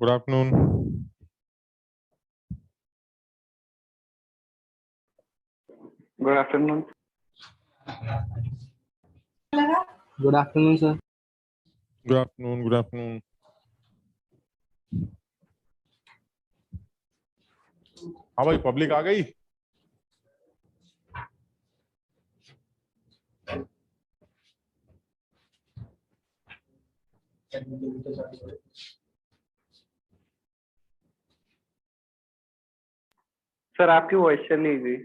Good afternoon. Good afternoon. Good afternoon, sir. Good afternoon. Good afternoon. हाँ भाई, public आ गई। Sir आपकी voice चली गई।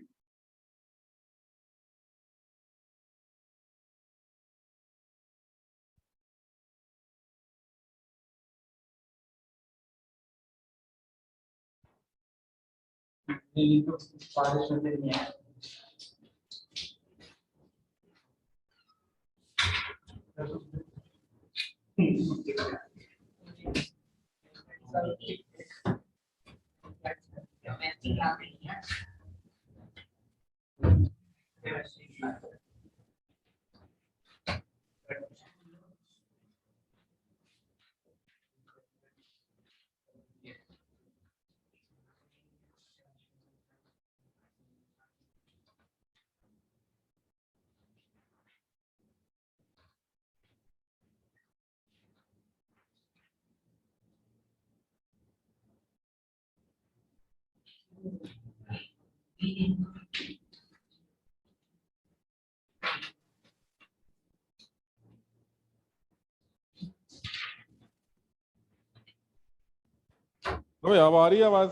तो अब आ रही है आवाज?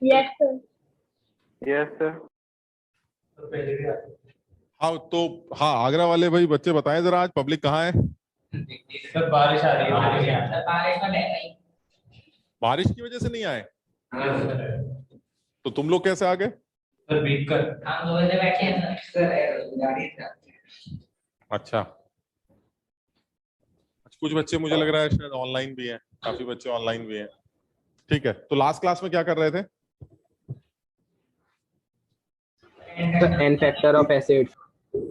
Yes sir. Yes sir. हाँ तो हाँ, आगरा वाले भाई बच्चे बताएं जरा, आज पब्लिक कहाँ है? सर बारिश आ रही है। बारिश में नहीं। बारिश की वजह से नहीं आए? सर तो तुम लोग कैसे आ गए? भीग कर हम दो बजे बैठे हैं सर, गाड़ी से। अच्छा, कुछ बच्चे मुझे लग रहा है शायद ऑनलाइन भी हैं, काफी बच्चे ऑनलाइन भी हैं। ठीक है, तो लास्ट क्लास में क्या कर रहे थे? n factor of acids।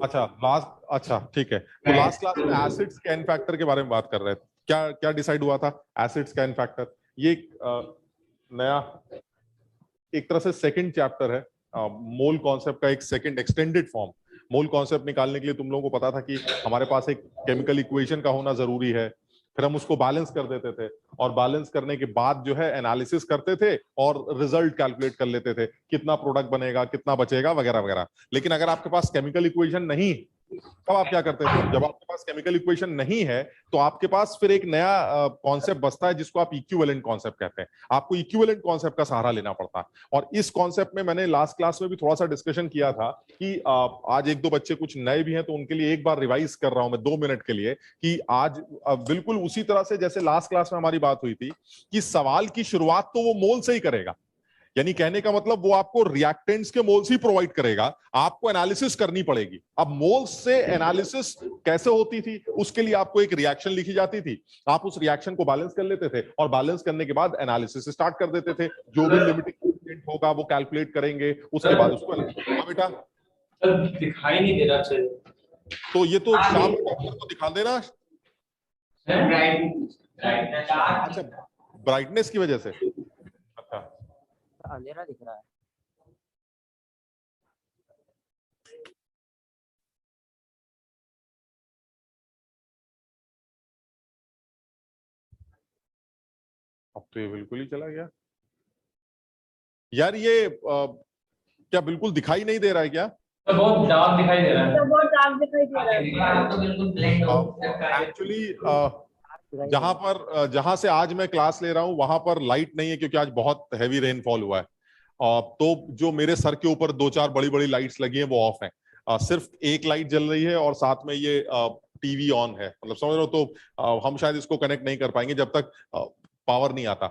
अच्छा ठीक है, तो लास्ट क्लास में एसिड्स के एन फैक्टर के बारे में बात कर रहे थे। क्या क्या डिसाइड हुआ था? एसिड्स का एन फैक्टर ये नया एक तरह से सेकंड चैप्टर है। मोल कॉन्सेप्ट का एक second extended form. Mole concept निकालने के लिए तुम लोगों को पता था कि हमारे पास एक केमिकल इक्वेशन का होना जरूरी है, फिर हम उसको बैलेंस कर देते थे और बैलेंस करने के बाद जो है एनालिसिस करते थे और रिजल्ट कैलकुलेट कर लेते थे, कितना प्रोडक्ट बनेगा, कितना बचेगा, वगैरह वगैरह। लेकिन अगर आपके पास केमिकल इक्वेशन नहीं, तब आप क्या करते थे? जब आपके पास केमिकल इक्वेशन नहीं है तो आपके पास फिर एक नया कॉन्सेप्ट बचता है जिसको आप इक्विवेलेंट कॉन्सेप्ट कहते हैं। आपको इक्विवेलेंट कॉन्सेप्ट का सहारा लेना पड़ता है। और इस कॉन्सेप्ट में मैंने लास्ट क्लास में भी थोड़ा सा डिस्कशन किया था कि आज एक दो बच्चे कुछ नए भी हैं, तो उनके लिए एक बार रिवाइज कर रहा हूं मैं 2 मिनट के लिए कि आज बिल्कुल उसी तरह से जैसे लास्ट क्लास में हमारी बात हुई थी कि सवाल की शुरुआत तो वो मोल से ही करेगा। यानी कहने का मतलब वो आपको रिएक्टेंट्स के मोल्स ही प्रोवाइड करेगा, आपको एनालिसिस करनी पड़ेगी। अब मोल्स से एनालिसिस कैसे होती थी? उसके लिए आपको एक रिएक्शन लिखी जाती थी, आप उस रिएक्शन को बैलेंस कर लेते थे और बैलेंस करने के बाद एनालिसिस स्टार्ट कर देते थे। जो भी लिमिटिंग कंस्ट्रेंट होगा वो कैलकुलेट करेंगे, उसके बाद उसको हाँ बेटा दिखाई नहीं दे रहा सर। तो ये तो शाम को दिखा देना। अच्छा, ब्राइटनेस की वजह से। अच्छा, अंधेरा दिख रहा है। अब तो ये बिल्कुल ही चला गया यार। ये क्या बिल्कुल दिखाई नहीं दे रहा है क्या? तो बहुत डार्क दिखाई दे रहा है। तो बहुत डार्क दिखाई दे रहा है। तो बिल्कुल ब्लैंक एक्चुअली जहां से आज मैं क्लास ले रहा हूं वहां पर लाइट नहीं है, क्योंकि आज बहुत हैवी रेनफॉल हुआ है। तो जो मेरे सर के ऊपर दो चार बड़ी बड़ी लाइट्स लगी हैं वो ऑफ हैं। सिर्फ एक लाइट जल रही है और साथ में ये टीवी ऑन है, मतलब समझ रहे हो। तो हम शायद इसको कनेक्ट नहीं कर पाएंगे जब तक पावर नहीं आता।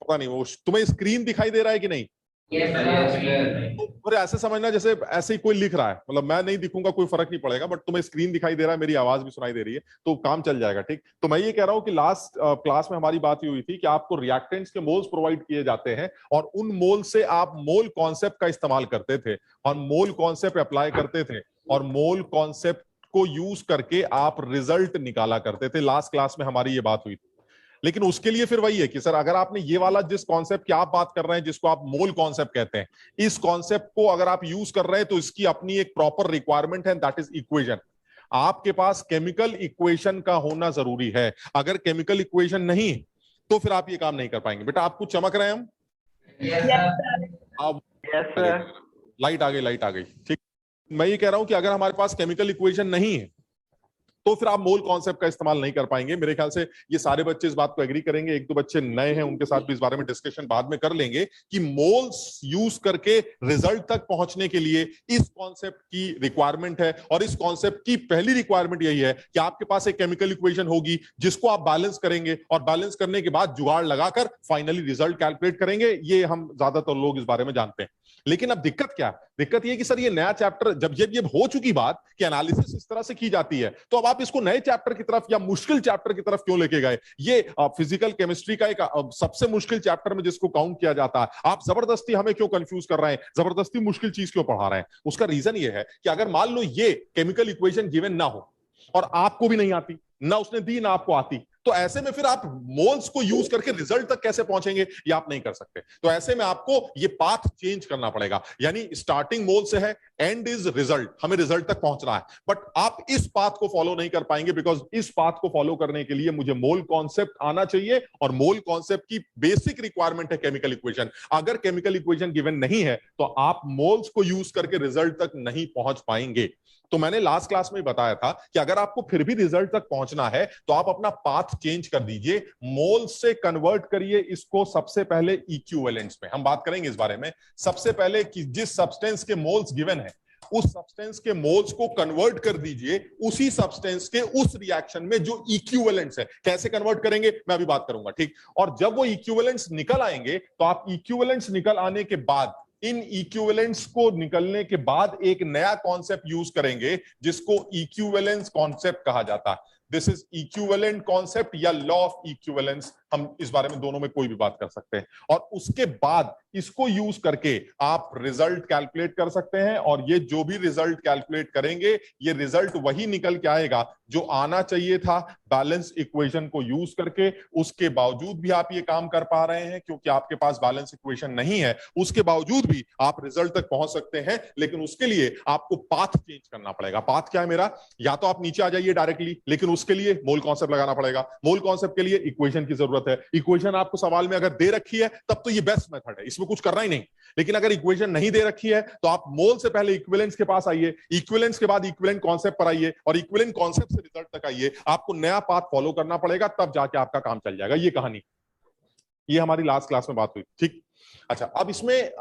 पता नहीं वो तुम्हें स्क्रीन दिखाई दे रहा है कि नहीं? तो फिर ऐसे समझना जैसे ऐसे ही कोई लिख रहा है, मतलब मैं नहीं दिखूंगा, कोई फर्क नहीं पड़ेगा, बट तुम्हें स्क्रीन दिखाई दे रहा है, मेरी आवाज भी सुनाई दे रही है, तो काम चल जाएगा। ठीक, तो मैं ये कह रहा हूं कि लास्ट क्लास में हमारी बात हुई थी कि आपको रिएक्टेंट्स के मोल्स प्रोवाइड किए जाते हैं और उन मोल से आप मोल कॉन्सेप्ट का इस्तेमाल करते थे और मोल कॉन्सेप्ट अप्लाई करते थे और मोल कॉन्सेप्ट को यूज करके आप रिजल्ट निकाला करते थे। लास्ट क्लास में हमारी ये बात हुई थी। लेकिन उसके लिए फिर वही है कि सर अगर आपने ये वाला जिस कॉन्सेप्ट की आप बात कर रहे हैं, जिसको आप मोल कॉन्सेप्ट कहते हैं, इस कॉन्सेप्ट को अगर आप यूज कर रहे हैं तो इसकी अपनी एक प्रॉपर रिक्वायरमेंट है, दैट इज इक्वेशन। आपके पास केमिकल इक्वेशन का होना जरूरी है। अगर केमिकल इक्वेशन नहीं तो फिर आप ये काम नहीं कर पाएंगे। बेटा आप कुछ चमक रहे हैं हम? Yes, sir. आप Yes, sir. लाइट आ गई, लाइट आ गई। ठीक, मैं ये कह रहा हूं कि अगर हमारे पास केमिकल इक्वेशन नहीं है तो फिर आप मोल कॉन्सेप्ट का इस्तेमाल नहीं कर पाएंगे। मेरे ख्याल से ये सारे बच्चे इस बात को एग्री करेंगे। एक दो बच्चे नए हैं, उनके साथ भी इस बारे में डिस्कशन बाद में कर लेंगे कि मोल्स यूज करके रिजल्ट तक पहुंचने के लिए इस कॉन्सेप्ट की रिक्वायरमेंट है। और इस कॉन्सेप्ट की पहली रिक्वायरमेंट यही है कि आपके पास एक केमिकल इक्वेशन होगी जिसको आप बैलेंस करेंगे, और बैलेंस करने के बाद जुगाड़ लगाकर फाइनली रिजल्ट कैलकुलेट करेंगे। ये हम ज्यादातर लोग इस बारे में जानते हैं। लेकिन अब दिक्कत क्या है? दिक्कत ये कि सर ये नया चैप्टर जब ये हो चुकी बात कि एनालिसिस इस तरह से की जाती है, तो अब आप इसको नए चैप्टर की तरफ या मुश्किल चैप्टर की तरफ क्यों लेके गए? ये फिजिकल केमिस्ट्री का एक सबसे मुश्किल चैप्टर में जिसको काउंट किया जाता है, आप जबरदस्ती हमें क्यों कंफ्यूज कर रहे हैं? जबरदस्ती मुश्किल चीज क्यों पढ़ा रहे हैं? उसका रीजन ये है कि अगर मान लो ये केमिकल इक्वेशन गिवन ना हो और आपको भी नहीं आती, ना उसने दी ना आपको आती, तो ऐसे में फिर आप मोल्स को यूज करके रिजल्ट तक कैसे पहुंचेंगे? ये आप नहीं कर सकते। तो ऐसे में आपको ये पाथ चेंज करना पड़ेगा। यानी स्टार्टिंग मोल से है, एंड इज रिजल्ट, हमें रिजल्ट तक पहुंचना है। बट आप इस पाथ को फॉलो नहीं कर पाएंगे, बिकॉज इस पाथ को फॉलो करने के लिए मुझे मोल कॉन्सेप्ट आना चाहिए, और मोल कॉन्सेप्ट की बेसिक रिक्वायरमेंट है केमिकल इक्वेशन। अगर केमिकल इक्वेशन गिवन नहीं है तो आप मोल्स को यूज करके रिजल्ट तक नहीं पहुंच पाएंगे। तो मैंने लास्ट क्लास में बताया था कि अगर आपको फिर भी रिजल्ट तक पहुंचना है तो आप अपना पाथ चेंज कर दीजिए, मोल से कन्वर्ट करिए इसको सबसे पहले इक्विवेलेंट्स में। हम बात करेंगे इस बारे में। सबसे पहले कि जिस सब्सटेंस के मोल्स गिवन है उस सब्सटेंस के मोल्स को कन्वर्ट कर दीजिए उसी सब्सटेंस के उस रिएक्शन में जो इक्विवेलेंट्स है। कैसे कन्वर्ट करेंगे मैं अभी बात करूंगा, ठीक। और जब वो इक्विवेलेंट्स निकल आएंगे तो आप इक्विवेलेंट्स निकल आने के बाद इन इक्विवेलेंट्स को निकलने के बाद एक नया कॉन्सेप्ट यूज करेंगे जिसको इक्विवेलेंस कॉन्सेप्ट कहा जाता है। दिस इज इक्विवेलेंट कॉन्सेप्ट या लॉ ऑफ इक्विवेलेंस। हम इस बारे में दोनों में कोई भी बात कर सकते हैं, और उसके बाद इसको यूज करके आप रिजल्ट कैलकुलेट कर सकते हैं। और ये जो भी रिजल्ट कैलकुलेट करेंगे ये रिजल्ट वही निकल के आएगा जो आना चाहिए था बैलेंस इक्वेशन को यूज करके। उसके बावजूद भी आप ये काम कर पा रहे हैं क्योंकि आपके पास बैलेंस इक्वेशन नहीं है, उसके बावजूद भी आप रिजल्ट तक पहुंच सकते हैं। लेकिन उसके लिए आपको पाथ चेंज करना पड़ेगा। पाथ क्या है मेरा? या तो आप नीचे आ जाइए डायरेक्टली, लेकिन उसके लिए मोल कॉन्सेप्ट लगाना पड़ेगा। मोल कॉन्सेप्ट के लिए इक्वेशन की जरूरत है। इक्वेशन आपको सवाल में अगर दे रखी है तब तो ये बेस्ट मेथड है, इसमें कुछ करना ही नहीं। लेकिन अगर इक्वेशन नहीं दे रखी है तो आप मोल से पहले इक्विवेलेंट्स के पास आइए, इक्विवेलेंट्स के बाद इक्विवेलेंट कॉन्सेप्ट पर आइए, और इक्विवेलेंट कॉन्सेप्ट से रिजल्ट तक आइए। आपको नया पाथ फॉलो करना पड़ेगा, तब जाके आपका काम चल जाएगा। ये कहानी, ये हमारी लास्ट क्लास में बात हुई, ठीक। अच्छा, अब इसमें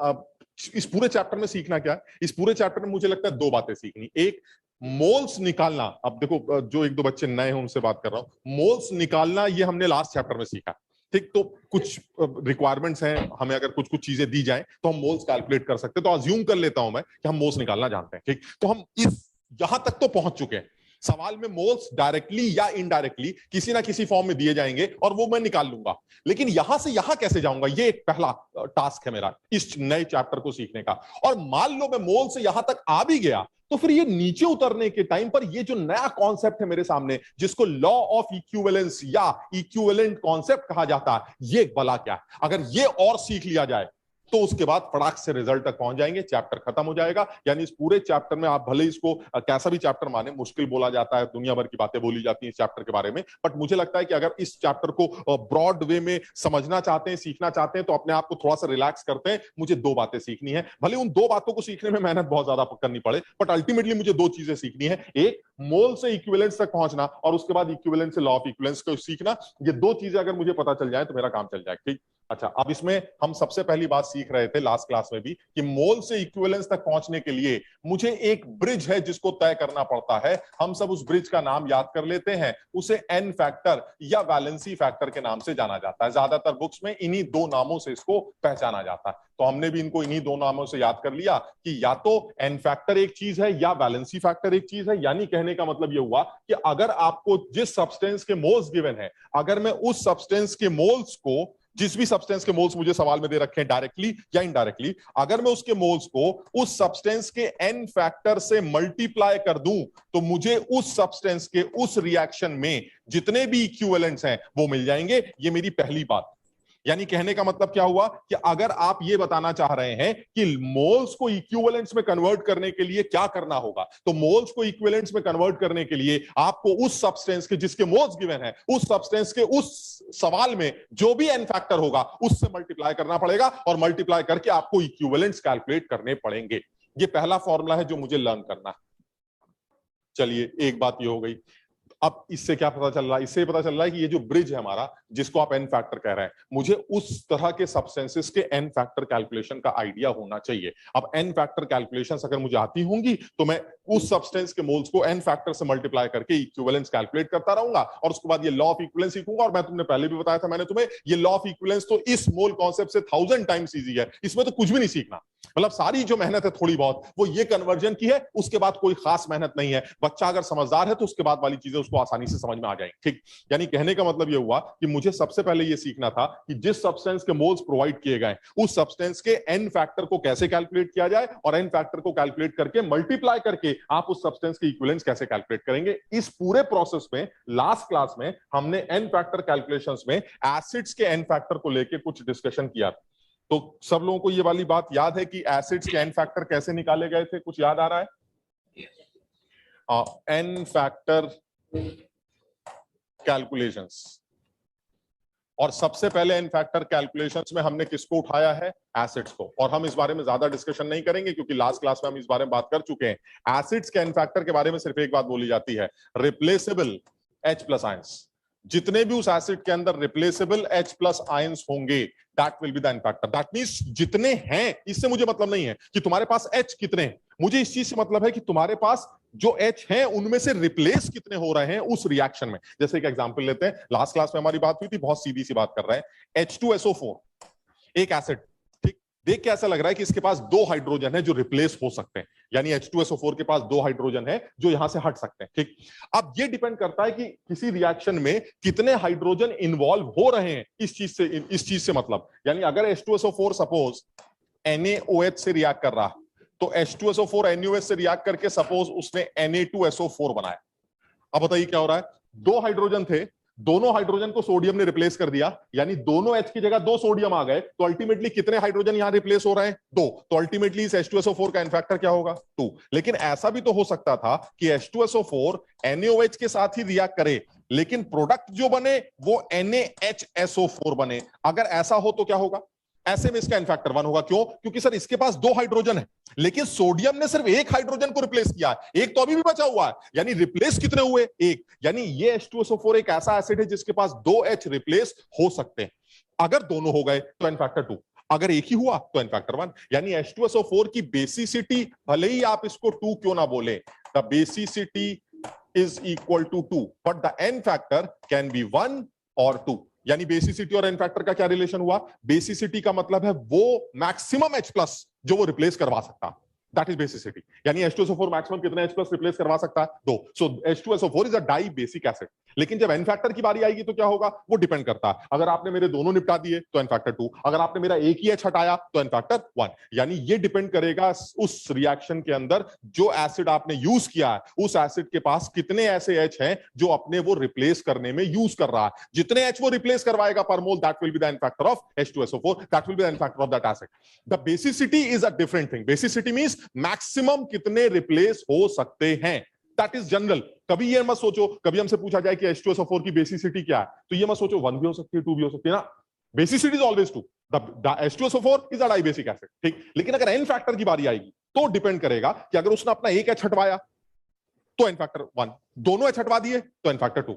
इस पूरे चैप्टर में सीखना क्या है? इस पूरे चैप्टर में मुझे लगता है दो बातें सीखनी। एक, मोल्स निकालना। अब देखो, जो एक दो बच्चे नए हैं उनसे बात कर रहा हूं। मोल्स निकालना ये हमने लास्ट चैप्टर में सीखा, ठीक। तो कुछ रिक्वायरमेंट्स हैं, हमें अगर कुछ कुछ चीजें दी जाएं तो हम मोल्स कैलकुलेट कर सकते हैं। तो अज्यूम कर लेता हूं मैं कि हम मोल्स निकालना जानते हैं, ठीक। तो हम इस यहां तक तो पहुंच चुके हैं। सवाल में मोल्स डायरेक्टली या इनडायरेक्टली किसी ना किसी फॉर्म में दिए जाएंगे और वो मैं निकाल लूंगा। लेकिन यहां से यहां कैसे जाऊंगा, ये एक पहला टास्क है मेरा इस नए चैप्टर को सीखने का। और मान लो मैं मोल से यहां तक आ भी गया तो फिर ये नीचे उतरने के टाइम पर ये जो नया कॉन्सेप्ट है मेरे सामने, जिसको लॉ ऑफ इक्विवेलेंस या इक्विवेलेंट कॉन्सेप्ट कहा जाता है, ये भला क्या है? अगर ये और सीख लिया जाए तो उसके बाद फटाक से रिजल्ट तक पहुंच जाएंगे, चैप्टर खत्म हो जाएगा। यानी इस पूरे चैप्टर में आप भले इसको कैसा भी चैप्टर माने, मुश्किल बोला जाता है, दुनिया भर की बातें बोली जाती हैं इस चैप्टर के बारे में, बट मुझे लगता है कि अगर इस चैप्टर को ब्रॉड वे में समझना चाहते हैं, सीखना चाहते हैं, तो अपने आप को थोड़ा सा रिलैक्स करते हैं। मुझे दो बातें सीखनी है, भले उन दो बातों को सीखने में मेहनत बहुत ज्यादा करनी पड़े, बट अल्टीमेटली मुझे दो चीजें सीखनी है। एक, मोल से इक्विवेलेंस तक पहुंचना, और उसके बाद इक्विवेलेंस से लॉ ऑफ इक्विवेलेंस को सीखना। ये दो चीजें अगर मुझे पता चल जाए तो मेरा काम चल जाएगा, ठीक। अच्छा, अब इसमें हम सबसे पहली बात सीख रहे थे लास्ट क्लास में भी कि मोल से इक्विवेलेंस तक पहुंचने के लिए मुझे एक ब्रिज है जिसको तय करना पड़ता है। हम सब उस ब्रिज का नाम याद कर लेते हैं, उसे एन फैक्टर या वैलेंसी फैक्टर के नाम से जाना जाता है। ज्यादातर बुक्स में इन्हीं दो नामों से इसको पहचाना जाता है, तो हमने भी इनको इन्हीं दो नामों से याद कर लिया कि या तो एन फैक्टर एक चीज है या वैलेंसी फैक्टर एक चीज है। यानी कहने का मतलब यह हुआ कि अगर आपको जिस सब्सटेंस के मोल्स गिवन है, अगर मैं उस सब्सटेंस के मोल्स को जिस भी सब्सटेंस के मोल्स मुझे सवाल में दे रखे हैं डायरेक्टली या इनडायरेक्टली, अगर मैं उसके मोल्स को उस सब्सटेंस के n फैक्टर से मल्टीप्लाई कर दूं तो मुझे उस सब्सटेंस के उस रिएक्शन में जितने भी इक्विवेलेंट्स हैं वो मिल जाएंगे। ये मेरी पहली बात। यानी कहने का मतलब क्या हुआ कि अगर आप ये बताना चाह रहे हैं कि मोल्स को इक्विवेलेंट्स में कन्वर्ट करने के लिए क्या करना होगा, तो मोल्स को इक्विवेलेंट्स में कन्वर्ट करने के लिए आपको उस सब्सटेंस के जिसके मोल्स गिवन है, उस सब्सटेंस के उस सवाल में जो भी n फैक्टर होगा उससे मल्टीप्लाई करना पड़ेगा, और मल्टीप्लाई करके आपको इक्विवेलेंट्स कैलकुलेट करने पड़ेंगे। ये पहला फॉर्मूला है जो मुझे लर्न करना है। चलिए, एक बात ये हो गई। अब इससे क्या पता चल रहा है? इससे पता चल रहा है कि ये जो ब्रिज है हमारा, जिसको आप एन फैक्टर कह रहे हैं, मुझे उस तरह के सब्सटेंसेस के एन फैक्टर कैलकुलेशन का आइडिया होना चाहिए। अब एन फैक्टर कैलकुलेशंस अगर मुझे आती होंगी तो मैं उस सब्सटेंस के मोल्स को एन फैक्टर से मल्टीप्लाई करके इक्विवेलेंस कैलकुलेट करता रहूंगा, और उसके बाद ये लॉ ऑफ इक्विवेलेंस सीखूंगा। और मैं तुमने पहले भी बताया था, मैंने तुम्हें, ये लॉ ऑफ इक्विवेलेंस तो इस मोल कॉन्सेप्ट से 1000 टाइम्स इजी है। इसमें तो कुछ भी नहीं सीखना, मतलब सारी जो मेहनत है थोड़ी बहुत वो ये कन्वर्जन की है, उसके बाद कोई खास मेहनत नहीं है। बच्चा अगर समझदार है तो उसके बाद वाली चीजें उसको आसानी से समझ में आ जाएंगी। ठीक, यानी कहने का मतलब ये हुआ कि मुझे सबसे पहले ये सीखना था कि जिस सब्सटेंस के मोल्स प्रोवाइड किए गए उस सब्सटेंस के एन फैक्टर को कैसे कैलकुलेट किया जाए, और एन फैक्टर को कैलकुलेट करके मल्टीप्लाई करके आप उस सब्सटेंस के इक्विवेलेंट्स कैसे कैलकुलेट करेंगे। इस पूरे प्रोसेस में लास्ट क्लास में हमने एन फैक्टर कैलकुलेशंस में एसिड्स के एन फैक्टर को लेकर कुछ डिस्कशन किया। तो सब लोगों को ये वाली बात याद है कि एसिड्स के एन फैक्टर कैसे निकाले गए थे? कुछ याद आ रहा है? एन फैक्टर कैलकुलेशंस, और सबसे पहले एन फैक्टर कैलकुलेशंस में हमने किसको उठाया है? एसिड्स को। और हम इस बारे में ज्यादा डिस्कशन नहीं करेंगे क्योंकि लास्ट क्लास में हम इस बारे में बात कर चुके हैं। एसिड्स के एन फैक्टर के बारे में सिर्फ एक बात बोली जाती है, रिप्लेसेबल H+ आयंस। जितने भी उस एसिड के अंदर रिप्लेसेबल H+ आयंस होंगे, that will be the n factor. That means जितने हैं, इससे मुझे मतलब नहीं है कि तुम्हारे पास H कितने हैं, मुझे इस चीज से मतलब है कि तुम्हारे पास जो H हैं उनमें से रिप्लेस कितने हो रहे हैं उस रिएक्शन में। जैसे एक एग्जांपल लेते हैं, लास्ट क्लास में हमारी बात हुई थी, बहुत सीधी सी बात कर रहे हैं। H2SO4 एक एसिड, ठीक, देख के ऐसा लग रहा है कि इसके पास 2 हाइड्रोजन है जो रिप्लेस हो सकते हैं, यानी H2SO4 के पास 2 हाइड्रोजन है जो यहां से हट सकते हैं। ठीक, अब ये डिपेंड करता है कि किसी रिएक्शन में कितने हाइड्रोजन इन्वॉल्व हो रहे हैं। इस चीज से मतलब, यानी अगर H2SO4 सपोज NaOH से रिएक्ट कर रहा, तो H2SO4 NaOH से रिएक्ट करके सपोज उसने Na2SO4 बनाया। अब बताइए क्या हो रहा है? 2 हाइड्रोजन थे, दोनों हाइड्रोजन को सोडियम ने रिप्लेस कर दिया, यानी दोनों H की जगह 2 सोडियम आ गए, तो अल्टीमेटली कितने हाइड्रोजन यहां रिप्लेस हो रहे हैं? 2। तो अल्टीमेटली इस H2SO4 का एन फैक्टर क्या होगा? 2। लेकिन ऐसा भी तो हो सकता था कि H2SO4 NaOH के साथ ही रिएक्ट करे, लेकिन प्रोडक्ट जो बने वो NaHSO4 बने। अगर ऐसा हो तो क्या होगा? ऐसे में इसका एन फैक्टर 1 होगा। क्यों? क्योंकि सर इसके पास 2 हाइड्रोजन है, लेकिन सोडियम ने सिर्फ 1 हाइड्रोजन को रिप्लेस किया है, एक तो अभी भी बचा हुआ है, यानी रिप्लेस कितने हुए? 1। यानी ये H2SO4 एक ऐसा एसिड है जिसके पास 2 H रिप्लेस हो सकते हैं। अगर दोनों हो गए तो एन फैक्टर 2, अगर एक ही हुआ तो एन फैक्टर 1। यानी H2SO4 की बेसिसिटी, भले ही आप इसको 2 क्यों ना बोले, the basicity is equal to 2, but the n factor can be 1 और 2। यानी बेसिसिटी और एन फैक्टर का क्या रिलेशन हुआ? बेसिसिटी का मतलब है वो मैक्सिमम H+ जो वो रिप्लेस करवा सकता, दैट इज बेसिसिटी। यानी H2SO4 मैक्सिमम कितने H+ रिप्लेस करवा सकता है? 2। So H2SO4 is a di basic acid. लेकिन जब एन फैक्टर की बारी आएगी तो क्या होगा? वो डिपेंड करता है, अगर आपने मेरे दोनों निपटा दिए तो एन फैक्टर 2, अगर आपने मेरा एक ही H हटाया तो एन फैक्टर 1। यानी ये डिपेंड करेगा उस रिएक्शन के अंदर जो एसिड आपने यूज किया है, उस एसिड के पास कितने ऐसे H हैं जो अपने वो रिप्लेस करने में यूज कर रहा है। जितने H वो रिप्लेस करवाएगा पर mole, that will be the n factor of H2SO4, that will be the n factor of that acid. The basicity is a different thing. Basicity means maximum कितने रिप्लेस हो सकते हैं, दैट इज जनरल। कभी ये मत सोचो, कभी हमसे पूछा जाए कि H2SO4 की बेसिसिटी क्या है, तो ये मत सोचो 1 भी हो सकती है, 2 भी हो सकती है ना। Basicity is always 2। The H2SO4 is a di basic acid. ठीक, लेकिन अगर एन फैक्टर की बारी आएगी तो डिपेंड करेगा कि अगर उसने अपना एक H हटवाया तो एन फैक्टर 1, दोनों H हटवा दिए तो एन फैक्टर 2।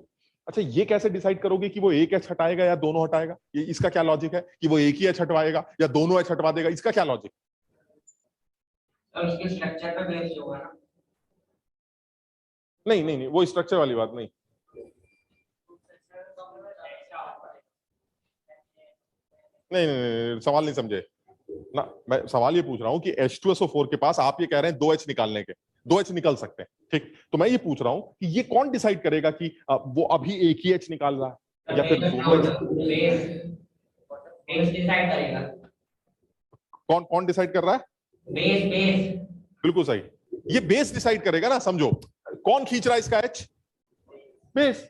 अच्छा, ये कैसे डिसाइड करोगे कि वो एक H हटाएगा या दोनों हटाएगा? ये इसका क्या लॉजिक है कि वो एक ही H हटवाएगा या दोनों H हटवा देगा? इसका क्या लॉजिक? और उसके स्ट्रक्चर पे बेस्ड होगा ना? नहीं नहीं नहीं, वो स्ट्रक्चर वाली बात नहीं। नहीं नहीं, नहीं, सवाल नहीं समझे ना। मैं सवाल ये पूछ रहा हूं कि H2SO4 के पास आप ये कह रहे हैं 2 H निकालने के, 2 H निकल सकते हैं, ठीक, तो मैं ये पूछ रहा हूं कि ये कौन डिसाइड करेगा कि वो अभी एक ही H निकाल रहा है या फिर दोनों H? बेस डिसाइड करेगा। कौन कौन डिसाइड कर रहा है? बेस बेस बिल्कुल सही, ये बेस डिसाइड करेगा ना। समझो कौन खींच रहा है इसका एच? बेस।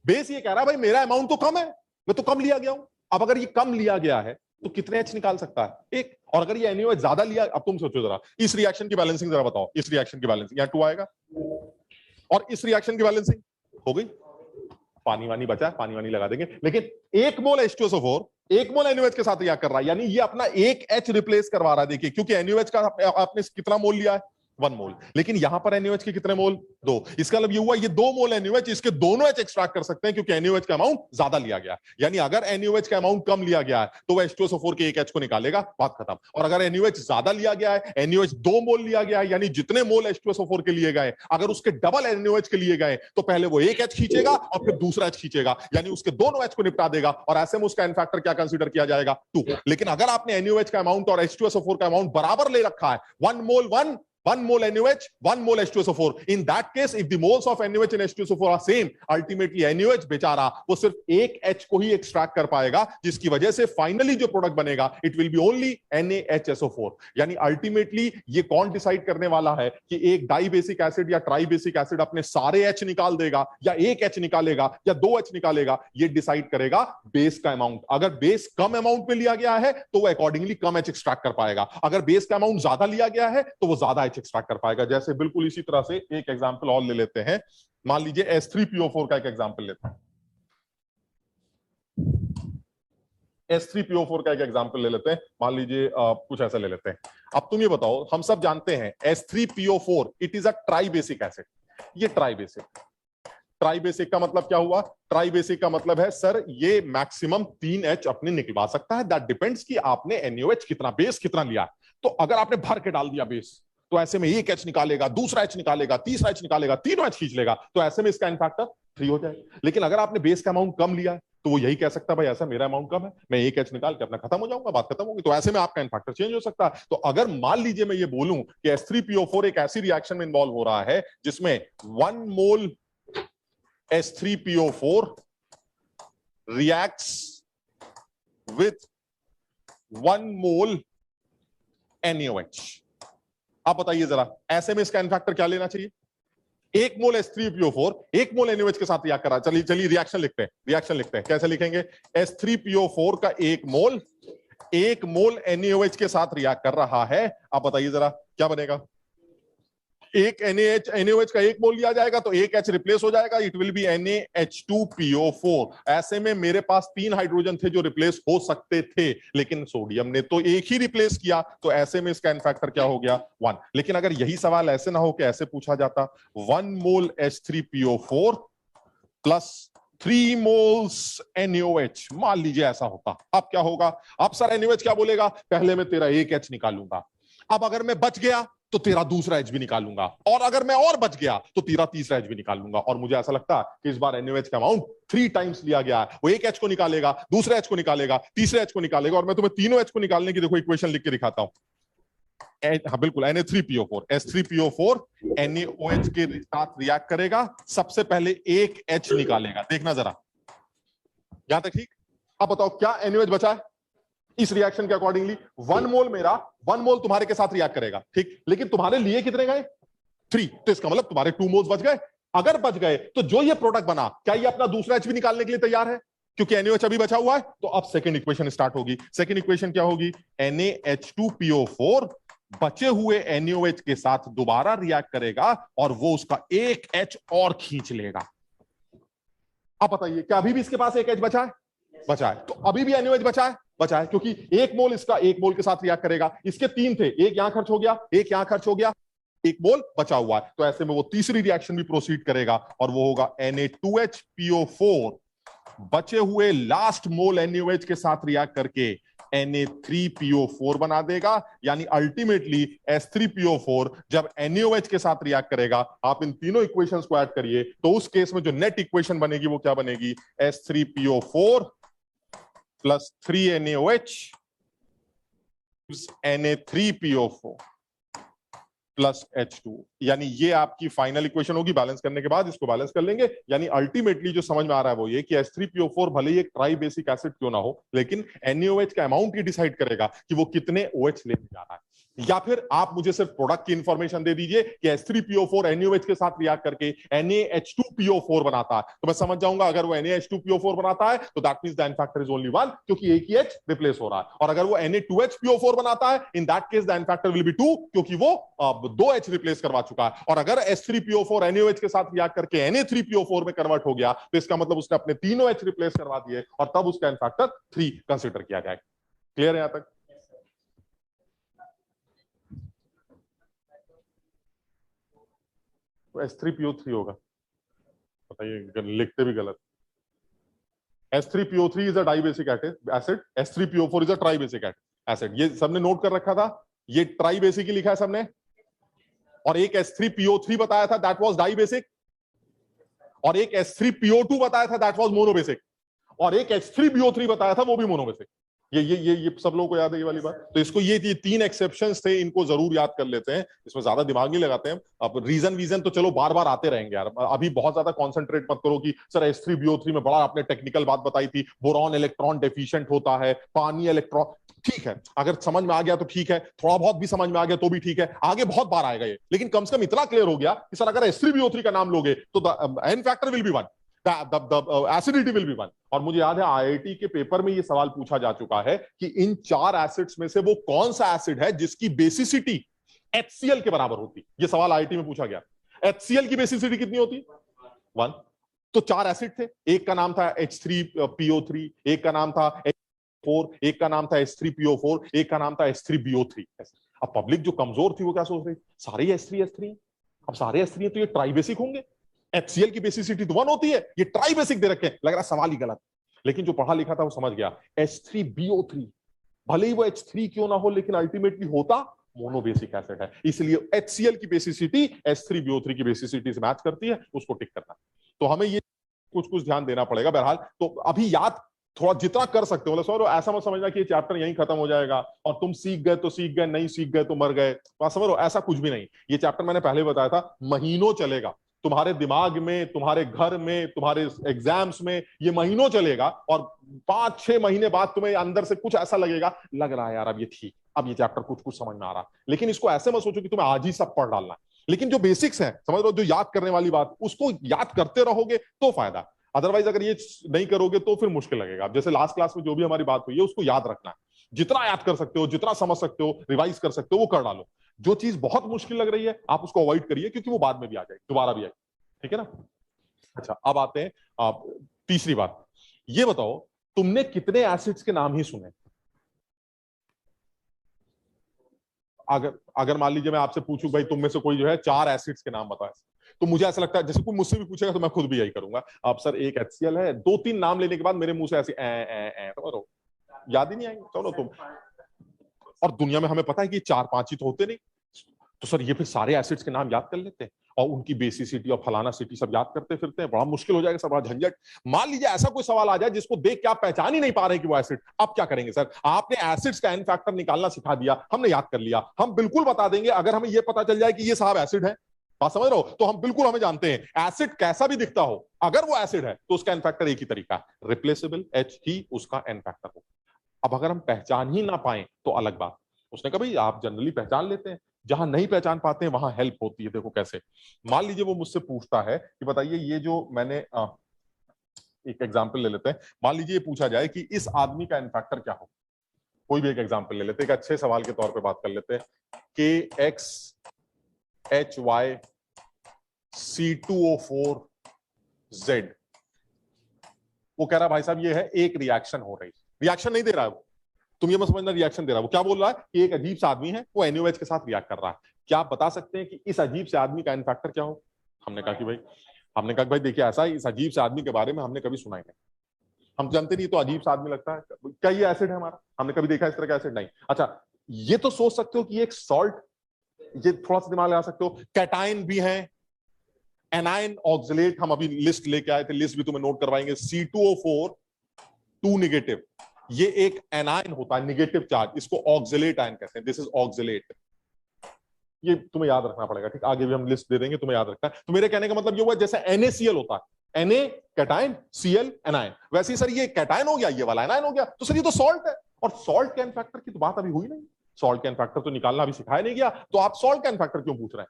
बेस ये कह रहा है भाई मेरा अमाउंट तो कम है, मैं तो कम लिया गया हूं। अब अगर ये कम लिया गया है तो कितने एच निकाल सकता है? एक। और अगर ये एनओएच ज्यादा लिया, अब तुम सोचो जरा, इस रिएक्शन की बैलेंसिंग जरा बताओ। इस रिएक्शन की बैलेंसिंग यहां 2 आएगा, और इस रिएक्शन की बैलेंसिंग हो गई, पानी वानी बचा है, पानी वानी लगा देंगे। लेकिन 1 मोल H2SO4 1 मोल NaOH के साथ रिएक्ट कर रहा है, यानी ये अपना 1 H रिप्लेस करवा रहा है। देखिए, क्योंकि NaOH का आपने कितना मोल लिया है? 1 मोल। लेकिन यहां पर NaOH के कितने मोल? 2। इसका मतलब ये हुआ ये 2 मोल NaOH, इसके दोनों H एक्सट्रैक्ट कर सकते हैं क्योंकि NaOH का अमाउंट ज्यादा लिया गया। यानी अगर NaOH का अमाउंट कम लिया गया है तो वह H2SO4 के 1 H को निकालेगा, बात खत्म। और अगर NaOH ज्यादा लिया गया है, NaOH 2 मोल लिया गया है, यानी जितने मोल H2SO4 के लिए गए अगर उसके डबल NaOH के लिए गए तो पहले वो 1 H खींचेगा और फिर दूसरा H खींचेगा, यानी उसके दोनों H को निपटा देगा। और ऐसे में उसका एन फैक्टर क्या कंसीडर किया जाएगा? 2। लेकिन अगर आपने NaOH का अमाउंट और H2SO4 का अमाउंट बराबर ले रखा है, 1 मोल 1 mole NaOH, 1 mole H2SO4. In that case, if the moles of NaOH and H2SO4 are same, ultimately NaOH बेचारा वो सिर्फ एक H को ही एक्सट्रैक्ट कर पाएगा, जिसकी वजह से फाइनली जो प्रोडक्ट बनेगा it will B only NaHSO4। यानी अल्टीमेटली ये कौन डिसाइड करने वाला है कि एक डाई बेसिक एसिड या ट्राई बेसिक एसिड अपने सारे H निकाल देगा या एक H निकालेगा या 2 H निकालेगा? ये डिसाइड करेगा बेस का अमाउंट। अगर बेस कम अमाउंट में लिया गया है तो वो अकॉर्डिंगली कम H एक्सट्रैक्ट कर पाएगा, अगर बेस का अमाउंट ज्यादा लिया गया है तो वो ज्यादा H एक्सट्रैक्ट कर पाएगा। जैसे बिल्कुल इसी तरह से एक एग्जांपल और ले लेते हैं। मान लीजिए S3PO4 का एक एग्जांपल लेते हैं। S3PO4 का एक एग्जांपल ले लेते हैं। मान लीजिए कुछ ऐसा ले लेते हैं। अब तुम ये बताओ, हम सब जानते हैं S3PO4 it is a try basic acid. ये ट्राई बेसिक का मतलब क्या हुआ? ट्राई बेसिक का मतलब है सर ये मैक्सिमम 3 H अपने निकलवा सकता है। दैट डिपेंड्स कि आपने NaOH कितना, बेस कितना लिया है। तो अगर आपने भर के डाल दिया बेस तो ऐसे में एक H निकालेगा, दूसरा H निकालेगा, तीसरा H निकालेगा, तीनों H खींच लेगा, तो ऐसे में इसका एन फैक्टर 3 हो जाएगा। लेकिन अगर आपने बेस का अमाउंट कम लिया है तो वो यही कह सकता है भाई ऐसा मेरा अमाउंट कम है, मैं एक H निकाल के अपना खत्म हो जाऊंगा, बात खत्म होगी। तो ऐसे में आपका एन फैक्टर चेंज हो सकता है। तो अगर मान लीजिए मैं ये बोलूं कि S3PO4 एक ऐसी रिएक्शन में इन्वॉल्व हो रहा है जिसमें 1 मोल S3PO4 reacts with 1 mole NaOH। आप बताइए जरा, ऐसे में इसका एन फैक्टर क्या लेना चाहिए? 1 मोल S3PO4 1 मोल NaOH के साथ रिएक्ट कर रहा है। चलिए रिएक्शन लिखते हैं। कैसे लिखेंगे? S3PO4 का 1 मोल NaOH के साथ रिएक्ट कर रहा है। आप बताइए जरा क्या बनेगा? एक NaOH का 1 मोल लिया जाएगा तो एक H रिप्लेस हो जाएगा, इट विल बी NaH2PO4। ऐसे में मेरे पास 3 हाइड्रोजन थे जो रिप्लेस हो सकते थे, लेकिन सोडियम ने तो एक ही रिप्लेस किया, तो ऐसे में इसका एन फैक्टर क्या हो गया? 1। लेकिन अगर यही सवाल ऐसे ना हो कि ऐसे पूछा जाता 1 मोल H3PO4 प्लस 3 मोल्स NaOH, मान लीजिए ऐसा होता, अब क्या होगा? अब सर NaOH क्या बोलेगा? पहले मैं तेरा एक H निकालूंगा, अब अगर मैं बच गया तो तेरा दूसरा H भी निकालूंगा, और अगर मैं और बच गया तो तेरा तीसरा H भी निकालूंगा। और मुझे ऐसा लगता है कि इस बार NaOH का अमाउंट 3 टाइम्स लिया गया है। वो एक H को निकालेगा, दूसरे H को निकालेगा, तीसरे H को निकालेगा, और मैं तुम्हें तीनों H को निकालने की देखो इक्वेशन लिख के दिखाता हूं। हाँ बिल्कुल, Na3PO4 S3PO4 NaOH के साथ रिएक्ट करेगा, सबसे पहले एक H निकालेगा। देखना जरा, यहां तक ठीक? अब बताओ क्या NaOH बचा है? इस रिएक्शन के अकॉर्डिंगली 1 मोल मेरा, 1 मोल तुम्हारे के साथ रिएक्ट करेगा, ठीक? लेकिन तुम्हारे लिए कितने गए? 3। तो इसका मतलब तुम्हारे 2 मोल्स बच गए। अगर बच गए तो जो ये प्रोडक्ट बना, क्या ये अपना दूसरा H भी निकालने के लिए तैयार है? क्योंकि NaOH अभी बचा हुआ है। तो अब सेकंड इक्वेशन स्टार्ट होगी। सेकंड इक्वेशन क्या होगी? NaH2PO4 बचे हुए NaOH के साथ दोबारा रिएक्ट करेगा और वो उसका एक H और खींच लेगा। अब बताइए क्या अभी भी इसके पास एक H बचा है? बचा है। तो अभी भी NaOH बचा है क्योंकि 1 मोल इसका 1 मोल के साथ रिएक्ट करेगा। इसके 3 थे, एक यहां खर्च हो गया, एक यहां खर्च हो गया, 1 मोल बचा हुआ है। तो ऐसे में वो तीसरी रिएक्शन भी प्रोसीड करेगा और वो होगा Na2HPO4 बचे हुए लास्ट मोल NaOH के साथ रिएक्ट करके Na3PO4 बना देगा। यानी अल्टीमेटली S3PO4 जब NaOH के साथ रिएक्ट करेगा, आप इन तीनों इक्वेशंस को ऐड करिए तो उस केस में जो नेट इक्वेशन बनेगी वो क्या बनेगी? S3PO4 plus 3 NaOH Na3PO4। Plus H2, यानी ये आपकी फाइनल इक्वेशन होगी। बैलेंस करने के बाद इसको बैलेंस कर लेंगे, यानी अल्टीमेटली जो समझ में आ रहा है वो ये कि H3PO4 भले ही एक ट्राई बेसिक एसिड क्यों ना हो, लेकिन NaOH का अमाउंट ही डिसाइड करेगा कि वो कितने OH लेने जा रहा है। या फिर आप मुझे सिर्फ प्रोडक्ट की इंफॉर्मेशन दे दीजिए कि H3PO4 NaOH के साथ रिएक्ट करके NaH2PO4 बनाता है, तो मैं समझ जाऊंगा अगर वो NaH2PO4 बनाता है तो that means the n factor is only 1, क्योंकि एक ही H रिप्लेस हो रहा है। और अगर वो Na2HPO4 बनाता है, in that case the n factor will be 2, क्योंकि वो 2 H रिप्लेस करवा चुका है। और अगर H3PO4 NaOH के साथ रिएक्ट करके Na3PO4 में कन्वर्ट हो गया तो इसका मतलब उसने अपने तीनों H रिप्लेस करवा दिए, और तब उसका एन फैक्टर 3 कंसीडर किया जाएगा। क्लियर है यहां तक? H3PO3 होगा, बताइए, लिखते भी गलत। H3PO3 is a dibasic acid, H3PO4 is a tribasic acid. ये सबने नोट कर रखा था, ये ट्राइबेसिक ही लिखा है सबने। और एक H3PO3 बताया था, दैट वाज डाइबेसिक। और एक H3PO2 बताया था, दैट वाज मोनोबेसिक। और एक H3BO3 बताया था, वो भी मोनोबेसिक। ये सब लोगों को याद है ये वाली बात? तो इसको ये 3 एक्सेप्शंस थे, इनको जरूर याद कर लेते हैं, इसमें ज्यादा दिमाग नहीं लगाते हैं। अब रीजन तो चलो बार बार आते रहेंगे यार, अभी बहुत ज्यादा कॉन्सेंट्रेट मत करो कि सर H3BO3 में बड़ा आपने टेक्निकल बात बताई थी, बोरॉन इलेक्ट्रॉन डेफिशिएंट होता है, पानी इलेक्ट्रॉन, ठीक है, अगर समझ में आ गया तो ठीक है, थोड़ा बहुत भी समझ में आ गया तो भी ठीक है, आगे बहुत बार आएगा ये, लेकिन कम से कम इतना क्लियर हो गया कि सर अगर H3BO3 का नाम लोगे तो n factor will be 1, acidity will be 1। और मुझे याद है आईआईटी के पेपर में ये सवाल पूछा जा चुका है कि इन 4 एसिड्स में से वो कौन सा एसिड है जिसकी बेसिसिटी HCl के बराबर होती। ये सवाल आईआईटी में पूछा गया। HCl की बेसिसिटी कितनी होती? 1। तो 4 एसिड थे, एक का नाम था H3PO3, एक का नाम था H4, एक का नाम था H3PO4, एक का नाम था H3BO3। अब पब्लिक जो कमजोर थी वो क्या सोच रही, सारे H3 अब सारे H3 तो ये ट्राइबेसिक होंगे, HCl की बेसिसिटी तो 1 होती है, ये ट्राइबेसिक दे रखे हैं, लग रहा सवाल ही गलत। लेकिन जो पढ़ा लिखा था वो समझ गया, H3BO3 भले ही वो H3 क्यों ना हो, लेकिन अल्टीमेटली होता मोनोबेसिक एसिड है, इसलिए HCl की बेसिसिटी H3BO3 की बेसिसिटी से मैच करती है, उसको टिक करना। तो हमें ये कुछ ध्यान देना पड़ेगा। बहरहाल तो अभी याद थोड़ा जितना कर सकते हो, सर ऐसा मत समझना कि ये चैप्टर यहीं खत्म हो जाएगा और तुम सीख गए तो सीख गए, नहीं सीख गए तो मर गए, समझ लो, ऐसा कुछ भी नहीं। ये चैप्टर मैंने पहले बताया था, महीनों चलेगा तुम्हारे दिमाग में, तुम्हारे घर में, तुम्हारे एग्जाम्स में, ये महीनों चलेगा। और 5-6 महीने बाद तुम्हें अंदर से कुछ ऐसा लगेगा, लग रहा है यार अब ये ठीक, अब ये चैप्टर कुछ समझ में आ रहा। लेकिन इसको ऐसे मत सोचो कि तुम्हें आज ही सब पढ़ डालना है, लेकिन जो बेसिक्स हैं, समझ लो, जो याद करने वाली बात, उसको याद करते रहोगे तो फायदा। अदरवाइज अगर ये नहीं करोगे तो फिर मुश्किल लगेगा। अब जैसे लास्ट क्लास में जो भी हमारी बात हुई है उसको याद रखना है, जितना याद कर सकते हो, जितना समझ सकते हो, रिवाइज कर सकते हो, वो कर डालो। जो चीज बहुत मुश्किल लग रही है आप उसको अवॉइड करिए, क्योंकि वो बाद में भी आ जाएगी, दोबारा भी आएगी, ठीक है ना? अच्छा, अब आते हैं तीसरी बात। ये बताओ, तुमने कितने एसिड्स के नाम ही सुने? अगर मान लीजिए मैं आपसे पूछूं भाई तुम में से कोई जो है 4 एसिड्स के नाम बताए, तो मुझे ऐसा लगता है जैसे कोई मुझसे भी पूछेगा तो मैं खुद भी यही करूंगा, आप सर एक HCl है, 2-3 नाम लेने के बाद मेरे मुंह से ऐसे तो याद ही नहीं आएंगे। चलो तुम, और दुनिया में हमें पता है कि 4-5 ही तो होते नहीं, तो सर ये फिर सारे एसिड्स के नाम याद कर लेते हैं और उनकी बेसिसिटी और फलाना सिटी सब याद करते फिरते हैं, बड़ा मुश्किल हो जाएगा, सब बड़ा झंझट। मान लीजिए ऐसा कोई सवाल आ जाए जिसको देख के आप पहचान ही नहीं पा रहे कि वो एसिड, आप क्या करेंगे? सर आपने एसिड्स का एन फैक्टर निकालना सिखा दिया, हमने याद कर लिया, हम बिल्कुल बता देंगे। अगर हमें ये पता चल जाए कि ये साहब एसिड है, बात समझ रहे हो, तो हम बिल्कुल, हमें जानते हैं एसिड कैसा भी दिखता हो, अगर वो एसिड है तो उसका एन फैक्टर एक ही तरीका है, रिप्लेसेबल H ही उसका एन फैक्टर हो। अब अगर हम पहचान ही ना पाए तो अलग बात। उसने कहा भाई आप जनरली पहचान लेते हैं, जहां नहीं पहचान पाते हैं वहां हेल्प होती है। देखो कैसे, मान लीजिए वो मुझसे पूछता है कि बताइए ये जो मैंने एक एग्जांपल ले लेते हैं, मान लीजिए ये पूछा जाए कि इस आदमी का एन फैक्टर क्या हो, कोई भी एक एग्जांपल ले लेते हैं, एक अच्छे सवाल के तौर पे बात कर लेते हैं, KXHY C2O4Z। वो कह रहा भाई साहब ये है एक रिएक्शन हो रही, रिएक्शन नहीं दे रहा है वो, तुम ये मत समझना रिएक्शन दे रहा है। वो क्या बोल रहा है कि एक अजीब सा आदमी है, वो NaOH के साथ रिएक्ट कर रहा है, क्या आप बता सकते हैं कि इस अजीब से आदमी का एन फैक्टर क्या हो? हमने कहा कि भाई देखिए ऐसा है, इस अजीब से आदमी के बारे में हमने कभी सुना ही नहीं, हम जानते नहीं, तो अजीब सा आदमी लगता है, क्या ये एसिड है हमारा? हमने कभी देखा इस तरह का एसिड? नहीं। अच्छा, ये तो सोच सकते हो कि एक सॉल्ट, ये थोड़ा सा दिमाग लगा सकते हो, कैटाइन भी है, एनाइन ऑक्सलेट, हम अभी लिस्ट लेके आए थे, लिस्ट भी तुम्हें नोट करवाएंगे, C2O4 2 नेगेटिव, ये एक एनाइन होता है, नेगेटिव चार्ज, इसको ऑक्सलेट आयन कहते हैं, दिस इज ऑक्सलेट। ये तुम्हें याद रखना पड़ेगा, ठीक, आगे भी हम लिस्ट दे देंगे, तुम्हें याद रखना है। तो मेरे कहने का मतलब ये हुआ जैसे NaCl होता है, Na कैटायन, Cl एनायन, वैसे ही सर ये कैटायन हो गया, ये वाला एनायन हो गया, तो सर ये तो सॉल्ट है। और सॉल्ट कैन फैक्टर की तो बात अभी हुई नहीं, सॉल्ट कैन फैक्टर तो निकालना अभी सिखाया नहीं गया, तो आप सॉल्ट कैन फैक्टर क्यों पूछ रहे हैं?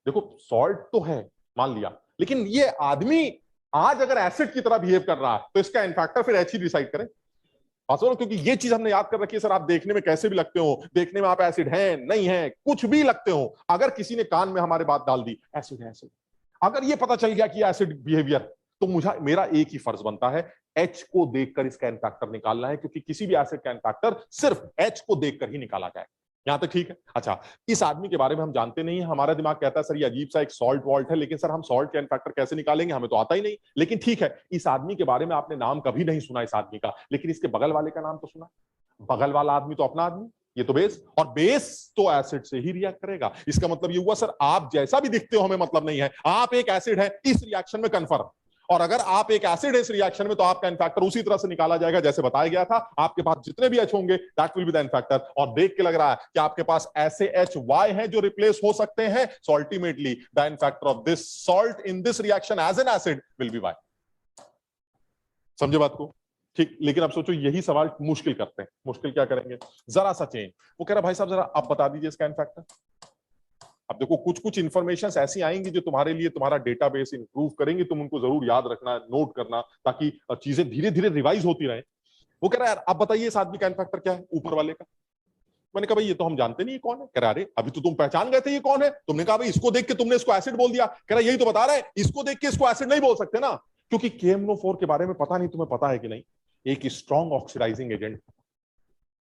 देखो सॉल्ट तो है मान लिया, लेकिन ये आदमी आज अगर एसिड की तरह बिहेव कर रहा है तो इसका एन फैक्टर फिर H ही डिसाइड करें, क्योंकि ये चीज हमने याद कर रखी है सर। आप देखने में कैसे भी लगते हो, देखने में आप एसिड हैं नहीं है कुछ भी लगते हो, अगर किसी ने कान में हमारे बात डाल दी एसिड है एसिड, अगर ये पता चल गया कि एसिड बिहेवियर, तो मुझे मेरा एक ही फर्ज बनता है H को देखकर इसका एन फैक्टर निकालना है, क्योंकि किसी भी एसिड का एन फैक्टर सिर्फ H को देखकर ही निकाला जाए। यहां तक ठीक है? अच्छा, इस आदमी के बारे में हम जानते नहीं है, हमारा दिमाग कहता है सर ये अजीब सा एक सॉल्ट वॉल्ट है, लेकिन सर हम सॉल्ट कैन फैक्टर कैसे निकालेंगे, हमें तो आता ही नहीं। लेकिन ठीक है, इस आदमी के बारे में आपने नाम कभी नहीं सुना इस आदमी का, लेकिन इसके बगल वाले का नाम तो सुना। बगल वाला आदमी तो अपना आदमी, ये तो बेस, और बेस तो एसिड से ही रिएक्ट करेगा। इसका मतलब ये हुआ सर आप जैसा भी दिखते हो हमें मतलब नहीं है, आप एक एसिड है इस रिएक्शन में कन्फर्म, और अगर आप एक एसिड है इस रिएक्शन में तो आपका एन फैक्टर उसी तरह से निकाला जाएगा जैसे बताया गया था। आपके पास जितने भी H होंगे that will be the n factor, और देख के लग रहा है कि आपके पास ऐसे HY हैं जो रिप्लेस हो सकते हैं, so ultimately the n factor of this salt in this reaction as an acid will be Y। समझे बात को? ठीक, लेकिन अब सोचो यही सवाल मुश्किल करते हैं। मुश्किल क्या करेंगे, जरा सा चेंज। वो कह रहा भाई साहब जरा आप बता दीजिए इसका एन फैक्टर। अब देखो कुछ कुछ इंफॉर्मेशन ऐसी आएंगी जो तुम्हारे लिए तुम्हारा डेटाबेस इंप्रूव करेंगे, तुम उनको जरूर याद रखना, नोट करना, ताकि चीजें धीरे धीरे रिवाइज होती रहे। वो कह रहा है यार आप बताइए इस आदमी का एन फैक्टर क्या है ऊपर वाले का। मैंने कहा भाई ये तो हम जानते नहीं कौन है। कह रहा अरे अभी तो तुम पहचान गए थे ये कौन है, तुमने कहा भाई इसको देख के तुमने इसको एसिड बोल दिया। कह रहा यही तो बता रहा है, इसको देख के इसको एसिड नहीं बोल सकते ना, क्योंकि KMnO4 के बारे में पता नहीं तुम्हें पता है कि नहीं, एक स्ट्रॉन्ग ऑक्सीडाइजिंग एजेंट,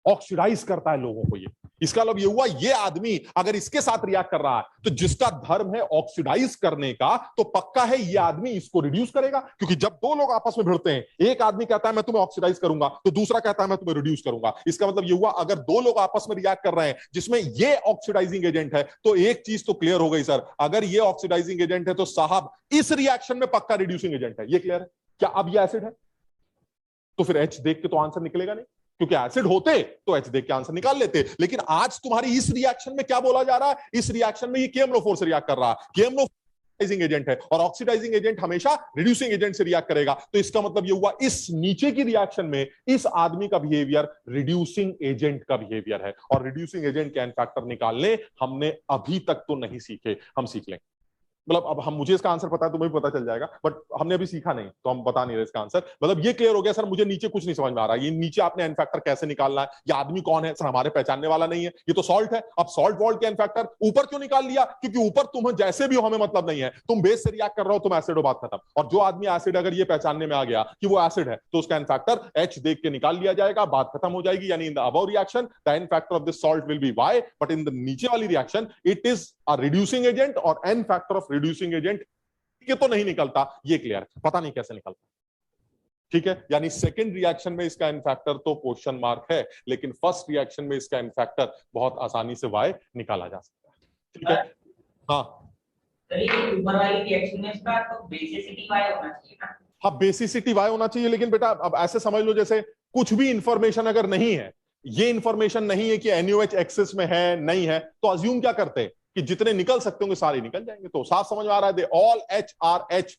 ऑक्सीडाइज करता है लोगों को। ये इसका मतलब ये हुआ ये आदमी अगर इसके साथ रिएक्ट कर रहा है तो जिसका धर्म है ऑक्सीडाइज करने का, तो पक्का है ये आदमी इसको रिड्यूस करेगा। क्योंकि जब दो लोग आपस में भिड़ते हैं, एक आदमी कहता है मैं तुम्हें ऑक्सीडाइज करूंगा, तो दूसरा कहता है मैं तुम्हें रिड्यूस करूंगा। इसका मतलब ये हुआ अगर दो लोग आपस में रिएक्ट कर रहे हैं जिसमें ये ऑक्सीडाइजिंग एजेंट है, तो एक चीज तो क्लियर हो गई सर, अगर ये ऑक्सीडाइजिंग एजेंट है तो साहब इस रिएक्शन में पक्का रिड्यूसिंग एजेंट है। ये क्लियर है? क्या अब ये एसिड है? तो फिर H देख के तो आंसर निकलेगा नहीं, क्योंकि एसिड होते तो H देख के आंसर निकाल लेते। लेकिन आज तुम्हारी इस रिएक्शन में क्या बोला जा रहा है, इस रिएक्शन में ये KMnO4 से रिएक्ट कर रहा है। KMnO4 ऑक्सीडाइजिंग एजेंट है, और ऑक्सीडाइजिंग एजेंट हमेशा रिड्यूसिंग एजेंट से रिएक्ट करेगा। तो इसका मतलब ये हुआ इस नीचे की रिएक्शन में इस आदमी का बिहेवियर रिड्यूसिंग एजेंट का बिहेवियर है, और रिड्यूसिंग एजेंट के एन फैक्टर निकालने हमने अभी तक तो नहीं सीखे, हम सीख लें। मतलब अब हम, मुझे इसका आंसर पता है, तुम्हें भी पता चल जाएगा, बट हमने अभी सीखा नहीं तो हम बता नहीं रहे इसका आंसर। मतलब ये क्लियर हो गया सर, मुझे नीचे कुछ नहीं समझ में आ रहा है, ये नीचे आपने एन फैक्टर कैसे निकालना है, ये आदमी कौन है सर, हमारे पहचानने वाला नहीं है, ये तो सॉल्ट है। अब सॉल्ट वॉल्ट के एन फैक्टर ऊपर क्यों निकाल लिया, क्योंकि ऊपर तुम जैसे भी हो हमें मतलब नहीं है, तुम बेस से रिएक्ट कर रहे हो, तुम एसिड हो, बात खत्म। और जो आदमी एसिड अगर ये पहचानने में आ गया कि वो एसिड है, तो उसका एन फैक्टर H देख के निकाल लिया जाएगा, बात खत्म हो जाएगी। यानी in the above reaction the n factor of this salt will be Y, but in the नीचे वाली reaction it is a reducing agent, और n factor of reducing agent ये तो नहीं निकलता, ये क्लियर, पता नहीं कैसे निकलता। ठीक है, यानी सेकंड रिएक्शन में इसका एन फैक्टर तो क्वेश्चन मार्क है, लेकिन फर्स्ट रिएक्शन में इसका एन फैक्टर बहुत आसानी से Y निकाला जा सकता है। ठीक है, हाँ ऊपर वाली रिएक्शन में इसका तो बेसिसिटी Y होना चाहिए ना। हाँ बेसिसिटी Y होना चाहिए, लेकिन बेटा अब ऐसे समझ लो जैसे कुछ भी इंफॉर्मेशन अगर नहीं है, ये इंफॉर्मेशन नहीं है कि NaOH एक्सेस में है नहीं है, तो अज्यूम क्या करते हैं कि जितने निकल सकते होंगे सारे निकल जाएंगे। तो साफ समझ में आ रहा है, they all H are H+,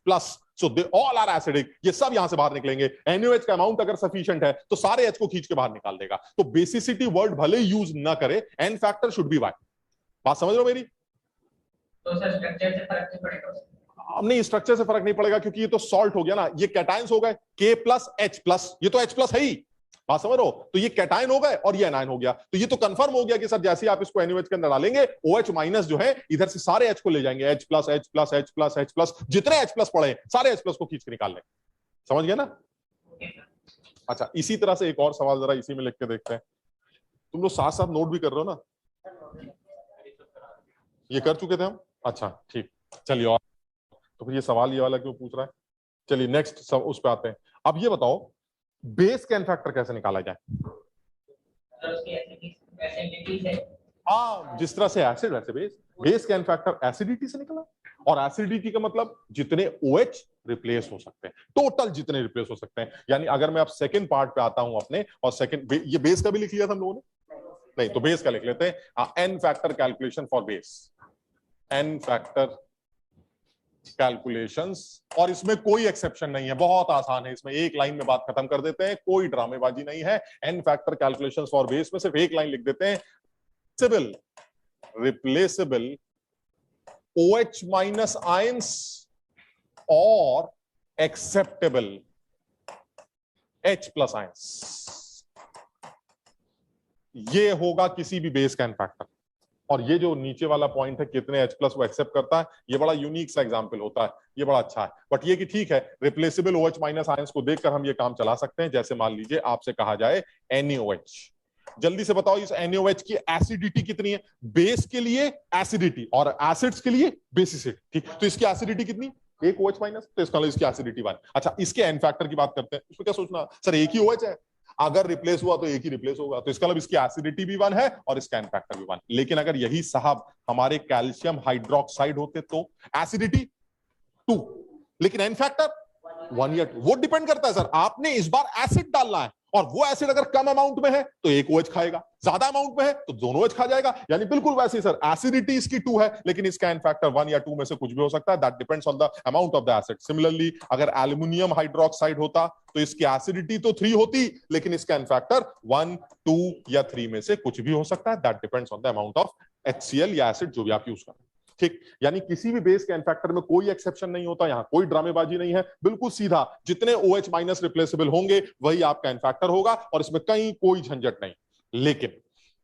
so they all are acidic, ये सब यहां से बाहर निकलेंगे। NaOH का अमाउंट अगर सफिशिएंट है तो सारे H को खींच के बाहर निकाल देगा। तो बेसिसिटी वर्ड भले यूज ना करे, n factor should be Y। बात समझ रहे हो मेरी? तो सर स्ट्रक्चर से फर्क नहीं पड़ेगा? अब नहीं, स्ट्रक्चर से फर्क नहीं पड़ेगा, क्योंकि ये तो सॉल्ट हो गया ना, ये कैटायंस हो गए K+H+, ये तो H+ है ही, बात समझ रहे हो? तो ये कैटायन हो गए और ये एनायन हो गया। तो ये तो कंफर्म हो गया कि सर जैसे ही आप इसको NaOH के अंदर डालेंगे, OH- जो है इधर से सारे H को ले जाएंगे, H+, जितने H+ पड़े सारे H+ को खींच के निकाल लें। समझ गया ना? अच्छा, इसी तरह से एक और सवाल जरा इसी में लिख के देखते हैं। तुम लोग साथ साथ नोट भी कर रहे हो ना? ये कर चुके थे हम? अच्छा ठीक, चलिए। और तो फिर ये सवाल ये वाला क्यों पूछ रहा है? चलिए नेक्स्ट सब उस पे आते हैं। अब ये बताओ बेस का एन फैक्टर कैसे निकाला जाए? हाँ, जिस तरह से एसिड वैसे बेस। बेस का एन फैक्टर एसिडिटी से निकला, और एसिडिटी का मतलब जितने OH रिप्लेस हो सकते हैं, टोटल जितने रिप्लेस हो सकते हैं। यानी अगर मैं अब सेकंड पार्ट पे आता हूं अपने, और सेकंड ये बेस का भी लिख लिया था हम लोगों ने, नहीं तो बेस का लिख लेते हैं। N factor calculation for base. N factor calculations, और इसमें कोई एक्सेप्शन नहीं है, बहुत आसान है, इसमें एक लाइन में बात खत्म कर देते हैं, कोई ड्रामेबाजी नहीं है। N factor calculations for base में सिर्फ एक लाइन लिख देते हैं, रिप्लेसेबल OH माइनस आयंस और एक्सेप्टेबल H प्लस आयंस। ये होगा किसी भी बेस का एन फैक्टर। और ये जो नीचे वाला पॉइंट है कितने H प्लस वो एक्सेप्ट करता है, ये बड़ा यूनिक सा एग्जांपल होता है, ये बड़ा अच्छा है। बट ये कि ठीक है, रिप्लेसेबल OH माइनस आयंस को देखकर हम ये काम चला सकते हैं। जैसे मान लीजिए आपसे कहा जाए NaOH, जल्दी से बताओ इस NaOH की एसिडिटी कितनी है? बेस के लिए एसिडिटी और एसिड्स के लिए बेसिसिटी, ठीक। तो इसकी एसिडिटी कितनी? एक OH माइनस, तो इसका इसकी एसिडिटी 1। अच्छा, इसके एन फैक्टर की बात करते हैं, इसमें क्या सोचना, सर एक ही OH है, अगर रिप्लेस हुआ तो एक ही रिप्लेस होगा, तो इसका मतलब इसकी एसिडिटी भी 1 है और इसका एन फैक्टर भी 1। लेकिन अगर यही साहब हमारे कैल्शियम हाइड्रोक्साइड होते तो एसिडिटी 2, लेकिन एन फैक्टर 1 या 2। वो डिपेंड करता है सर, आपने इस बार एसिड डालना है, और वो एसिड अगर कम अमाउंट में है तो एक OH खाएगा, ज्यादा अमाउंट में है तो दोनों OH खा जाएगा। यानी बिल्कुल वैसे ही सर, एसिडिटी इसकी 2 है, लेकिन इसका एन फैक्टर 1 या 2 में से कुछ भी हो सकता है, that depends on the amount of the acid. Similarly अगर एल्युमिनियम हाइड्रोक्साइड होता तो इसकी एसिडिटी तो 3 होती, लेकिन इसका एन फैक्टर 1, 2 या 3 में से कुछ भी हो सकता है, that depends on the amount of HCl या एसिड जो भी आप यूज करें, ठीक। यानी किसी भी बेस के एन फैक्टर में कोई एक्सेप्शन नहीं होता, यहां कोई ड्रामेबाजी नहीं है, बिल्कुल सीधा जितने OH माइनस रिप्लेसेबल होंगे वही आपका एन फैक्टर होगा, और इसमें कहीं कोई झंझट नहीं। लेकिन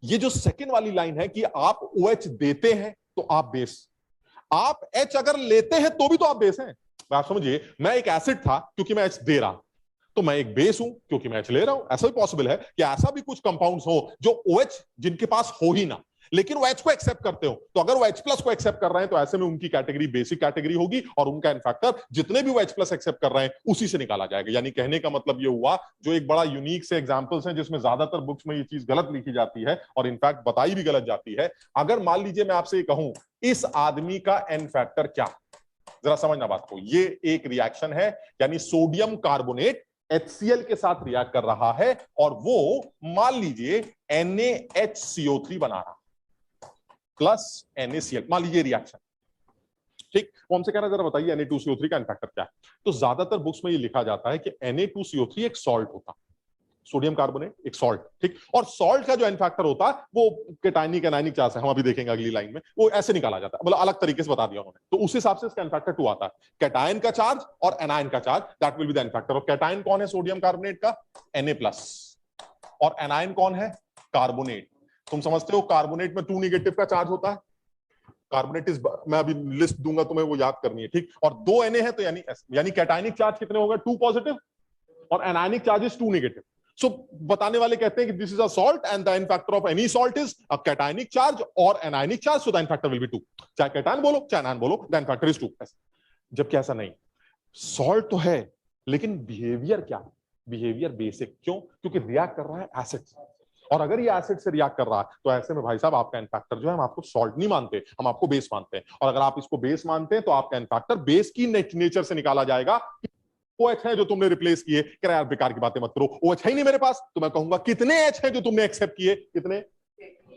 ये जो सेकंड वाली लाइन है कि आप OH देते हैं तो आप बेस, आप H अगर लेते हैं तो भी तो आप बेस हैं। आप समझिए, मैं एक एसिड था क्योंकि मैं H दे रहा, तो मैं एक बेस हूं क्योंकि मैं H ले रहा हूं। ऐसा भी पॉसिबल है कि ऐसा भी कुछ कंपाउंड्स हो जो OH जिनके पास हो ही ना, लेकिन वो H को एक्सेप्ट करते हो, तो अगर वो H प्लस को एक्सेप्ट कर रहे हैं तो ऐसे में उनकी कैटेगरी बेसिक कैटेगरी होगी, और उनका इन फैक्टर जितने भी वो H प्लस एक्सेप्ट कर रहे हैं उसी से निकाला जाएगा। यानी कहने का मतलब ये हुआ, जो एक बड़ा यूनिक से एग्जांपल्स हैं जिसमें ज्यादातर बुक्स में ये चीज गलत लिखी जाती है और इनफैक्ट बताई भी गलत जाती है। अगर मान लीजिए मैं आपसे ये कहूं इस आदमी का एन फैक्टर क्या, जरा समझना बात को, ये एक रिएक्शन है, यानी सोडियम कार्बोनेट HCl के साथ रिएक्ट कर रहा है, और वो मान लीजिए NaHCO3 बना रहा प्लस NaCl, मान लीजिए रिएक्शन, ठीक। वो हमसे कह रहा है जरा बताइए Na2CO3 का एन फैक्टर क्या है। तो ज्यादातर बुक्स में ये लिखा जाता है कि Na2CO3 एक सॉल्ट होता, सोडियम कार्बोनेट एक सॉल्ट, ठीक। और सॉल्ट का जो एन फैक्टर होता है वो कैटायनिक एनायनिक चार्ज है, हम अभी देखेंगे अगली लाइन में, वो ऐसे निकाला जाता है, मतलब अलग तरीके से बता दिया उन्होंने। तो उस हिसाब से इसका एन फैक्टर 2 आता है, कैटायन का चार्ज और एनायन का charge, that will be the n factor. और कैटायन कौन है सोडियम कार्बोनेट का? Na+, और एनायन कौन है? कार्बोनेट। तुम समझते हो कार्बोनेट में 2 नेगेटिव का चार्ज होता है, कार्बोनेट इज, मैं अभी लिस्ट दूंगा तुम्हें, वो याद करनी है, ठीक। और 2 Na है तो यानी कैटायनिक चार्ज कितने होगा? 2 पॉजिटिव, और anionic charge is 2 negative. So बताने वाले कहते हैं कि this is a salt and the n factor of any salt is a cationic charge और anionic charge, so the n factor will be 2। चाहे कैटायन बोलो चाहे एनायन बोलो, द एन फैक्टर इज 2। जबकि ऐसा नहीं, सॉल्ट तो है लेकिन बिहेवियर क्या? Behaviour basic. क्यों? क्योंकि रिएक्ट कर रहा है एसिड, और अगर ये एसिड से रिएक्ट कर रहा है तो ऐसे में भाई साहब आपका एन फैक्टर जो है, हम आपको सॉल्ट नहीं मानते, हम आपको बेस मानते हैं। और अगर आप इसको बेस मानते हैं तो आपका एन फैक्टर बेस की नेचर से निकाला जाएगा। OH है जो तुमने रिप्लेस किए, कह रहा यार बेकार की बातें मत करो, OH है ही नहीं मेरे पास, तो मैं कहूंगा कितने H हैं जो तुमने एक्सेप्ट किए, कितने?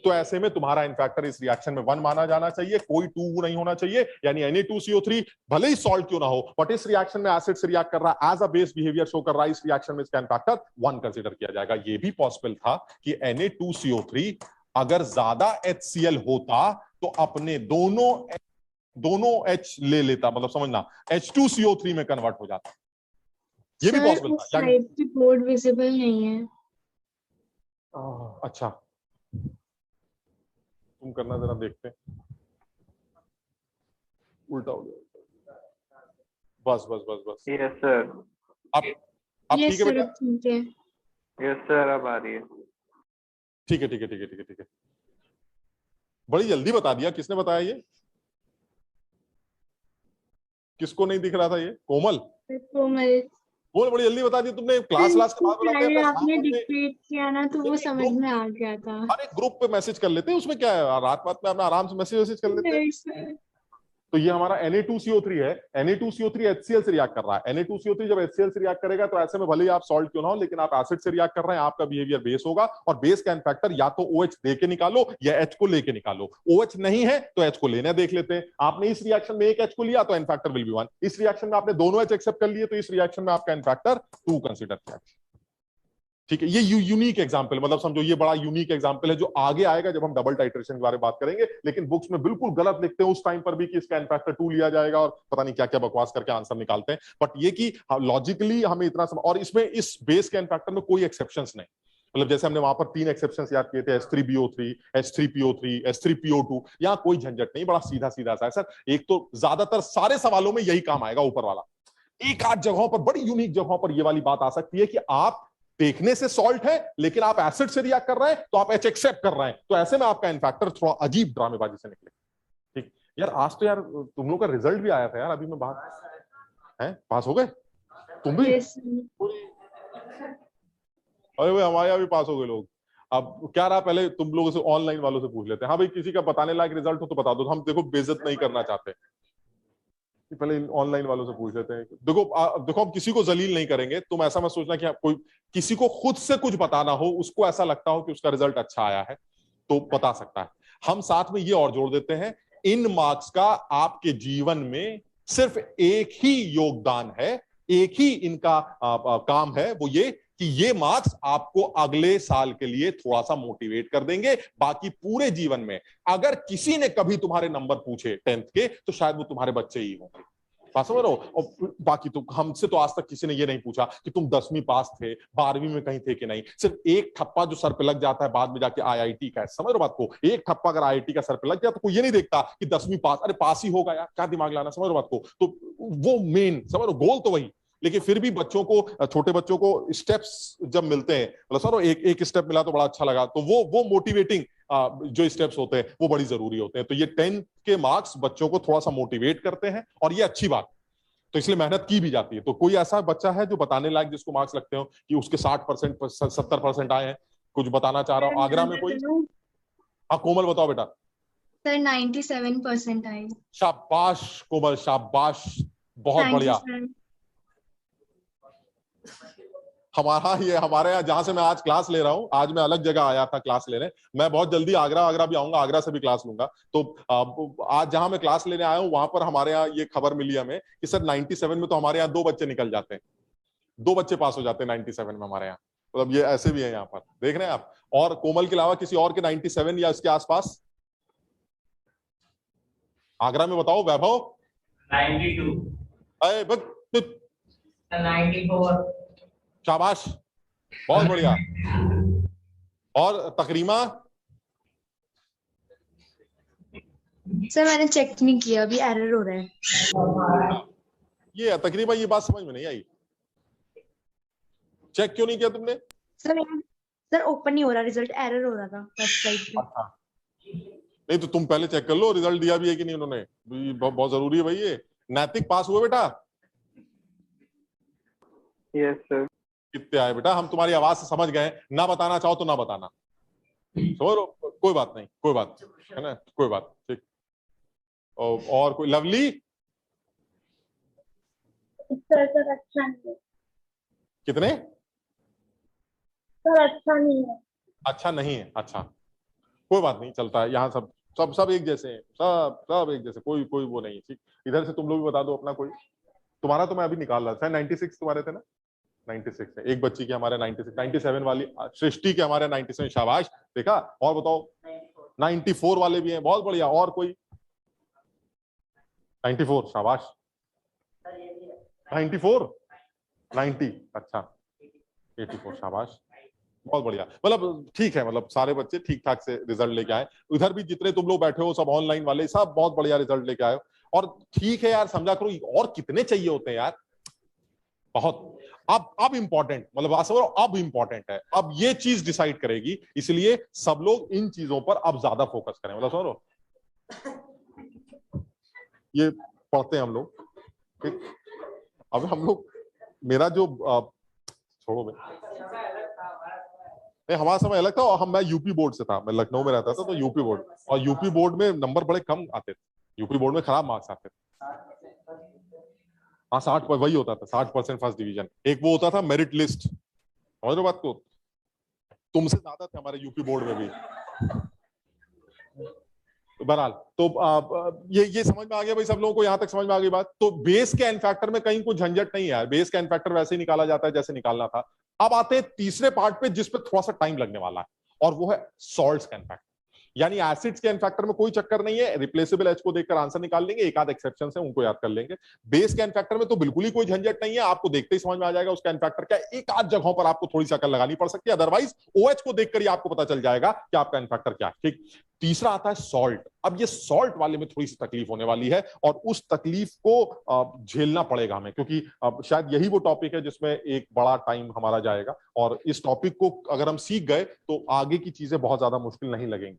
तो ऐसे में तुम्हारा इन फैक्टर इस रिएक्शन में 1 माना जाना चाहिए, कोई 2 नहीं होना चाहिए। यानी Na2CO3 भले ही सॉल्ट क्यों ना हो, बट इस रिएक्शन में एसिड से रिएक्ट कर रहा है, as a base behaviour show कर रहा है, इस रिएक्शन में इसका इन फैक्टर 1 कंसीडर किया जाएगा। ये भी पॉसिबल था कि Na2CO3 अगर ज्यादा HCl होता तो अपने दोनों H ले लेता, मतलब समझना H2CO3 में कन्वर्ट हो जाता, ये भी पॉसिबल था। साइड पे बोर्ड विजिबल नहीं है। अच्छा, तुम करना जरा, देखते हैं, उल्टा हो गया, बस बस बस बस। Yes sir. अब ठीक है बेटा? ठीक है। यस सर, अब आ रही है। ठीक है ठीक है ठीक है ठीक है ठीक है। बड़ी जल्दी बता दिया, किसने बताया ये? किसको नहीं दिख रहा था ये? कोमल? कोमल कोमल बड़ी जल्दी बता दिया तुमने, क्लास के बाद पहले आपने डिक्टेट किया ना तो वो समझ में आ गया था। अरे ग्रुप पे मैसेज कर लेते हैं, उसमें क्या है, रात में अपना आराम से मैसेज कर लेते हैं। तो ये हमारा Na2CO3 है, Na2CO3 HCl से रिएक्ट कर रहा है। Na2CO3 जब HCl से रिएक्ट करेगा तो ऐसे में भले ही आप सॉल्ट क्यों ना हो, लेकिन आप एसिड से रिएक्ट कर रहे हैं, आपका बिहेवियर बेस होगा। और बेस का फैक्टर या तो OH दे के निकालो या H को लेके निकालो। OH नहीं है तो H को लेने देख लेते हैं। आपने इस रिएक्शन में एक H को लिया तो एन फैक्टर विल बी 1। इस रिएक्शन में आपने दोनों H एक्सेप्ट कर लिए तो इस रिएक्शन में आपका एन फैक्टर 2 कंसीडर किया। ठीक है, ये यूनिक एग्जांपल, मतलब समझो ये बड़ा यूनिक एग्जांपल है जो आगे आएगा जब हम डबल टाइट्रेशन के बारे में बात करेंगे। लेकिन बुक्स में बिल्कुल गलत लिखते हैं उस टाइम पर भी कि इसका एन फैक्टर 2 लिया जाएगा और पता नहीं क्या क्या बकवास करके आंसर निकालते हैं। बट ये कि लॉजिकली हमें इतना और इसमें इस बेस के एन फैक्टर में कोई एक्सेप्शंस नहीं। मतलब जैसे हमने वहां पर 3 एक्सेप्शंस याद किए थे, H3BO3, H3PO3, H3PO2, यहाँ कोई झंझट नहीं, बड़ा सीधा सीधा सा है सर। एक तो ज्यादातर सारे सवालों में यही काम आएगा ऊपर वाला। एक आध जगहों पर, बड़ी यूनिक जगहों पर ये वाली बात आ सकती है कि आप देखने से सॉल्ट है लेकिन आप एसिड से रिएक्ट कर रहे हैं तो आप H एक्सेप्ट कर रहे हैं, तो ऐसे में आपका एन फैक्टर थोड़ा अजीब ड्रामेबाजी से निकले। ठीक यार, आज तो यार तुम लोग का रिजल्ट भी आया था यार, अभी मैं बात है, पास हो गए तुम भी? Yes, अरे भाई हमारे यहाँ भी पास हो गए लोग। अब क्या रहा, पहले तुम लोगों से ऑनलाइन वालों से पूछ लेते हैं। हाँ भाई, किसी का बताने लायक रिजल्ट हो तो बता दो, हम देखो बेइज्जत नहीं करना चाहते। पहले ऑनलाइन वालों से पूछ लेते हैं। देखो देखो, हम किसी को जलील नहीं करेंगे। तुम ऐसा मत सोचना कि कोई किसी को खुद से कुछ बताना हो, उसको ऐसा लगता हो कि उसका रिजल्ट अच्छा आया है तो बता सकता है। हम साथ में ये और जोड़ देते हैं, इन मार्क्स का आपके जीवन में सिर्फ एक ही योगदान है, एक ही इनका काम है, वो ये कि ये मार्क्स आपको अगले साल के लिए थोड़ा सा मोटिवेट कर देंगे। बाकी पूरे जीवन में अगर किसी ने कभी तुम्हारे नंबर पूछे 10th के तो शायद वो तुम्हारे बच्चे ही होंगे। बात समझ रहे हो? और बाकी तो हमसे तो आज तक किसी ने ये नहीं पूछा कि तुम 10वीं पास थे, 12वीं में कहीं थे कि नहीं। सिर्फ एक ठप्पा जो सर पे लग जाता है बाद में जाके IIT का है, समझ रहे हो बात को? एक ठप्पा अगर IIT का सर पे लग गया तो कोई ये नहीं देखता कि 10वीं पास, अरे पास ही होगा यार, क्या दिमाग लाना, समझ रहे हो बात को? तो वो मेन, समझ रहे हो, गोल तो वही। लेकिन फिर भी बच्चों को, छोटे बच्चों को स्टेप्स जब मिलते हैं, मतलब सर एक स्टेप मिला तो बड़ा अच्छा लगा, तो वो मोटिवेटिंग जो स्टेप्स होते हैं वो बड़ी जरूरी होते हैं। तो ये 10 के मार्क्स बच्चों को थोड़ा सा मोटिवेट करते हैं और ये अच्छी बात, तो इसलिए मेहनत की भी जाती है। तो कोई ऐसा बच्चा है जो बताने लायक, जिसको मार्क्स लगते हो कि उसके 60% 70% आए हैं, कुछ बताना चाह रहा हूँ? आगरा में कोई? हाँ कोमल बताओ बेटा। सर 97% आए। शाबाश कोमल, शाबाश, बहुत बढ़िया। हमारे यहाँ जहां से मैं आज क्लास ले रहा हूँ, आज मैं अलग जगह आया था क्लास लेने। मैं बहुत जल्दी आगरा भी आऊंगा, आगरा से भी क्लास लूंगा। तो आज जहां मैं क्लास लेने आया हूँ वहां पर हमारे यहाँ ये खबर मिली हमें कि सर 97 में तो हमारे यहाँ 2 बच्चे निकल जाते हैं, 2 बच्चे पास हो जाते हैं 97 में हमारे यहाँ। मतलब ये ऐसे भी है यहाँ पर, देख रहे हैं आप? और कोमल के अलावा किसी और के 97 या इसके आसपास आगरा में बताओ? वैभव 92, अरे 94, शाबाश, बहुत बढ़िया। और तकरीमा? सर मैंने चेक नहीं किया, अभी एरर हो रहा है। ये तकरीबन, ये बात समझ में नहीं आई, चेक क्यों नहीं किया तुमने? सर ओपन नहीं हो रहा, रिजल्ट एरर हो रहा था वेबसाइट पे। अच्छा, नहीं तो तुम पहले चेक कर लो रिजल्ट दिया भी है कि नहीं उन्होंने, बहुत जरूरी है भाई। ये नैतिक पास हुए बेटा? Yes sir. कितने आए बेटा? हम तुम्हारी आवाज से समझ गए, ना बताना चाहो तो ना बताना, छोड़ो, कोई बात नहीं, कोई बात है ना, कोई बात, ठीक। और कोई? लवली? सर अच्छा नहीं है। कितने? सर अच्छा नहीं है। अच्छा नहीं है, अच्छा कोई बात नहीं, चलता है यहाँ। सब एक जैसे हैं, सब एक जैसे, कोई वो नहीं, ठीक। इधर से तुम लोग भी बता दो अपना कोई। तुम्हारा तो मैं अभी निकाल रहा था, 96 तुम्हारे थे ना? 96 है, एक बच्ची के हमारे 96, 97 वाली सृष्टि के हमारे 97, शाबाश। देखा? और बताओ? 94 वाले भी हैं, बहुत बढ़िया। और कोई? 94, शाबाश। 94, 90, अच्छा 84, शाबाश, बहुत बढ़िया। मतलब ठीक है, मतलब सारे बच्चे ठीक ठाक से रिजल्ट लेके आए। उधर भी जितने तुम लोग बैठे हो सब ऑनलाइन वाले, सब बहुत बढ़िया रिजल्ट लेके आए। और ठीक है यार, समझा करो, और कितने चाहिए होते हैं यार, बहुत। अब इंपॉर्टेंट, मतलब अब इंपॉर्टेंट है, अब ये चीज डिसाइड करेगी, इसलिए सब लोग इन चीजों पर अब ज्यादा फोकस करें। मतलब समझो, ये पढ़ते हैं हम लोग, ठीक। अब हम लोग, मेरा जो छोड़ो में, नहीं हमारा समय अलग था, और मैं यूपी बोर्ड से था, मैं लखनऊ में रहता था, तो यूपी बोर्ड, और यूपी बोर्ड में नंबर बड़े कम आते थे। यूपी बोर्ड में खराब मार्क्स आते थे। हाँ 60 वही होता था, 60% फर्स्ट डिवीजन। एक वो होता था मेरिट लिस्ट, समझ रहे हो बात को, तुमसे ज्यादा थे हमारे यूपी बोर्ड में भी। बहरहाल तो ये समझ में आ गया भाई सब लोगों को, यहां तक समझ में आ गई बात। तो बेस के एन फैक्टर में कहीं कोई झंझट नहीं है यार, बेस का एन फैक्टर वैसे ही निकाला जाता है जैसे निकालना था। अब आते हैं तीसरे पार्ट पे जिस पे थोड़ा सा टाइम लगने वाला है, और वो है सॉल्ट्स का एन फैक्टर। यानी एसिड्स के एन फैक्टर में कोई चक्कर नहीं है, रिप्लेसेबल एच को देखकर आंसर निकाल लेंगे, एक आध एक्सेप्शन है उनको याद कर लेंगे। बेस के एन फैक्टर में तो बिल्कुल ही कोई झंझट नहीं है, आपको देखते ही समझ में आ जाएगा उसका एन फैक्टर क्या है। एक आध जगहों पर आपको थोड़ी सी अकल लगानी पड़ सकती है, अदरवाइज ओएच को देखकर ही आपको पता चल जाएगा कि आपका एन फैक्टर क्या है। ठीक, तीसरा आता है सॉल्ट। अब ये सॉल्ट वाले में थोड़ी सी तकलीफ होने वाली है, और उस तकलीफ को झेलना पड़ेगा हमें, क्योंकि शायद यही वो टॉपिक है जिसमें एक बड़ा टाइम हमारा जाएगा, और इस टॉपिक को अगर हम सीख गए तो आगे की चीजें बहुत ज्यादा मुश्किल नहीं लगेंगी।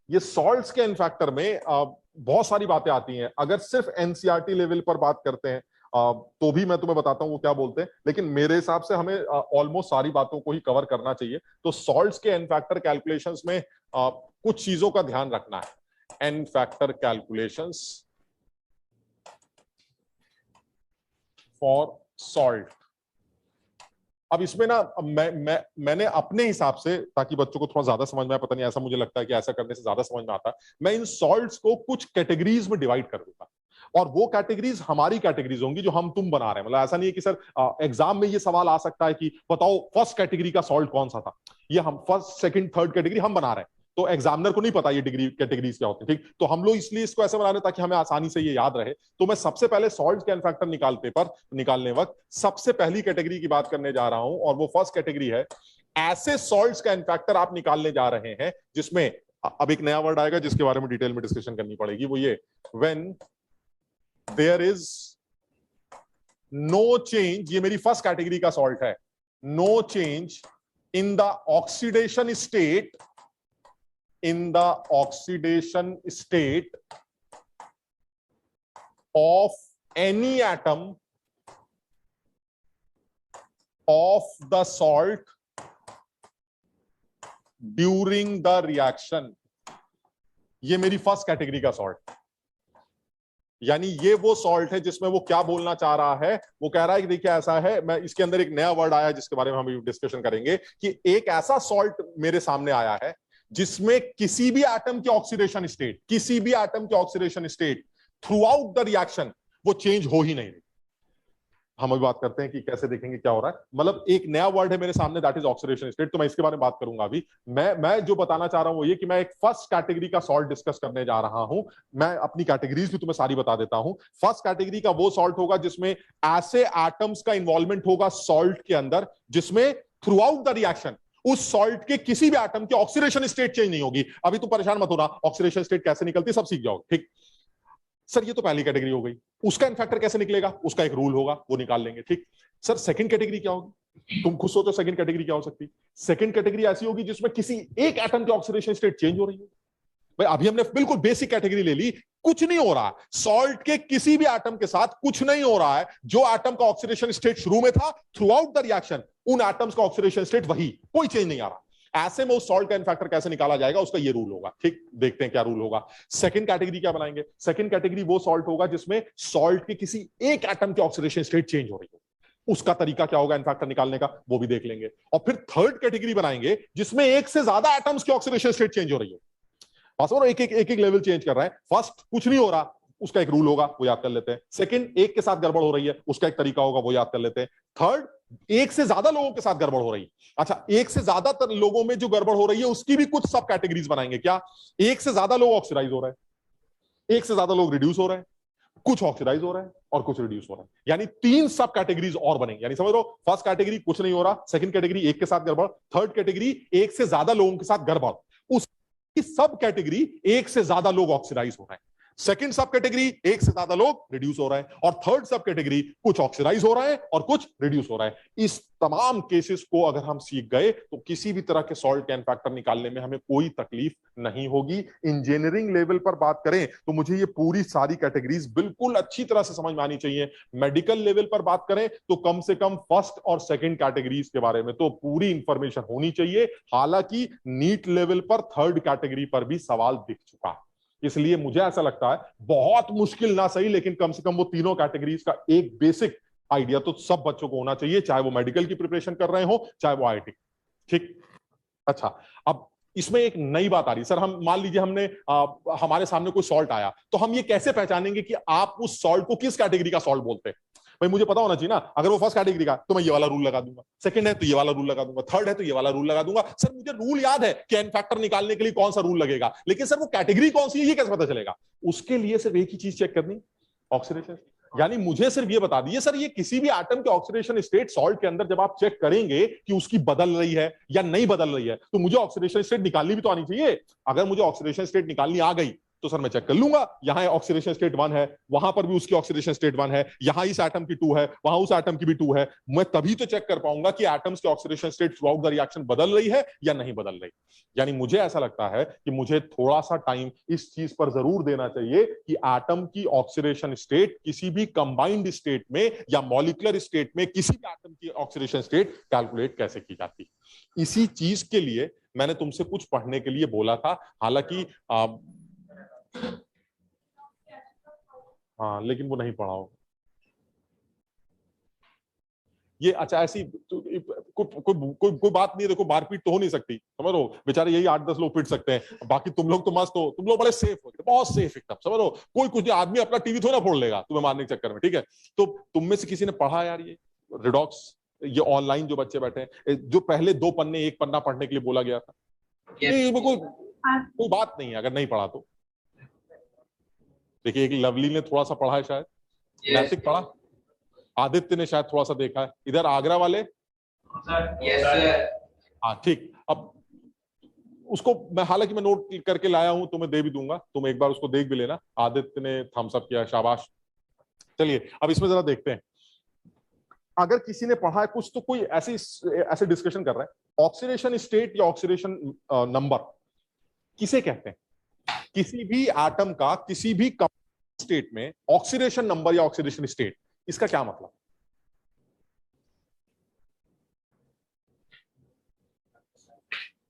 ये सॉल्ट्स के एन फैक्टर में बहुत सारी बातें आती हैं। अगर सिर्फ एनसीईआरटी लेवल पर बात करते हैं तो भी मैं तुम्हें बताता हूं वो क्या बोलते हैं, लेकिन मेरे हिसाब से हमें ऑलमोस्ट सारी बातों को ही कवर करना चाहिए। तो सॉल्ट्स के एन फैक्टर कैलकुलेशंस में कुछ चीजों का ध्यान रखना है। N factor calculations for salt. अब इसमें ना मैंने अपने हिसाब से, ताकि बच्चों को थोड़ा ज्यादा समझ में आए, पता नहीं ऐसा मुझे लगता है कि ऐसा करने से ज्यादा समझ में आता है, मैं इन सॉल्ट्स को कुछ कैटेगरीज में डिवाइड कर दूंगा, और वो कैटेगरीज हमारी कैटेगरीज होंगी जो हम तुम बना रहे हैं। मतलब ऐसा नहीं है कि सर एग्जाम में ये सवाल आ सकता है कि बताओ फर्स्ट कैटेगरी का सॉल्ट कौन सा था, ये हम फर्स्ट सेकंड थर्ड कैटेगरी हम बना रहे हैं, तो एग्जामिनर को नहीं पता ये डिग्री कैटेगरीज क्या होती है। ठीक, तो हम लोग इसलिए इसको ऐसे बना रहे हैं ताकि हमें आसानी से ये याद रहे। तो मैं सबसे पहले सॉल्ट के एन फैक्टर निकालने वक्त सबसे पहली कैटेगरी की बात करने जा रहा हूं, और वो फर्स्ट कैटेगरी है ऐसे सॉल्ट्स का एन फैक्टर आप निकालने जा रहे हैं जिसमें, अब एक नया वर्ड आएगा जिसके बारे में डिटेल में डिस्कशन करनी पड़ेगी, वो ये when there is no change, ये मेरी फर्स्ट कैटेगरी का सॉल्ट है, no change in the oxidation state, in the oxidation state of any atom of the salt during the reaction। ये मेरी फर्स्ट कैटेगरी का सॉल्ट, यानी ये वो सॉल्ट है जिसमें वो क्या बोलना चाह रहा है, वो कह रहा है कि देखिए ऐसा है, मैं इसके अंदर एक नया वर्ड आया जिसके बारे में हम डिस्कशन करेंगे, कि एक ऐसा सॉल्ट मेरे सामने आया है जिसमें किसी भी एटम के oxidation state through out the reaction वो चेंज हो ही नहीं रही। हम अभी बात करते हैं कि कैसे देखेंगे क्या हो रहा है। मतलब एक नया वर्ड है मेरे सामने, दैट इज ऑक्सीडेशन स्टेट, तो मैं इसके बारे में बात करूंगा अभी। मैं जो बताना चाह रहा हूं वो ये कि मैं एक फर्स्ट कैटेगरी का सॉल्ट डिस्कस करने जा रहा हूं। मैं अपनी कैटेगरीज भी तुम्हें सारी बता देता हूं। फर्स्ट कैटेगरी का वो सॉल्ट होगा जिसमें ऐसे एटम्स का इन्वॉल्वमेंट होगा सॉल्ट के अंदर जिसमें थ्रू आउट द रिएक्शन उस सॉल्ट के किसी भी एटम की ऑक्सीडेशन स्टेट चेंज नहीं होगी। अभी तुम परेशान मत होना, ऑक्सीडेशन स्टेट कैसे निकलती है सब सीख जाओगे। ठीक सर, ये तो पहली कैटेगरी हो गई। उसका एन फैक्टर कैसे निकलेगा, उसका एक रूल होगा, वो निकाल लेंगे। ठीक सर, सेकंड कैटेगरी क्या होगी, तुम खुद सोचो सेकंड कैटेगरी क्या हो सकती है। सेकंड कैटेगरी ऐसी होगी जिसमें किसी एक एटम की ऑक्सीडेशन स्टेट चेंज हो रही है। भाई अभी हमने बिल्कुल बेसिक कैटेगरी ले ली, कुछ नहीं हो रहा है सॉल्ट के किसी भी एटम के साथ, कुछ नहीं हो रहा है। जो एटम का ऑक्सीडेशन स्टेट शुरू में था, थ्रू आउट द रिएक्शन उन एटम्स का ऑक्सीडेशन स्टेट वही, कोई चेंज नहीं आ रहा। ऐसे में उस सॉल्ट का एन फैक्टर कैसे निकाला जाएगा, उसका ये रूल होगा। ठीक, देखते हैं क्या रूल होगा। सेकंड कैटेगरी क्या बनाएंगे, सेकंड कैटेगरी वो सॉल्ट होगा जिसमें सॉल्ट के किसी एक एटम की ऑक्सीडेशन स्टेट चेंज हो रही हो। उसका तरीका क्या होगा एन फैक्टर निकालने का, वो भी देख लेंगे। और फिर थर्ड कैटेगरी बनाएंगे जिसमें एक से ज्यादा एटम्स की ऑक्सीडेशन स्टेट चेंज हो रही हो। एक एक लेवल चेंज कर रहा है। फर्स्ट कुछ नहीं हो रहा, उसका एक रूल होगा, वो याद कर लेते हैं। सेकंड एक के साथ गड़बड़ हो रही है, उसका एक तरीका होगा, वो याद कर लेते हैं। थर्ड एक से ज्यादा लोगों के साथ गड़बड़ हो रही है। अच्छा, एक से ज्यादातर लोगों में जो गड़बड़ हो रही है उसकी भी कुछ सब कैटेगरीज बनाएंगे। क्या, एक से ज्यादा लोग ऑक्सीडाइज हो रहे हैं, एक से ज्यादा लोग रिड्यूस हो रहे हैं, कुछ ऑक्सीडाइज हो रहे हैं और कुछ रिड्यूस हो रहे हैं, यानी तीन सब कैटेगरीज और बनेंगे। यानी समझ लो, फर्स्ट कैटेगरी कुछ नहीं हो रहा, सेकंड कैटेगरी एक के साथ गड़बड़, थर्ड कैटेगरी एक से ज्यादा लोगों के साथ गड़बड़, उसकी सब कैटेगरी एक से ज्यादा लोग ऑक्सीडाइज हो रहे हैं, सेकंड सब कैटेगरी एक से ज्यादा लोग रिड्यूस हो रहे हैं, और थर्ड सब कैटेगरी कुछ ऑक्सीडाइज हो रहा है और कुछ रिड्यूस हो रहा है। इस तमाम केसेस को अगर हम सीख गए तो किसी भी तरह के सॉल्ट कैन फैक्टर निकालने में हमें कोई तकलीफ नहीं होगी। इंजीनियरिंग लेवल पर बात करें तो मुझे ये पूरी सारी कैटेगरीज बिल्कुल अच्छी तरह से समझ में आनी चाहिए। मेडिकल लेवल पर बात करें तो कम से कम फर्स्ट और सेकंड कैटेगरीज के बारे में तो पूरी इंफॉर्मेशन होनी चाहिए। हालांकि नीट लेवल पर थर्ड कैटेगरी पर भी सवाल दिख चुका है, इसलिए मुझे ऐसा लगता है बहुत मुश्किल ना सही, लेकिन कम से कम वो तीनों कैटेगरीज का एक बेसिक आइडिया तो सब बच्चों को होना चाहिए, चाहे वो मेडिकल की प्रिपरेशन कर रहे हो चाहे वो आईआईटी। ठीक, अच्छा, अब इसमें एक नई बात आ रही है। सर हम मान लीजिए हमारे सामने कोई सॉल्ट आया, तो हम ये कैसे पहचानेंगे कि आप उस सॉल्ट को किस कैटेगरी का सॉल्ट बोलते हैं? भाई मुझे पता होना चाहिए ना। अगर वो फर्स्ट कैटेगरी का तो मैं ये वाला रूल लगा दूंगा, सेकंड है तो ये वाला रूल लगा दूंगा, थर्ड है तो ये वाला रूल लगा दूंगा। सर मुझे रूल याद है कि एन फैक्टर निकालने के लिए कौन सा रूल लगेगा, लेकिन सर वो कैटेगरी कौन सी है ये कैसे पता चलेगा? उसके लिए सिर्फ एक ही चीज चेक करनी, ऑक्सीडेशन। यानी मुझे सिर्फ ये बता दीजिए सर, ये किसी भी एटम के ऑक्सीडेशन स्टेट सॉल्ट के अंदर जब आप चेक करेंगे कि उसकी बदल रही है या नहीं बदल रही है, तो मुझे ऑक्सीडेशन स्टेट निकालनी भी तो आनी चाहिए। अगर मुझे ऑक्सीडेशन स्टेट निकालनी आ गई तो सर मैं चेक कर लूंगा, यहां ऑक्सीडेशन स्टेट 1 है, वहां पर भी उसकी ऑक्सीडेशन स्टेट 1 है, यहां इस एटम की 2 है, वहां उस एटम की भी 2 है। मैं तभी तो चेक कर पाऊंगा कि एटम्स की oxidation state through out the reaction बदल रही है या नहीं बदल रही। यानी मुझे ऐसा लगता है कि मुझे थोड़ा सा टाइम इस चीज पर जरूर देना चाहिए कि एटम की ऑक्सीडेशन स्टेट किसी भी कंबाइंड स्टेट में या मॉलिक्यूलर स्टेट में किसी भी एटम की ऑक्सीडेशन स्टेट कैलकुलेट कैसे की जाती। इसी चीज के लिए मैंने तुमसे कुछ पढ़ने के लिए बोला था, हालांकि हाँ, लेकिन वो नहीं पढ़ा होगा ये। अच्छा, ऐसी कोई बात नहीं है, देखो मारपीट तो हो नहीं सकती, समझ लो, बेचारे यही 8-10 लोग पिट सकते हैं, बाकी तुम लोग तो मस्त हो, तुम लोग बड़े सेफ हो, बहुत सेफ एकदम, समझ लो। कोई कुछ नहीं, आदमी अपना टीवी थोड़ा फोड़ लेगा तुम्हें मारने के चक्कर में, ठीक है? तो तुम में से किसी ने पढ़ा यार ये रिडॉक्स, ये ऑनलाइन जो बच्चे बैठे हैं, जो पहले 2 पन्ने 1 पन्ना पढ़ने के लिए बोला गया था? कोई बात नहीं है अगर नहीं पढ़ा तो। देखिए, एक लवली ने थोड़ा सा पढ़ा है शायद, नैतिक पढ़ा, आदित्य ने शायद थोड़ा सा देखा है, इधर आगरा वाले हाँ ठीक। अब उसको मैं हालांकि मैं नोट करके लाया हूं, तुम्हें दे भी दूंगा, तुम एक बार उसको देख भी लेना। आदित्य ने थम्स अप किया, शाबाश। चलिए अब इसमें जरा देखते हैं, अगर किसी ने पढ़ा है कुछ तो कोई ऐसे डिस्कशन कर रहा है। ऑक्सीडेशन स्टेट या ऑक्सीडेशन नंबर किसे कहते हैं? किसी भी एटम का किसी भी स्टेट में ऑक्सीडेशन नंबर या ऑक्सीडेशन स्टेट, इसका क्या मतलब?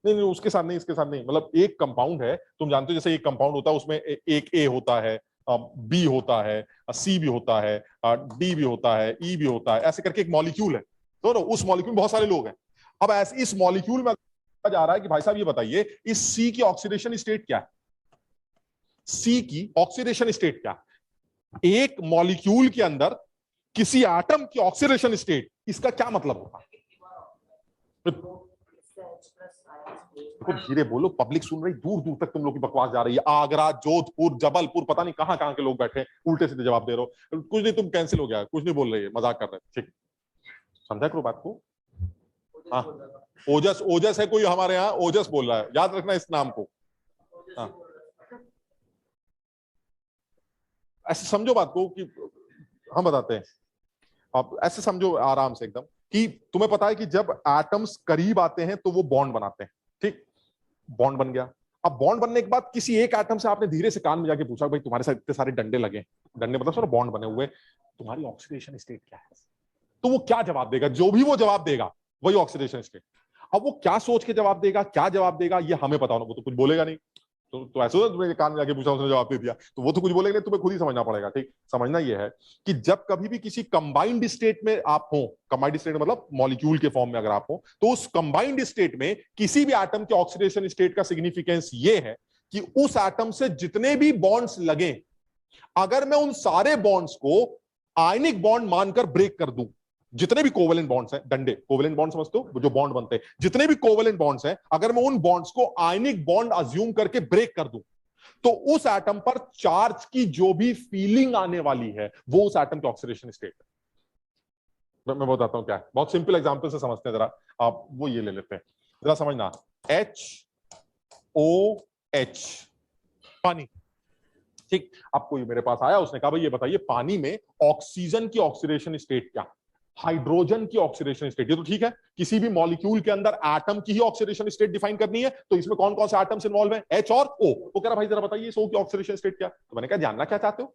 नहीं उसके साथ नहीं, इसके साथ नहीं, मतलब एक कंपाउंड है, तुम जानते हो जैसे एक कंपाउंड होता है उसमें एक ए होता है, बी होता है, सी भी होता है, डी भी होता है, ई भी होता है, ऐसे करके एक मॉलिक्यूल है। तो उस मॉलिक्यूल में बहुत सारे लोग हैं। अब ऐसे इस मॉलिक्यूल में जा रहा है कि भाई साहब ये बताइए इस सी की ऑक्सीडेशन स्टेट क्या है? सी की ऑक्सीडेशन स्टेट क्या? एक मॉलिक्यूल के अंदर किसी एटम की ऑक्सीडेशन स्टेट, इसका क्या मतलब होगा? धीरे बोलो, पब्लिक सुन रही, दूर दूर तक तुम लोग की बकवास जा रही है। आगरा, जोधपुर, जबलपुर, पता नहीं कहां कहां के लोग बैठे हैं, उल्टे सीधे जवाब दे रहे हो। कुछ नहीं, तुम कैंसिल हो गया, कुछ नहीं बोल रही है, मजाक कर रहे हैं, ठीक समझा करो बात को। हाँ, ओजस, ओजस है कोई हमारे यहाँ, ओजस बोल रहा है, याद रखना इस नाम को। हाँ, ऐसे समझो बात को कि हम बताते हैं, आप ऐसे समझो आराम से एकदम, कि तुम्हें पता है कि जब एटम्स करीब आते हैं तो वो बॉन्ड बनाते हैं, ठीक? बॉन्ड बन गया। अब बॉन्ड बनने के बाद किसी एक एटम से आपने धीरे से कान में जाके पूछा, भाई तुम्हारे साथ इतने सारे डंडे लगे, डंडे मतलब सर बॉन्ड बने हुए, तुम्हारी ऑक्सीडेशन स्टेट क्या है? तो वो क्या जवाब देगा? जो भी वो जवाब देगा वही ऑक्सीडेशन स्टेट। अब वो क्या सोच के जवाब देगा, क्या जवाब देगा, ये हमें पता होना, वो तो कुछ बोलेगा नहीं। तो ऐसे तुमने कान में जाके पूछा, उसने जवाब दे दिया, तो वो तो कुछ बोलेगा नहीं, तुम्हें खुद ही समझना पड़ेगा, ठीक? समझना ये है कि जब कभी भी किसी कंबाइंड स्टेट में आप हो, कंबाइंड स्टेट मतलब मॉलिक्यूल के फॉर्म में अगर आप हो, तो उस कंबाइंड स्टेट में किसी भी एटम के ऑक्सीडेशन स्टेट का सिग्निफिकेंस ये है कि उस एटम से जितने भी बॉन्ड्स लगे, अगर मैं उन सारे बॉन्ड्स को आयनिक बॉन्ड मानकर ब्रेक कर दूं, जितने भी कोवेलेंट बॉन्ड्स हैं, डंडे कोवेलेंट बॉन्ड समझते हो, जो बॉन्ड बनते हैं, जितने भी कोवेलेंट बॉन्ड्स हैं, अगर मैं उन बॉन्ड्स को आयनिक बॉन्ड अज्यूम करके ब्रेक कर दूं, तो उस एटम पर चार्ज की जो भी फीलिंग आने वाली है वो उस एटम की ऑक्सीडेशन स्टेट है। मैं बताता हूं क्या है, बहुत सिंपल एग्जांपल से समझते हैं जरा। आप वो ये ले लेते हैं, जरा समझना। HOH, पानी, ठीक? अब कोई मेरे पास आया, उसने कहा भाई ये बताइए पानी में ऑक्सीजन की ऑक्सीडेशन स्टेट क्या, हाइड्रोजन की ऑक्सीडेशन स्टेट, ये तो ठीक है, किसी भी मॉलिक्यूल के अंदर एटम की ही ऑक्सीडेशन स्टेट डिफाइन करनी है, तो इसमें कौन कौन से एटम्स इन्वॉल्व हैं? H और O। वो कह रहा भाई जरा बताइए इस O की ऑक्सीडेशन स्टेट क्या? तो मैंने कहा जानना क्या चाहते हो?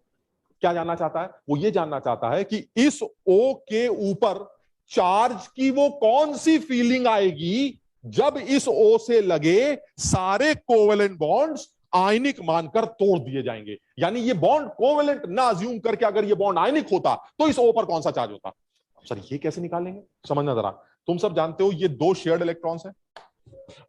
क्या जानना चाहता है वो? ये जानना चाहता है कि इस O के ऊपर चार्ज की वो कौन सी फीलिंग आएगी जब इस O से लगे सारे कोवेलेंट बॉन्ड्स आयनिक मानकर तोड़ दिए जाएंगे। यानी ये बॉन्ड कोवेलेंट ना अज्यूम करके अगर ये बॉन्ड आयनिक होता तो इस ओ पर कौन सा चार्ज होता। सर ये कैसे निकालेंगे, समझना जरा। तुम सब जानते हो ये दो शेयर्ड इलेक्ट्रॉन्स हैं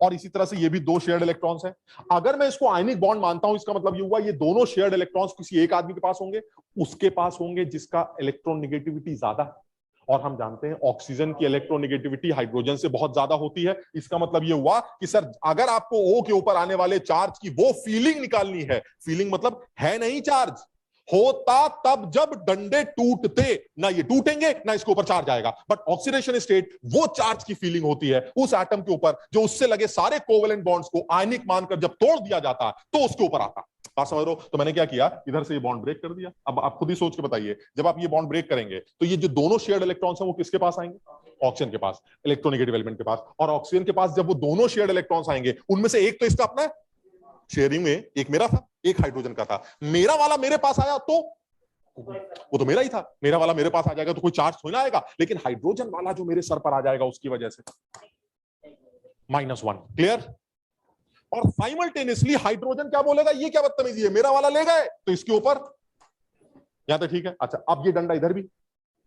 और इसी तरह से ये भी दो शेयर्ड इलेक्ट्रॉन्स हैं। अगर मैं इसको आयनिक बॉन्ड मानता हूं, इसका मतलब ये हुआ ये दोनों शेयर्ड इलेक्ट्रॉन्स किसी एक आदमी के पास होंगे, उसके पास होंगे जिसका इलेक्ट्रोनेगेटिविटी ज्यादा है। और हम जानते हैं ऑक्सीजन की इलेक्ट्रोनेगेटिविटी हाइड्रोजन से बहुत ज्यादा होती है। इसका मतलब ये हुआ कि सर अगर आपको ओ के ऊपर आने वाले चार्ज की वो फीलिंग निकालनी है, फीलिंग मतलब है नहीं चार्ज, होता तब जब डंडे टूटते, ना ये टूटेंगे ना इसके ऊपर चार्ज आएगा, बट ऑक्सीडेशन स्टेट वो चार्ज की फीलिंग होती है उस एटम के ऊपर जो उससे लगे सारे कोवेलेंट बॉन्ड्स को आयनिक मानकर जब तोड़ दिया जाता तो उसके ऊपर आता। बात समझ रहे हो? तो मैंने क्या किया, इधर से ये बॉन्ड ब्रेक कर दिया। अब आप खुद ही सोच के बताइए, जब आप ये बॉन्ड ब्रेक करेंगे तो ये जो दोनों शेयर्ड इलेक्ट्रॉन्स हैं वो किसके पास आएंगे, ऑक्सीजन के पास, इलेक्ट्रोनेगेटिव एलिमेंट के पास। और ऑक्सीजन के पास जब वो दोनों शेयर्ड इलेक्ट्रॉन्स आएंगे, उनमें से एक तो इसका अपना है, शेयरिंग में एक मेरा था एक हाइड्रोजन का था, मेरा वाला मेरे पास आया तो वो तो मेरा ही था, मेरा वाला मेरे पास आ जाएगा तो कोई चार्ज थोड़ी ना आएगा, लेकिन हाइड्रोजन वाला जो मेरे सर पर आ जाएगा उसकी वजह से -1। क्लियर? और साइमल्टेनियसली हाइड्रोजन क्या बोलेगा, ये क्या बदतमीजी है, मेरा वाला ले गए तो इसके ऊपर, यहां तक ठीक है। अच्छा अब ये डंडा इधर भी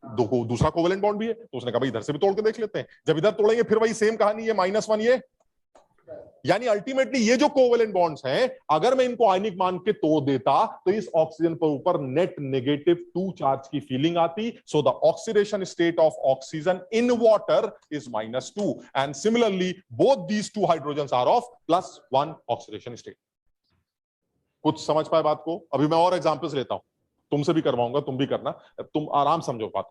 दूसरा कोवेलेंट बॉन्ड भी है, तो उसने कहा भाई इधर से भी तोड़ के देख लेते हैं। जब इधर तोड़ेंगे फिर वही सेम कहानी, ये -1 ये, यानी अल्टीमेटली ये जो कोवेलेंट बॉन्ड्स हैं अगर मैं इनको आयनिक मान के तोड़ देता तो इस ऑक्सीजन पर ऊपर नेट नेगेटिव 2 चार्ज की फीलिंग आती। So the oxidation state of oxygen in water is -2 and similarly both these two hydrogens are of +1 oxidation state. कुछ समझ पाए बात को? अभी मैं और एग्जांपल्स लेता हूं, तुमसे भी करवाऊंगा, तुम भी करना, तुम आराम समझो बात।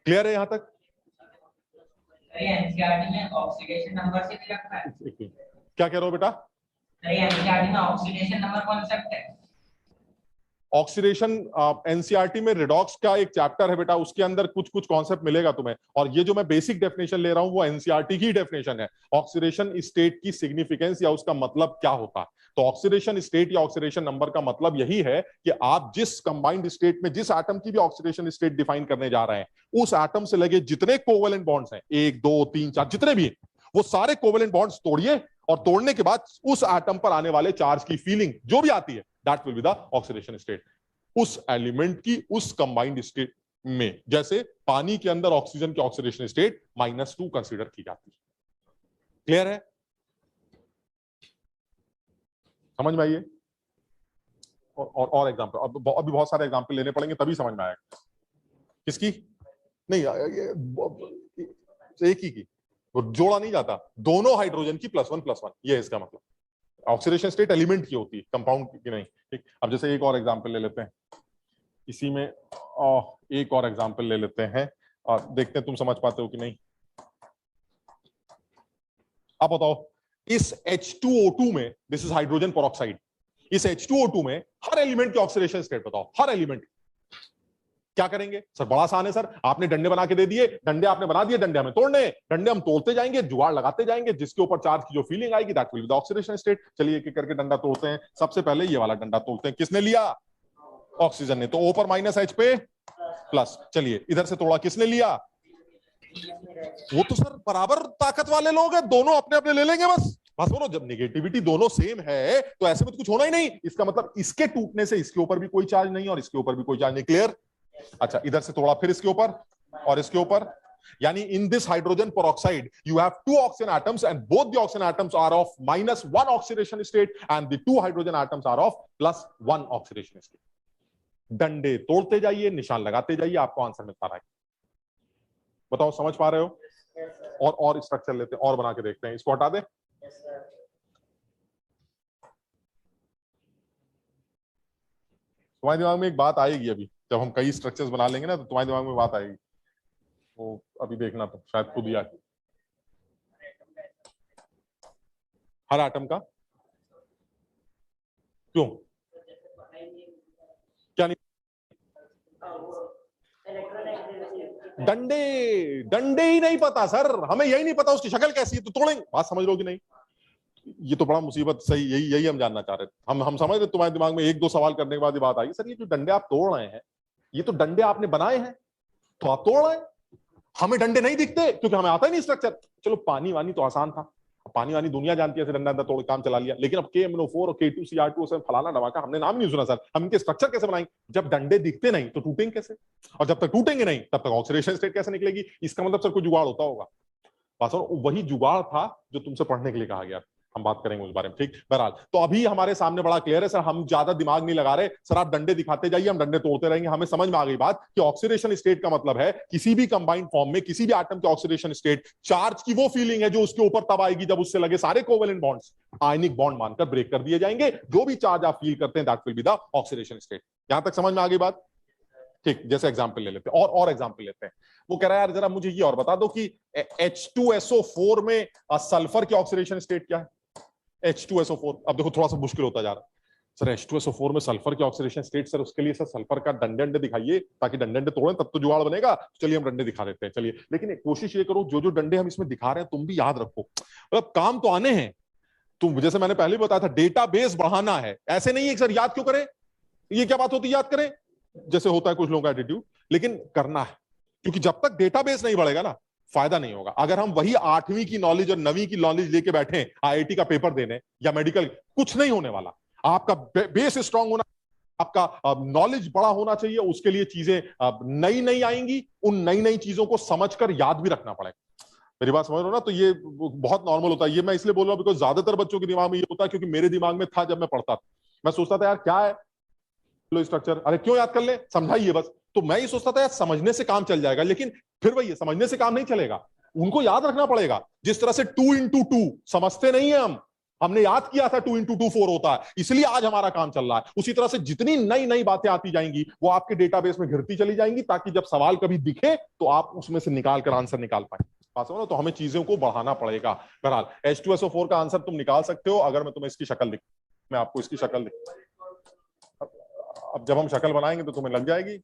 क्लियर है यहां तक? एनसीईआरटी में ऑक्सीडेशन नंबर से भी रखा है। क्या कह रहे हो बेटा? एनसीईआरटी में ऑक्सीडेशन नंबर कॉन्सेप्ट है। ऑक्सीडेशन एनसीईआरटी में रिडॉक्स का एक चैप्टर है बेटा, उसके अंदर कुछ कुछ कॉन्सेप्ट मिलेगा तुम्हें। और ये जो मैं बेसिक डेफिनेशन ले रहा हूं वो एनसीईआरटी की डेफिनेशन है। ऑक्सीडेशन स्टेट की सिग्निफिकेंस या उसका मतलब क्या होता है, तो ऑक्सीडेशन स्टेट या ऑक्सीडेशन नंबर का मतलब यही है कि आप जिस कंबाइंड स्टेट में जिस एटम की भी ऑक्सीडेशन स्टेट डिफाइन करने जा रहे हैं, उस एटम से लगे जितने कोवेलेंट बॉन्ड्स हैं, 1 2 3 4 जितने भी हैं, वो सारे कोवेलेंट बॉन्ड्स तोड़िए और तोड़ने के बाद उस एटम पर आने वाले चार्ज की फीलिंग जो भी आती है that will be the oxidation state उस एलिमेंट की उस कंबाइंड स्टेट में। जैसे पानी के अंदर ऑक्सीजन की ऑक्सीडेशन स्टेट -2 कंसीडर की जाती है। क्लियर है? समझ में आइए? और एग्जांपल, अभी बहुत सारे एग्जांपल लेने पड़ेंगे तभी समझ में आएगा। किसकी? नहीं एक ही की, वो जोड़ा नहीं जाता, दोनों हाइड्रोजन की +1 ये इसका मतलब। ऑक्सीडेशन स्टेट एलिमेंट की होती है, कंपाउंड की नहीं। ठीक, अब जैसे एक और एग्जांपल ले लेते हैं, इसी में एक और एग्जांपल ले लेते हैं और देखते हैं तुम समझ पाते हो कि नहीं। अब बताओ, इस H2O2 में, दिस इज हाइड्रोजन पेरोक्साइड, इस H2O2 में हर एलिमेंट की ऑक्सीडेशन स्टेट बताओ, हर एलिमेंट। क्या करेंगे सर? बड़ा आसान है सर, आपने डंडे बना के दे दिए, डंडे आपने बना दिए, डंडे हमें तोड़ने, डंडे हम तोड़ते जाएंगे, जुगाड़ लगाते जाएंगे, जिसके ऊपर चार्ज की जो फीलिंग आएगी that will be the oxidation state. चलिए एक एक करके डंडा तोड़ते हैं। सबसे पहले ये वाला डंडा तोड़ते हैं, किसने लिया? ऑक्सीजन ने, तो O पर -H पे प्लस। चलिए इधर से तोड़ा, किसने लिया? वो तो सर बराबर ताकत वाले लोग हैं, दोनों अपने अपने ले लेंगे बस। बस बोलो, जब नेगेटिविटी दोनों सेम है तो ऐसे में तो कुछ होना ही नहीं। इसका मतलब इसके टूटने से इसके ऊपर भी कोई चार्ज नहीं और इसके ऊपर भी कोई चार्ज नहीं। क्लियर? अच्छा इधर से तोड़ा, फिर इसके ऊपर और इसके ऊपर, यानी in this hydrogen peroxide you have 2 oxygen atoms and both the oxygen atoms are of -1 oxidation state and the 2 hydrogen atoms are of +1 oxidation state. डंडे तोड़ते जाइए, निशान लगाते जाइए, आपको आंसर मिलता रहेगा। बताओ समझ पा रहे हो? और स्ट्रक्चर लेते हैं और बना के देखते हैं। इसको हटा दे। तुम्हारे दिमाग में एक बात आएगी अभी, जब हम कई स्ट्रक्चर्स बना लेंगे ना तो तुम्हारे दिमाग में बात आएगी, वो अभी देखना तो शायद खुद ही आए। हर एटम का क्यों? क्या नहीं? डंडे ही नहीं पता सर, हमें यही नहीं पता उसकी शक्ल कैसी है तो तोड़ेंगे। बात समझ लो कि नहीं? ये तो बड़ा मुसीबत। सही, यही हम जानना चाह रहे थे। हम समझ रहे, तुम्हारे दिमाग में 1-2 सवाल करने के बाद ये बात आई, सर ये जो डंडे आप तोड़ रहे हैं, ये तो डंडे आपने बनाए हैं तो आप तोड़ रहे हैं, हमें डंडे नहीं दिखते क्योंकि हमें आता ही नहीं स्ट्रक्चर। चलो पानी वानी तो आसान था, पानी वानी दुनिया जानती है, डंडा तोड़ काम चला लिया, लेकिन अब KMnO4 और K2Cr2 से फलाना धमाका हमने नाम नहीं सुना सर। हम इनके स्ट्रक्चर कैसे बनाएंगे? जब डंडे दिखते नहीं तो टूटेंगे कैसे, और जब तक टूटेंगे नहीं तब तक ऑक्सीडेशन स्टेट कैसे निकलेगी? इसका मतलब सर कोई जुगाड़ होता होगा। बस वही जुगाड़ था जो तुमसे पढ़ने के लिए कहा गया, हम बात करेंगे उस बारे में, ठीक। बहरहाल तो अभी हमारे सामने बड़ा क्लियर है सर, हम ज्यादा दिमाग नहीं लगा रहे सर, आप डंडे दिखाते जाइए, हम डंडे तोड़ते रहेंगे। हमें समझ में आ गई बात कि ऑक्सीडेशन स्टेट का मतलब है किसी भी कंबाइंड फॉर्म में किसी भी एटम के ऑक्सीडेशन स्टेट, चार्ज की वो फीलिंग है जो उसके ऊपर तब आएगी जब उससे लगे सारे कोवेलेंट बॉन्ड्स आयनिक बॉन्ड मानकर ब्रेक कर दिए जाएंगे। जो भी चार्ज आप फील करते हैं that will be the oxidation state. यहां तक समझ में आ गई बात, ठीक। जैसे एग्जांपल ले लेते हैं और एग्जांपल लेते हैं। वो कह रहा है यार जरा मुझे ये और बता दो कि H2SO4 में सल्फर की ऑक्सीडेशन स्टेट क्या है? H2SO4, अब देखो थोड़ा सा मुश्किल होता जा रहा है सर, H2SO4 में सल्फर की ऑक्सीडेशन स्टेट सर, उसके लिए सर सल्फर का डंडे दिखाइए ताकि डंडे तोड़ें तब तो जुगाड़ बनेगा। चलिए हम डंडे दिखा देते हैं, चलिए। लेकिन कोशिश ये करो जो डंडे हम इसमें दिखा रहे हैं तुम भी याद रखो, मतलब काम तो आने हैं। तुम जैसे मैंने पहले बताया था डेटाबेस बढ़ाना है, ऐसे नहीं है सर याद क्यों करें, ये क्या बात होती है याद करें, जैसे होता है कुछ लोगों का एटीट्यूड, लेकिन करना है, क्योंकि जब तक डेटाबेस नहीं बढ़ेगा ना फायदा नहीं होगा। अगर हम वही 8वीं की नॉलेज और 9वीं की नॉलेज लेके बैठे IIT का पेपर देने या मेडिकल, कुछ नहीं होने वाला। आपका बेस स्ट्रांग होना, आपका नॉलेज बड़ा होना चाहिए, उसके लिए चीजें नई नई आएंगी, उन नई नई चीजों को समझकर याद भी रखना पड़ेगा। मेरी बात समझ रहे हो ना? तो ये बहुत नॉर्मल होता है। ये मैं इसलिए बोल रहा हूं बिकॉज ज्यादातर बच्चों के दिमाग में ये होता है, क्योंकि मेरे दिमाग में था जब मैं पढ़ता था, मैं सोचता था यार क्या है स्ट्रक्चर, अरे क्यों याद कर ले, समझाइए बस। तो मैं ये सोचता था यार समझने से काम चल जाएगा, लेकिन फिर वही समझने से काम नहीं चलेगा, उनको याद रखना पड़ेगा। जिस तरह से 2 into 2 समझते नहीं है हमने याद किया था 2 into 2 4 होता है, इसलिए आज हमारा काम चल रहा है। उसी तरह से जितनी नई नई बातें आती जाएंगी वो आपके डेटाबेस में घिरती चली जाएंगी, ताकि जब सवाल कभी दिखे तो आप उसमें से निकाल कर आंसर निकाल पाए। बात समझ लो? तो हमें चीजों को बढ़ाना पड़ेगा। बहरहाल H2SO4 का आंसर तुम निकाल सकते हो अगर मैं तुम्हें इसकी शक्ल दिख, मैं आपको इसकी शक्ल दिख, अब जब हम शक्ल बनाएंगे तो तुम्हें लग जाएगी।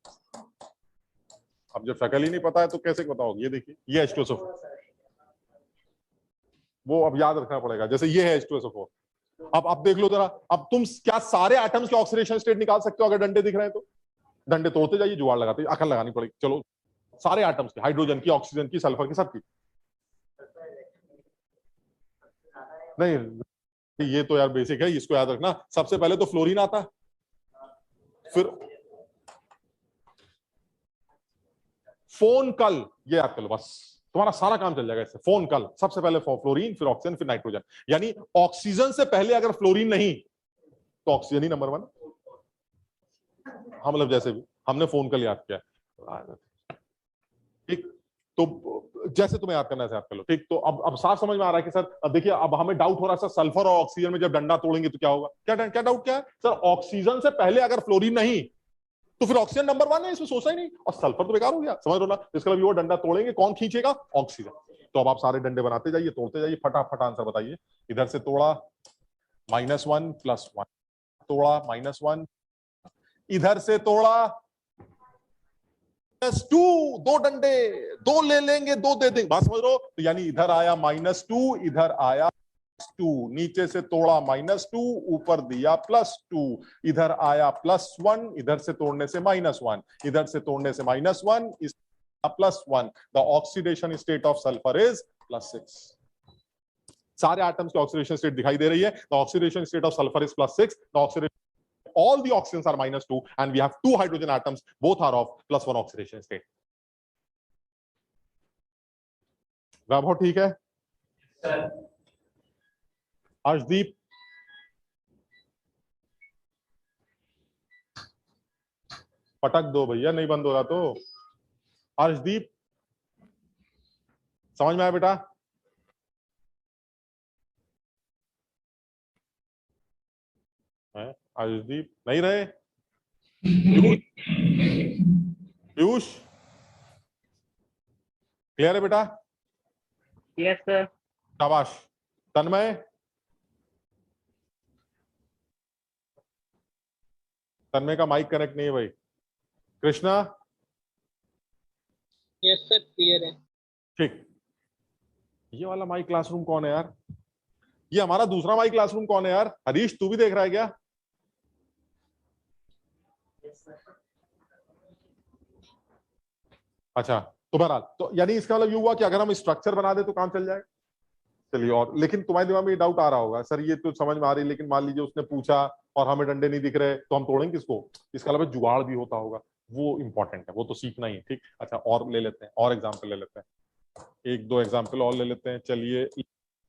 अब जब शक्ल ही नहीं पता है तो कैसे बताओगे? ये देखिए, ये H2SO4, वो अब याद रखना पड़ेगा। जैसे ये है H2SO4, अब देख लो जरा, अब तुम क्या सारे एटम्स के ऑक्सीडेशन स्टेट निकाल सकते हो अगर डंडे दिख रहे हैं तो? डंडे तोड़ते जाइए, जुगाड़ लगाते, अकल लगानी पड़ेगी। चलो सारे एटम्स के, हाइड्रोजन की, ऑक्सीजन की, सल्फर की, सबकी। नहीं ये तो यार बेसिक है, इसको याद रखना। सबसे पहले तो फ्लोरीन आता है, फिर फोन कल, ये याद कर लो बस, तुम्हारा सारा काम चल जाएगा इससे। फोन कल, सबसे पहले फ्लोरीन, फिर ऑक्सीजन, फिर नाइट्रोजन। यानी ऑक्सीजन से पहले अगर फ्लोरीन नहीं तो ऑक्सीजन ही नंबर 1। हाँ मतलब जैसे भी हमने फोन कल याद किया, ठीक। तो जैसे तुम्हें याद करना है याद कर लो, ठीक। तो अब साफ समझ में आ रहा है कि सर अब देखिए, अब हमें डाउट हो रहा है सर, सल्फर और ऑक्सीजन में जब डंडा तोड़ेंगे तो क्या होगा? क्या डाउट क्या है सर? ऑक्सीजन से पहले अगर फ्लोरीन नहीं तो फिर ऑक्सीजन नंबर 1 है, इसमें सोचना ही नहीं, और सल्फर तो बेकार हो गया। समझ लो ना? इसका मतलब वो डंडा तोड़ेंगे, कौन खींचेगा? ऑक्सीजन। तो अब आप सारे डंडे बनाते जाइए, तोड़ते जाइए, फटाफट आंसर बताइए। इधर से तोड़ा -1 +1, तोड़ा -1, इधर से तोड़ा -2, 2 डंडे, 2 ले लेंगे, 2 दे देंगे, बात समझ लो? तो यानी इधर आया -2, इधर आया 2, नीचे से तोड़ा -2, ऊपर दिया +2, इधर आया +1, इधर से तोड़ने से -1, इधर से तोड़ने से -1, इस +1। The oxidation state of sulphur is +6। सारे एटम्स की ऑक्सीडेशन स्टेट दिखाई दे रही है। The oxidation state of sulphur is +6। The oxidation, all the oxygens are -2 and we have 2 hydrogen atoms, both are of +1 oxidation state। वैभव ठीक है? अर्शदीप, पटक दो भैया, नहीं बंद हो रहा तो। अर्शदीप समझ में आया बेटा? अर्शदीप नहीं रहे? पीयूष क्लियर है बेटा? Yes sir. शाबाश। तन्मय, तन्मय का माइक कनेक्ट नहीं है भाई। कृष्णा, यस सर क्लियर है। ठीक। ये वाला माई क्लासरूम कौन है यार? ये हमारा दूसरा माई क्लासरूम कौन है यार? हरीश तू भी देख रहा है क्या? अच्छा, तो बहरहाल तो यानी इसका मतलब ये हुआ कि अगर हम स्ट्रक्चर बना दे तो काम चल जाएगा। चलिए, और लेकिन तुम्हारे दिमाग में ये डाउट आ रहा होगा, सर ये तो समझ में आ रही है, लेकिन मान लीजिए उसने पूछा और हमें डंडे नहीं दिख रहे तो हम तोड़ेंगे किसको? इसके अलावा जुगाड़ भी होता होगा, वो इंपॉर्टेंट है, वो तो सीखना ही है। ठीक, अच्छा और ले लेते हैं, और एग्जाम्पल ले लेते हैं, एक दो एग्जाम्पल और ले लेते हैं। चलिए,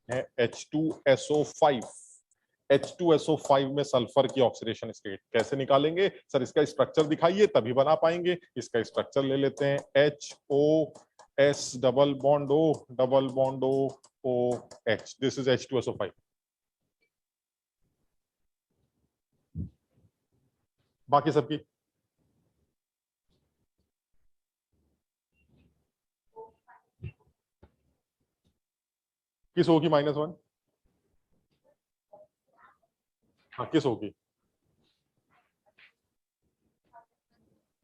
है H2SO5। H2SO5 में सल्फर की ऑक्सीडेशन स्टेट कैसे निकालेंगे? सर इसका स्ट्रक्चर दिखाइए तभी बना पाएंगे। इसका स्ट्रक्चर ले लेते हैं, HOS double bond O double bond OH, this is H2SO5। बाकी सबकी किस होगी -1? हाँ, किस होगी?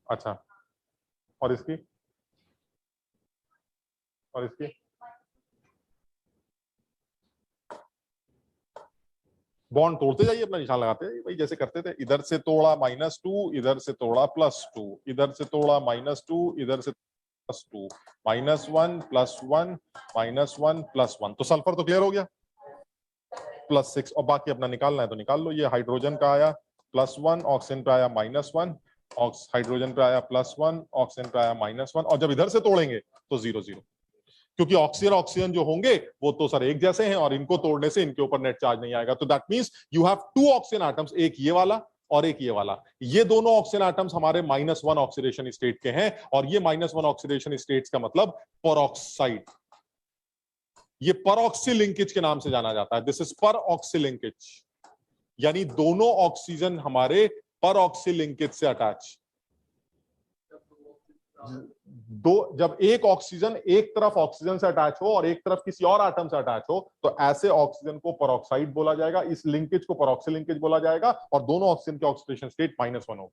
अच्छा, और इसकी? और इसकी? बॉन्ड तोड़ते जाइए, अपना निशान लगाते हैं भाई, जैसे करते थे। इधर से तोड़ा -2, इधर से तोड़ा +2, इधर से तोड़ा -2, इधर से +2, -1 +1 -1 +1, तो सल्फर तो क्लियर हो गया, +6। और बाकी अपना निकालना है तो निकाल लो। ये हाइड्रोजन का आया +1, ऑक्सीजन पे आया -1, हाइड्रोजन पे आया +1, ऑक्सीजन पे आया -1, और जब इधर से तोड़ेंगे तो 0 0, क्योंकि ऑक्सीजन ऑक्सीजन जो होंगे वो तो सर एक जैसे हैं, और इनको तोड़ने से इनके ऊपर नेट चार्ज नहीं आएगा। तो that means you have 2 oxygen atoms, एक ये वाला और एक ये वाला। ये दोनों ऑक्सीजन एटम्स हमारे -1 ऑक्सीडेशन स्टेट के हैं, और ये -1 ऑक्सीडेशन स्टेट्स का मतलब परऑक्साइड। ये परऑक्सी लिंकेज के नाम से जाना जाता है। दिस इज परऑक्सी लिंकेज, यानी दोनों ऑक्सीजन हमारे परऑक्सी लिंकेज से अटैच। जब एक ऑक्सीजन एक तरफ ऑक्सीजन से अटैच हो और एक तरफ किसी और एटम से अटैच हो, तो ऐसे ऑक्सीजन को परऑक्साइड बोला जाएगा, इस लिंकेज को परऑक्सी लिंकेज बोला जाएगा, और दोनों ऑक्सीजन के ऑक्सीडेशन स्टेट -1 हो।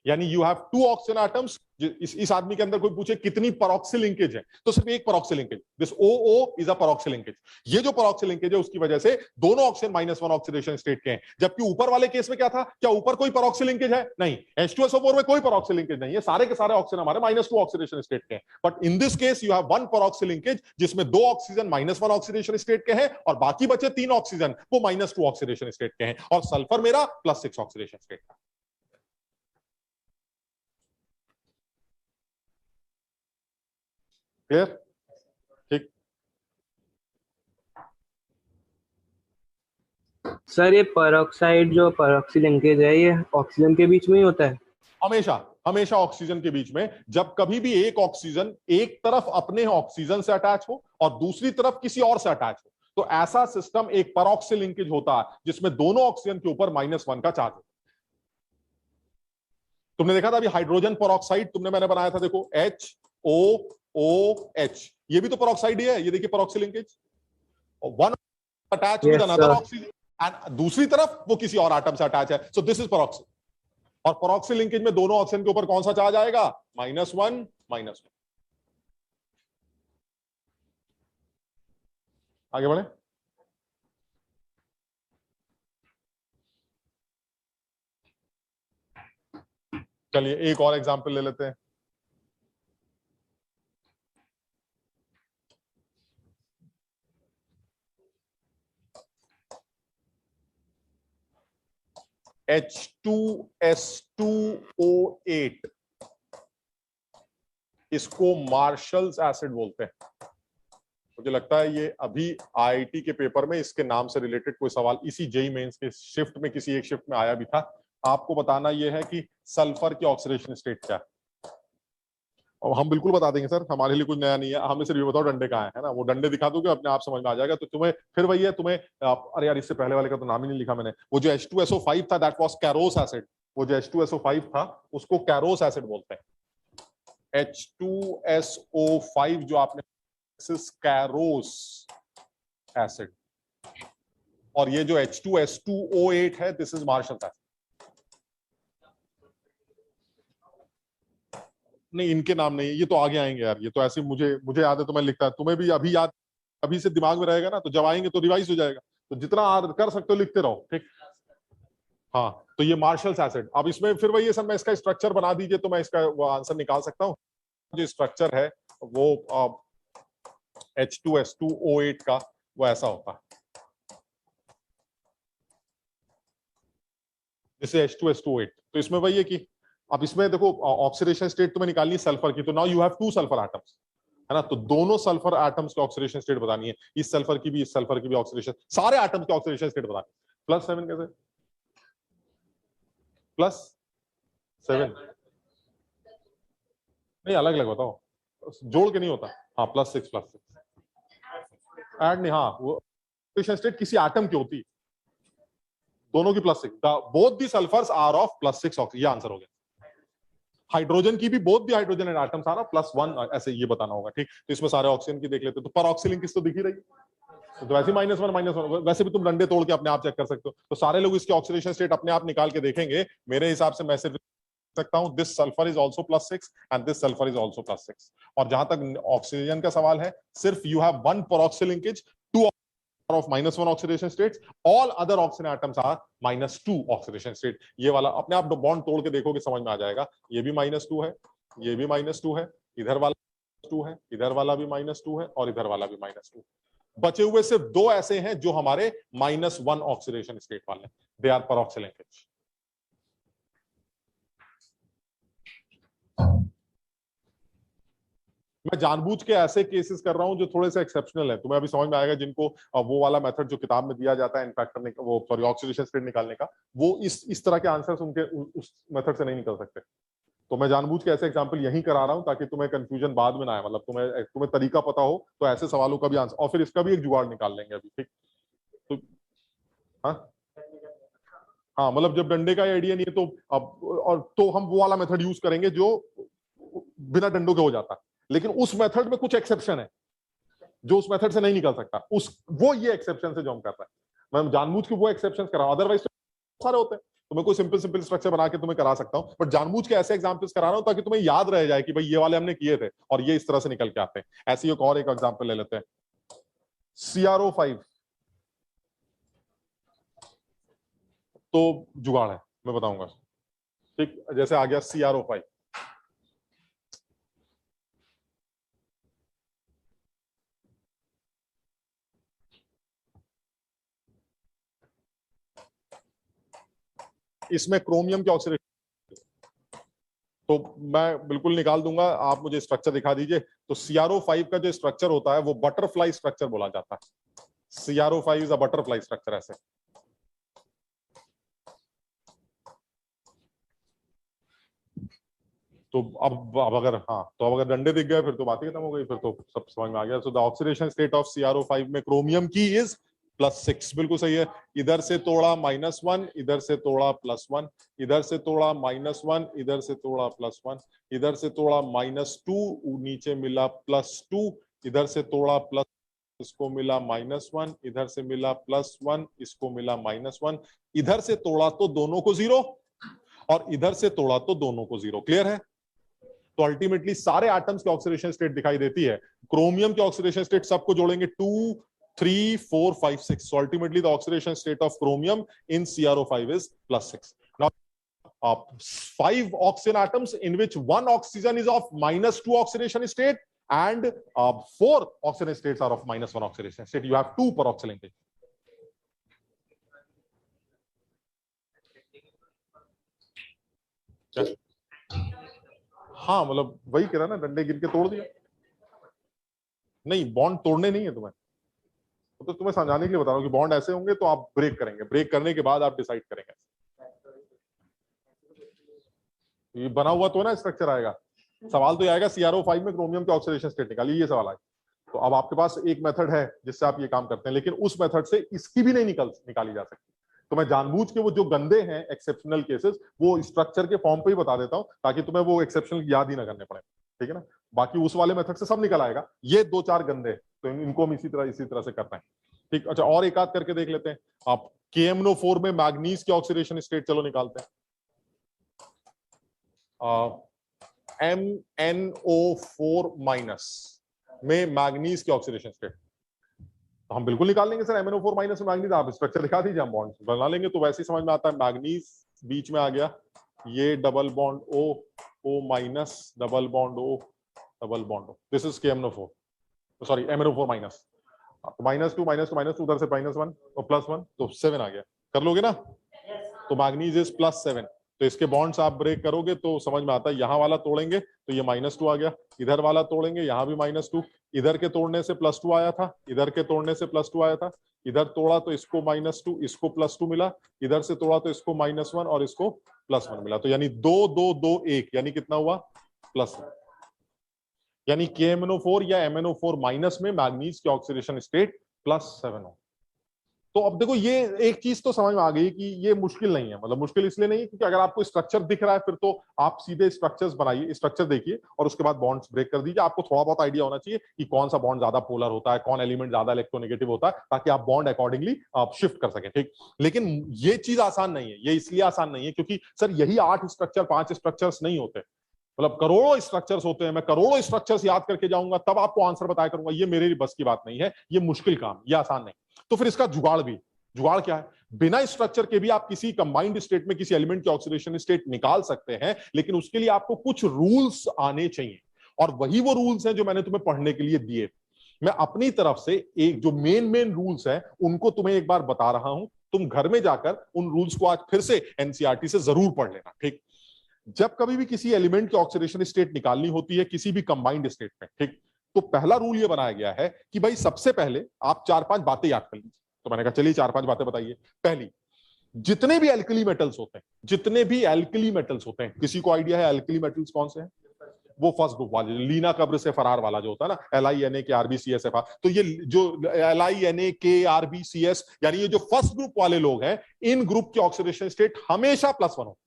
यानी यू हैव 2 ऑक्सीजन एटम्स। इस आदमी के अंदर कोई पूछे कितनी परऑक्सी लिंकेज है, तो सिर्फ एक परऑक्सी linkage, this OO is a परऑक्सी linkage. ये जो परऑक्सी लिंकेज है उसकी वजह से दोनों ऑक्सीजन -1 ऑक्सीडेशन स्टेट के हैं। जबकि ऊपर वाले केस में क्या था? क्या ऊपर कोई परऑक्सी लिंकेज है? नहीं, H2SO4 में कोई परऑक्सी लिंकेज नहीं है, सारे के सारे ऑक्सीजन हमारे -2 ऑक्सीडेशन स्टेट के हैं। But in this case you have 1 परऑक्सी linkage, जिसमें 2 ऑक्सीजन -1 ऑक्सीडेशन स्टेट के हैं, और बाकी बचे 3 ऑक्सीजन वो -2 ऑक्सीडेशन स्टेट के हैं, और सल्फर मेरा +6 ऑक्सीडेशन स्टेट का। क्लियर? ठीक। सर ये परऑक्साइड जो परऑक्सी लिंकेज है ये ऑक्सीजन के बीच में ही होता है? हमेशा हमेशा ऑक्सीजन के बीच में। जब कभी भी एक ऑक्सीजन एक तरफ अपने ऑक्सीजन से अटैच हो और दूसरी तरफ किसी और से अटैच हो, तो ऐसा सिस्टम एक परऑक्सी लिंकेज होता है, जिसमें दोनों ऑक्सीजन के ऊपर -1 का चार्ज होता है। तुमने देखा था अभी हाइड्रोजन परऑक्साइड मैंने बनाया था, देखो HOOH, ये भी तो परऑक्साइड ही है। ये देखिए परऑक्सी linkage, one attach with another oxygen, and दूसरी तरफ वो किसी और एटम से अटैच है, सो दिस इज परऑक्सी। और परऑक्सी लिंकेज में दोनों ऑक्सीजन के ऊपर कौन सा चार्ज आएगा? -1 -1। आगे बढ़े। चलिए एक और एग्जांपल ले लेते हैं। H2S2O8, इसको मार्शल्स एसिड बोलते हैं। मुझे लगता है ये अभी आईआईटी के पेपर में इसके नाम से रिलेटेड कोई सवाल इसी जेई मेंस के शिफ्ट में किसी एक शिफ्ट में आया भी था। आपको बताना यह है कि सल्फर की ऑक्सीडेशन स्टेट क्या है, और हम बिल्कुल बता देंगे सर, हमारे लिए कुछ नया नहीं है। हमें सिर्फ ये बताओ डंडे कहाँ है ना, वो डंडे दिखा दोगे अपने आप समझ में आ जाएगा। तो तुम्हें फिर वही है, तुम्हें अरे यार इससे पहले वाले का तो नाम ही नहीं लिखा मैंने। वो जो H2SO5 था दैट वाज कैरोस एसिड, वो जो H2SO5 था उसको कैरोस एसिड बोलते हैं। H2SO5 जो आपने कैरोस एसिड, और ये जो H2S2O8 है दिस इज मार्शल एसिड। नहीं इनके नाम नहीं, ये तो आगे आएंगे यार, ये तो ऐसे मुझे याद है तो मैं लिखता है, तुम्हें भी अभी याद, अभी से दिमाग में रहेगा ना, तो जब आएंगे तो रिवाइज हो जाएगा। तो जितना कर सकते हो लिखते रहो, ठीक। हाँ, तो ये मार्शल्स एसिड। अब इसमें फिर वही है सर, मैं इसका स्ट्रक्चर बना दीजिए तो मैं इसका वो आंसर निकाल सकता हूँ। जो स्ट्रक्चर है वो H2S2O8 का, वो ऐसा होता है, जैसे H2SO8। तो इसमें वही है कि अब इसमें देखो ऑक्सीडेशन स्टेट तुम्हें निकालनी है सल्फर की, तो now you have 2 sulphur atoms, है ना। तो दोनों सल्फर एटम्स की ऑक्सीडेशन स्टेट बतानी है, इस सल्फर की भी, इस सल्फर की भी ऑक्सीडेशन, सारे एटम्स की ऑक्सीडेशन स्टेट बतानी है। +7 कैसे? +7 नहीं, अलग अलग बताओ, जोड़ के नहीं होता। हाँ, +6 ऐड नहीं, हाँ वो ऑक्सीडेशन स्टेट किसी एटम की होती, दोनों की +6, both the sulphurs are of +6, ये आंसर हो गया। हाइड्रोजन की भी both the hydrogen and atoms are of +1, ऐसे ये बताना होगा, ठीक। तो इसमें सारे ऑक्सीजन की देख लेते, तो पर ऑक्सीजन किस तो दिख ही रही है, तो वैसे -1 वैसे भी तुम डंडे तोड़ के अपने आप चेक कर सकते हो। तो सारे लोग इसकी ऑक्सीडेशन स्टेट अपने आप निकाल के देखेंगे। मेरे हिसाब से मैं सिर्फ सकता हूं this sulphur is also +6 and this sulphur is also +6। और जहां तक ऑक्सीजन का सवाल है, सिर्फ you have 1 peroxy linkage, 2 of -1 oxidation states, all other oxygen atoms are -2 oxidation state। ये वाला अपने आप बॉन्ड तोड़ के देखोगे समझ में आ जाएगा। ये भी -2 है, ये भी -2 है, इधर वाला 2 है, इधर वाला भी -2 है, और इधर वाला भी -2। बचे हुए सिर्फ 2 ऐसे हैं जो हमारे -1 ऑक्सीडेशन स्टेट वाले, दे आर peroxy linkage। मैं जानबूझ के ऐसे केसेस कर रहा हूं जो थोड़े से एक्सेप्शनल है, तुम्हें अभी समझ में आएगा, जिनको वो वाला मेथड जो किताब में दिया जाता है इनफैक्टर वो सॉरी ऑक्सीडेशन स्टेट निकालने का, वो इस तरह के आंसर्स उनके उस मेथड से नहीं निकल सकते। तो मैं जानबूझ के ऐसे एग्जांपल यहीं करा रहा हूं ताकि तुम्हें कंफ्यूजन बाद में ना आए, मतलब तुम्हें तरीका पता हो तो ऐसे सवालों का भी आंसर, और फिर इसका भी एक जुगाड़ निकाल लेंगे अभी, ठीक। तो हाँ हाँ, मतलब जब डंडे का आइडिया नहीं है तो अब, और तो हम वो वाला मेथड यूज करेंगे जो बिना डंडों के हो जाता है, लेकिन उस मेथड में कुछ एक्सेप्शन है जो उस मेथड से नहीं निकल सकता, वो ये एक्सेप्शन से जो हम कर रहे हैं, मैं जानबूझ के वो एक्सेप्शन कर रहा हूं, अदरवाइज तो सारे होते हैं। तो मैं कोई सिंपल स्ट्रक्चर बना के तुम्हें करा सकता हूं, बट जानबूझ के ऐसे एग्जांपल्स करा रहा हूं ताकि तुम्हें याद रह जाए कि भाई ये वाले हमने किए थे और ये इस तरह से निकल के आते हैं। ऐसे ही और एक एग्जांपल ले लेते हैं, CrO5। तो जुगाड़ है, मैं बताऊंगा, ठीक। जैसे आ गया CrO5, इसमें क्रोमियम की ऑक्सीडेशन, तो मैं बिल्कुल निकाल दूंगा, आप मुझे स्ट्रक्चर दिखा दीजिए। तो CrO5 का जो स्ट्रक्चर होता है वो बटरफ्लाई स्ट्रक्चर बोला जाता है। CrO5 is a butterfly structure, ऐसे। तो अब अगर हाँ, तो अब अगर डंडे दिख गए फिर तो बात ही खत्म हो गई, फिर तो सब समझ में आ गया। सो the oxidation state of CrO5 में क्रोमियम की इज +6, बिल्कुल सही है। इधर से तोड़ा -1, इधर से तोड़ा +1, इधर से तोड़ा -1, इधर से तोड़ा +1, इधर से तोड़ा -2, नीचे मिला +2, इधर से तोड़ा प्लस, इसको मिला -1, इधर से मिला +1, इसको मिला -1, इधर से तोड़ा तो दोनों को 0 और इधर से तोड़ा तो दोनों को 0। क्लियर है? तो अल्टीमेटली सारे एटम्स की ऑक्सीडेशन स्टेट दिखाई देती है। क्रोमियम की ऑक्सीडेशन स्टेट सबको जोड़ेंगे 2, 3, 4, 5, 6। So ultimately the oxidation state of chromium in CrO5 is +6. Now 5 oxygen atoms in which 1 oxygen is of -2 oxidation state and 4 oxygen states are of -1 oxidation state. You have 2 peroxy linkage. हाँ, मतलब वही कह रहा ना, डंडे गिर के तोड़ दिया। नहीं, बॉन्ड तोड़ने नहीं है तुम्हें, तो तुम्हें समझाने के लिए बता रहा हूँ कि बॉन्ड ऐसे होंगे तो आप ब्रेक करेंगे, ब्रेक करने के बाद आप डिसाइड करेंगे। ये बना हुआ तो ना स्ट्रक्चर आएगा, सवाल तो ये आएगा CrO5 में क्रोमियम की ऑक्सीडेशन स्टेट निकालिए, ये सवाल आएगा। तो अब आपके पास एक मेथड है जिससे आप ये काम करते हैं, लेकिन उस मेथड से इसकी भी नहीं निकाली जा सकती। तो मैं जानबूझ के वो जो गंदे हैं एक्सेप्शनल केसेस वो स्ट्रक्चर के फॉर्म पे ही बता देता हूं ताकि तुम्हें वो एक्सेप्शनल याद ही ना करने पड़े, ठीक है ना। बाकी उस वाले मेथड से सब निकल आएगा, ये 2-4 गंदे तो इनको हम इसी तरह से करते हैं, ठीक। अच्छा, और एक आध करके देख लेते हैं। आप KMNO4 में मैग्नीज की ऑक्सीडेशन स्टेट चलो निकालते हैं। MnO4- में मैग्नीज की ऑक्सीडेशन स्टेट तो हम बिल्कुल निकाल लेंगे सर। MnO4- में मैग्नीज, आप स्ट्रक्चर दिखा दीजिए, हम बॉन्ड बना लेंगे तो वैसे ही समझ में आता है। मैग्नीज बीच में आ गया, ये double bond O, O-, double bond O, double bond O, this is KMnO4, sorry MnO4-। Minus two उधर से -1 और +1 तो 7 आ गया। कर लोगे ना? तो मैग्नीज इज +7। तो इसके बॉन्ड्स आप ब्रेक करोगे तो समझ में आता है, यहां वाला तोड़ेंगे तो ये -2 आ गया, इधर वाला तोड़ेंगे यहां भी -2, इधर के तोड़ने से +2 आया था, इधर के तोड़ने से +2 आया था, इधर तोड़ा तो इसको -2, इसको +2 मिला, इधर से तोड़ा तो इसको -1 और इसको +1 मिला। तो यानी 2 2 2 1 यानी कितना हुआ? +1। यानी KMnO4 या MnO4 माइनस में मैग्नीज की ऑक्सीडेशन स्टेट +7 हो। तो अब देखो ये एक चीज तो समझ में आ गई कि ये मुश्किल नहीं है, मतलब मुश्किल इसलिए नहीं है क्योंकि अगर आपको स्ट्रक्चर दिख रहा है फिर तो आप सीधे स्ट्रक्चर्स बनाइए, स्ट्रक्चर देखिए और उसके बाद बॉन्ड्स ब्रेक कर दीजिए। आपको थोड़ा बहुत आइडिया होना चाहिए कि कौन सा बॉन्ड ज्यादा पोलर होता है, कौन एलिमेंट ज्यादा इलेक्ट्रोनेगेटिव होता है, ताकि आप बॉन्ड अकॉर्डिंगली आप शिफ्ट कर सकें। ठीक, लेकिन ये चीज आसान नहीं है। ये इसलिए आसान नहीं है क्योंकि सर यही 8 स्ट्रक्चर 5 स्ट्रक्चर्स नहीं होते, मतलब करोड़ों स्ट्रक्चर्स होते हैं। मैं करोड़ों स्ट्रक्चर्स याद करके जाऊंगा तब आपको आंसर बताया करूंगा, ये मेरी बस की बात नहीं है, ये मुश्किल काम, ये आसान नहीं। तो फिर इसका जुगाड़ क्या है? बिना स्ट्रक्चर के भी आप किसी कंबाइंड स्टेट में किसी एलिमेंट की ऑक्सीडेशन स्टेट निकाल सकते हैं, लेकिन उसके लिए आपको कुछ रूल्स आने चाहिए और वही वो रूल्स हैं जो मैंने तुम्हें पढ़ने के लिए दिए। मैं अपनी तरफ से एक जो मेन रूल्स हैं उनको तुम्हें एक बार बता रहा हूं, तुम घर में जाकर उन रूल्स को आज फिर से एनसीईआरटी से जरूर पढ़ लेना। ठीक, जब कभी भी किसी एलिमेंट की ऑक्सीडेशन स्टेट निकालनी होती है किसी भी कंबाइंड स्टेट में, ठीक, तो पहला रूल ये बनाया गया है कि भाई सबसे पहले आप 4-5 बातें याद कर लीजिए। तो मैंने कहा चलिए 4-5 बातें बताइए। पहली, जितने भी एल्कली मेटल्स होते हैं, किसी को आइडिया है एल्कली मेटल्स कौन से हैं? वो फर्स्ट ग्रुप वाले, लीना कब्र से फरार वाला जो होता है ना, LiNaKRbCsF। तो ये जो LiNaKRbCs यानी ये जो फर्स्ट ग्रुप वाले लोग हैं, इन ग्रुप की ऑक्सीडेशन स्टेट हमेशा +1 हो।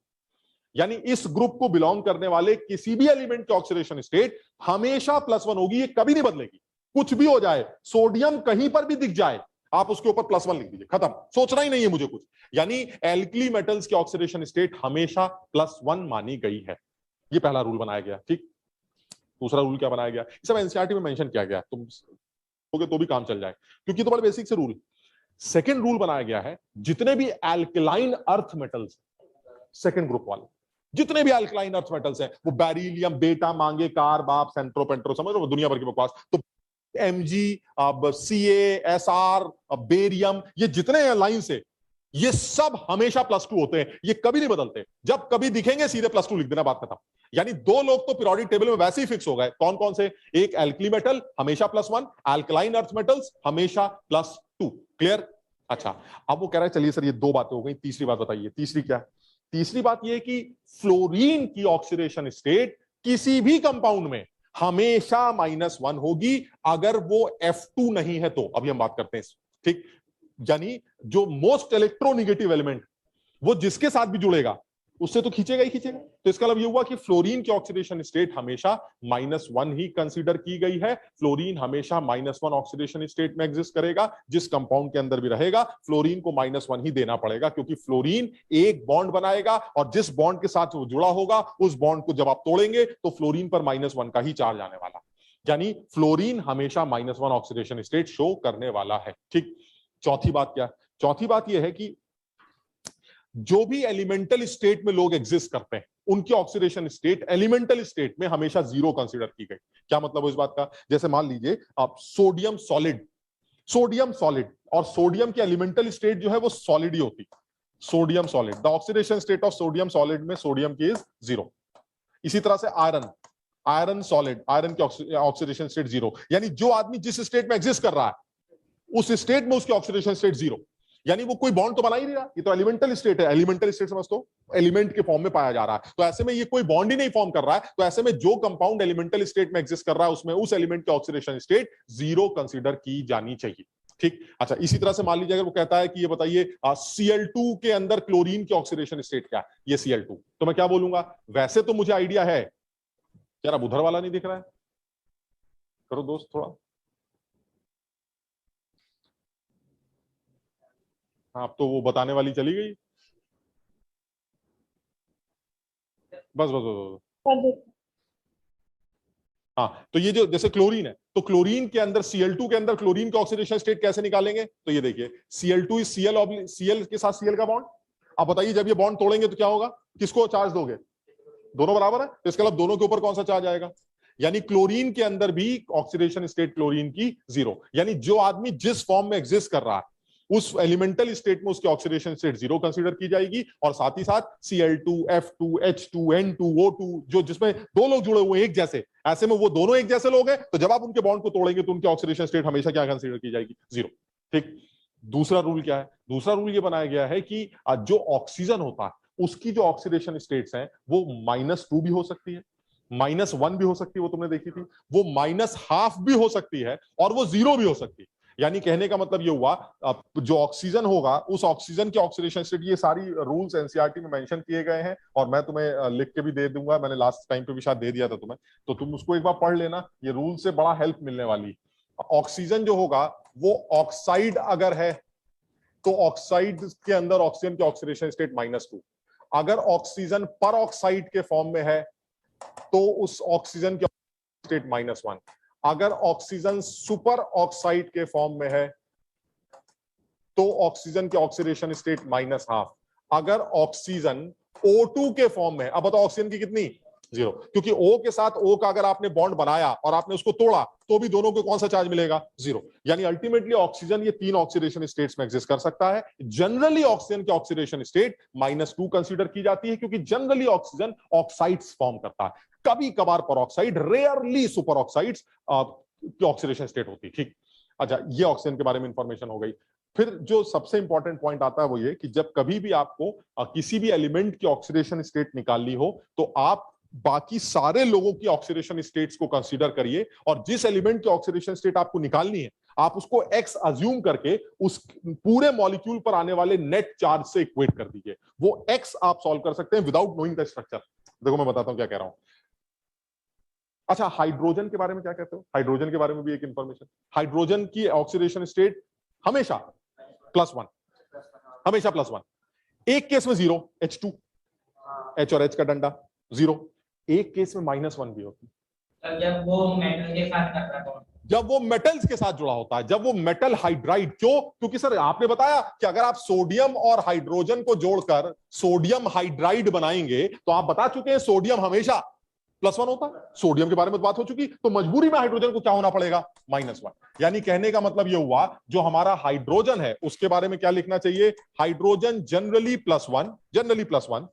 यानी इस ग्रुप को बिलोंग करने वाले किसी भी एलिमेंट की ऑक्सीडेशन स्टेट हमेशा +1 होगी, ये कभी नहीं बदलेगी। कुछ भी हो जाए, सोडियम कहीं पर भी दिख जाए, आप उसके ऊपर +1 लिख दीजिए, खत्म, सोचना ही नहीं है मुझे कुछ। यानी एल्कली मेटल्स की ऑक्सीडेशन स्टेट हमेशा +1 मानी गई है। ये पहला रूल बनाया गया। ठीक, दूसरा रूल क्या बनाया गया? सब एनसीईआरटी में मेंशन किया गया, तुम होगे तो भी काम चल जाए क्योंकि तो बड़ा बेसिक से रूल। सेकंड रूल बनाया गया है, जितने भी alkaline earth metals, second group वाले जितने भी अल्कलाइन अर्थ मेटल्स हैं, वो बेरिलियम, बेटा, मांगे, कार्ब, आप सेंट्रो पेंट्रो, समझ रहे हो, दुनिया भर की बकवास, तो Mg, Ca, Sr, बेरियम, ये जितने लाइन से, ये सब हमेशा +2 होते हैं, ये कभी नहीं बदलते। जब कभी दिखेंगे सीधे +2 लिख देना, बात खत्म। यानी 2 लोग तो पीरियोडिक टेबल में वैसे ही फिक्स हो गए। कौन कौन से? एक एल्कली मेटल हमेशा +1, अल्कलाइन अर्थ मेटल्स हमेशा +2। क्लियर? अच्छा, अब वो कह रहा है चलिए सर ये 2 बातें हो गई, तीसरी बात बताइए। तीसरी क्या है? तीसरी बात यह है कि फ्लोरीन की ऑक्सीडेशन स्टेट किसी भी कंपाउंड में हमेशा -1 होगी अगर वो F2 नहीं है तो। अभी हम बात करते हैं, ठीक, यानी जो मोस्ट इलेक्ट्रोनेगेटिव एलिमेंट वो जिसके साथ भी जुड़ेगा उससे तो खींचेगा ही खींचेगा। तो इसका मतलब ये हुआ कि फ्लोरीन की ऑक्सीडेशन स्टेट हमेशा -1 ही कंसीडर की गई है। फ्लोरीन हमेशा -1 ऑक्सीडेशन स्टेट में एग्जिस्ट करेगा, जिस कंपाउंड के अंदर भी रहेगा फ्लोरीन को -1 ही देना पड़ेगा, क्योंकि फ्लोरीन एक बॉन्ड बनाएगा और जिस बॉन्ड के साथ वो जुड़ा होगा उस बॉन्ड को जब आप तोड़ेंगे तो फ्लोरीन पर -1 का ही चार्ज आने वाला। यानी फ्लोरीन हमेशा -1 ऑक्सीडेशन स्टेट शो करने वाला है। ठीक, चौथी बात क्या? चौथी बात यह है कि जो भी एलिमेंटल स्टेट में लोग एग्जिस्ट करते हैं उनकी ऑक्सीडेशन स्टेट एलिमेंटल स्टेट में हमेशा 0 कंसीडर की गई। क्या मतलब है इस बात का? जैसे मान लीजिए आप सोडियम सॉलिड और सोडियम की एलिमेंटल स्टेट जो है वो सॉलिड ही होती। Sodium solid, the oxidation state of sodium solid में सोडियम की इज 0। इसी तरह से आयरन सॉलिड, आयरन की ऑक्सीडेशन स्टेट 0। यानी जो आदमी जिस स्टेट में एग्जिस्ट कर रहा है उस स्टेट में उसकी ऑक्सीडेशन स्टेट 0। यानी वो कोई बॉन्ड तो बना ही नहीं रहा, ये तो एलिमेंटल स्टेट है। एलिमेंटल स्टेट समझ तो एलिमेंट के फॉर्म में पाया जा रहा है, तो ऐसे में ये कोई बॉन्ड ही नहीं फॉर्म कर रहा है। तो ऐसे में जो कंपाउंड एलिमेंटल स्टेट में एग्जिस्ट कर रहा है उसमें उस एलिमेंट की ऑक्सीडेशन स्टेट 0 कंसीडर की जानी चाहिए। ठीक, अच्छा, इसी तरह से मान लीजिए अगर वो कहता है कि ये बताइए Cl2 के अंदर क्लोरीन की ऑक्सीडेशन स्टेट क्या है, ये Cl2, तो मैं क्या बोलूंगा? वैसे तो मुझे आइडिया है यार, अब उधर वाला नहीं दिख रहा है, करो दोस्त थोड़ा। आप तो वो बताने वाली चली गई। बस। हाँ, तो ये जो जैसे क्लोरीन है, तो क्लोरीन के अंदर Cl2 के अंदर क्लोरीन की ऑक्सीडेशन स्टेट कैसे निकालेंगे? तो ये देखिए Cl2 इज Cl के साथ Cl का बॉन्ड। आप बताइए जब ये बॉन्ड तोड़ेंगे तो क्या होगा? किसको चार्ज दोगे? दोनों बराबर है, तो इसका मतलब दोनों के ऊपर कौन सा चार्ज आएगा? यानी क्लोरीन के अंदर भी ऑक्सीडेशन स्टेट क्लोरीन की 0, यानी जो आदमी जिस फॉर्म में एग्जिस्ट कर रहा है उस एलिमेंटल स्टेट में उसकी ऑक्सीडेशन स्टेट 0 कंसीडर की जाएगी, और साथ ही साथ Cl2, F2, H2, N2, O2 जो जिसमें दो लोग जुड़े हुए एक जैसे, ऐसे में वो दोनों एक जैसे लोग हैं, तो जब आप उनके बॉन्ड को तोड़ेंगे तो उनकी ऑक्सीडेशन स्टेट हमेशा क्या कंसीडर की जाएगी? 0। ठीक। दूसरा रूल क्या है? दूसरा रूल ये बनाया गया है कि जो ऑक्सीजन होता है उसकी जो ऑक्सीडेशन स्टेट्स हैं वो -2 भी हो सकती है, -1 भी हो सकती है, वो तुमने देखी थी, वो -12 भी हो सकती है, और वो 0 भी हो सकती है। यानी कहने का मतलब ये हुआ जो ऑक्सीजन होगा उस ऑक्सीजन की ऑक्सीडेशन स्टेट, ये सारी रूल्स एनसीईआरटी में मेंशन किए गए हैं और मैं तुम्हें लिख के भी दे दूंगा, मैंने लास्ट टाइम पे भी शायद दे दिया था तुम्हें, तो तुम उसको एक बार पढ़ लेना, ये रूल से बड़ा हेल्प मिलने वाली। ऑक्सीजन जो होगा वो ऑक्साइड अगर है तो ऑक्साइड के अंदर ऑक्सीजन की ऑक्सीडेशन स्टेट -2, अगर ऑक्सीजन पर ऑक्साइड के फॉर्म में है तो उस ऑक्सीजन की स्टेट -1, अगर ऑक्सीजन सुपर ऑक्साइड के फॉर्म में है तो ऑक्सीजन की ऑक्सीडेशन स्टेट -12, अगर ऑक्सीजन O2 के फॉर्म में, अब बताओ ऑक्सीजन की कितनी? 0, क्योंकि O के साथ O का अगर आपने बॉन्ड बनाया और आपने उसको तोड़ा तो भी दोनों को कौन सा चार्ज मिलेगा? 0। यानी अल्टीमेटली ऑक्सीजन ये 3 ऑक्सीडेशन स्टेट्स में एग्जिस्ट कर सकता है। जनरली ऑक्सीजन की ऑक्सीडेशन स्टेट -2 कंसीडर की जाती है, क्योंकि जनरली ऑक्सीजन ऑक्साइड्स फॉर्म करता है, कभी कभार परऑक्साइड, रेयरली सुपर ऑक्साइड्स की ऑक्सीडेशन स्टेट होती है। ठीक। अच्छा, ये ऑक्सीजन के बारे में इंफॉर्मेशन हो गई। फिर जो सबसे इंपॉर्टेंट पॉइंट आता है वो ये कि जब कभी भी आपको किसी भी एलिमेंट की ऑक्सीडेशन स्टेट निकालनी हो तो आप बाकी सारे लोगों की ऑक्सीडेशन स्टेट्स को कंसीडर करिए, और जिस एलिमेंट की ऑक्सीडेशन स्टेट आपको निकालनी है आप उसको x अज्यूम करके उस पूरे मॉलिक्यूल पर आने वाले नेट चार्ज से इक्वेट कर दीजिए। वो x आप सॉल्व कर सकते हैं विदाउट नोइंग द स्ट्रक्चर। देखो मैं बताता हूं क्या कह रहा हूं। अच्छा, हाइड्रोजन के बारे में क्या कहते हो? हाइड्रोजन के बारे में भी एक इंफॉर्मेशन, हाइड्रोजन की ऑक्सीडेशन स्टेट हमेशा +1, हमेशा +1। एक केस में 0, H2, H और H का डंडा 0, एक केस में -1 भी होती है, जब वो मेटल के साथ करता है, जब वो मेटल्स के साथ जुड़ा होता है, जब वो मेटल हाइड्राइड। क्यों? क्योंकि सर आपने बताया कि अगर आप सोडियम और हाइड्रोजन को जोड़कर सोडियम हाइड्राइड बनाएंगे तो आप बता चुके हैं सोडियम हमेशा +1 होता है, सोडियम के बारे में बात हो चुकी, तो मजबूरी में हाइड्रोजन को क्या होना पड़ेगा? -1। यानी कहने का मतलब यह हुआ जो हमारा हाइड्रोजन है उसके बारे में क्या लिखना चाहिए? Hydrogen generally +1, generally +1,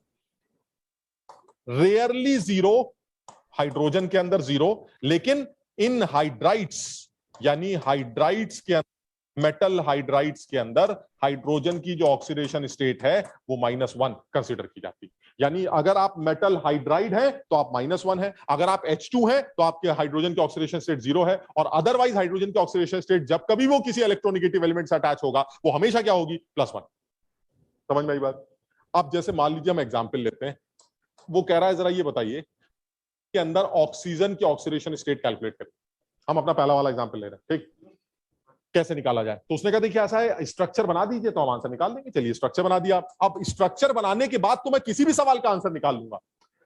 rarely 0, hydrogen के अंदर 0, लेकिन इन हाइड्राइड्स, यानी हाइड्राइड्स के मेटल हाइड्राइड्स के अंदर हाइड्रोजन की जो ऑक्सीडेशन स्टेट है वो -1 कंसीडर की जाती है। यानी अगर आप मेटल हाइड्राइड है तो आप -1 है, अगर आप H2 है तो आपके हाइड्रोजन की ऑक्सीडेशन स्टेट 0 है, और अदरवाइज हाइड्रोजन की ऑक्सीडेशन स्टेट जब कभी वो किसी इलेक्ट्रोनेगेटिव एलिमेंट से अटैच होगा वो हमेशा क्या होगी? +1। समझ में आई बात? अब जैसे मान लीजिए हम एग्जाम्पल लेते हैं, वो कह रहा है जरा ये बताइए के अंदर ऑक्सीजन की ऑक्सीडेशन स्टेट कैलकुलेट करें। हम अपना पहला वाला एग्जांपल ले रहे हैं, ठीक? कैसे निकाला जाए? तो उसने कहा देखिए ऐसा है, स्ट्रक्चर बना दीजिए तो हम आंसर निकाल देंगे। चलिए स्ट्रक्चर बना दिया। अब स्ट्रक्चर बनाने के बाद तो मैं किसी भी सवाल का आंसर निकाल लूंगा।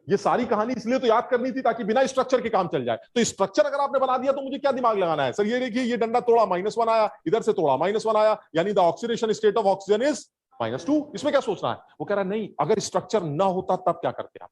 ये सारी कहानी इसलिए तो याद करनी थी ताकि बिना स्ट्रक्चर के काम चल जाए। तो स्ट्रक्चर अगर आपने बना दिया तो मुझे क्या दिमाग लगाना है? सर ये देखिए, ये डंडा तोड़ा -1 आया, इधर से तोड़ा -1 आया, यानी the oxidation state of oxygen is -2। इसमें क्या सोचना है? वो कह रहा है नहीं, अगर स्ट्रक्चर ना होता तब क्या करते आप?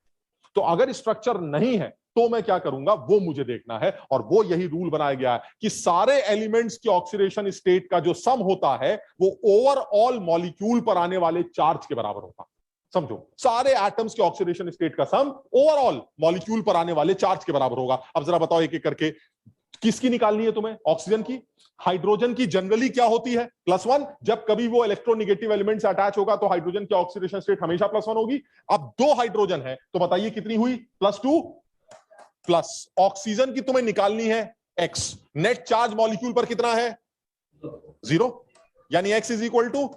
तो अगर स्ट्रक्चर नहीं है तो मैं क्या करूंगा वो मुझे देखना है, और वो यही रूल बनाया गया है कि सारे एलिमेंट्स की ऑक्सीडेशन स्टेट का जो सम होता है वो ओवरऑल मॉलिक्यूल पर आने वाले चार्ज के बराबर होता है। समझो, सारे एटम्स की ऑक्सीडेशन स्टेट का सम ओवरऑल मॉलिक्यूल पर आने वाले चार्ज के बराबर होगा। अब जरा बताओ एक एक करके, किसकी निकालनी है तुम्हें? ऑक्सीजन की। हाइड्रोजन की जनरली क्या होती है? +1। जब कभी वो इलेक्ट्रोनेगेटिव एलिमेंट से अटैच होगा तो हाइड्रोजन की ऑक्सीडेशन स्टेट हमेशा +1 होगी। अब 2 हाइड्रोजन है तो बताइए कितनी हुई? +2 प्लस ऑक्सीजन की तुम्हें निकालनी है x। नेट चार्ज मॉलिक्यूल पर कितना है? 0, यानी x इज इक्वल टू,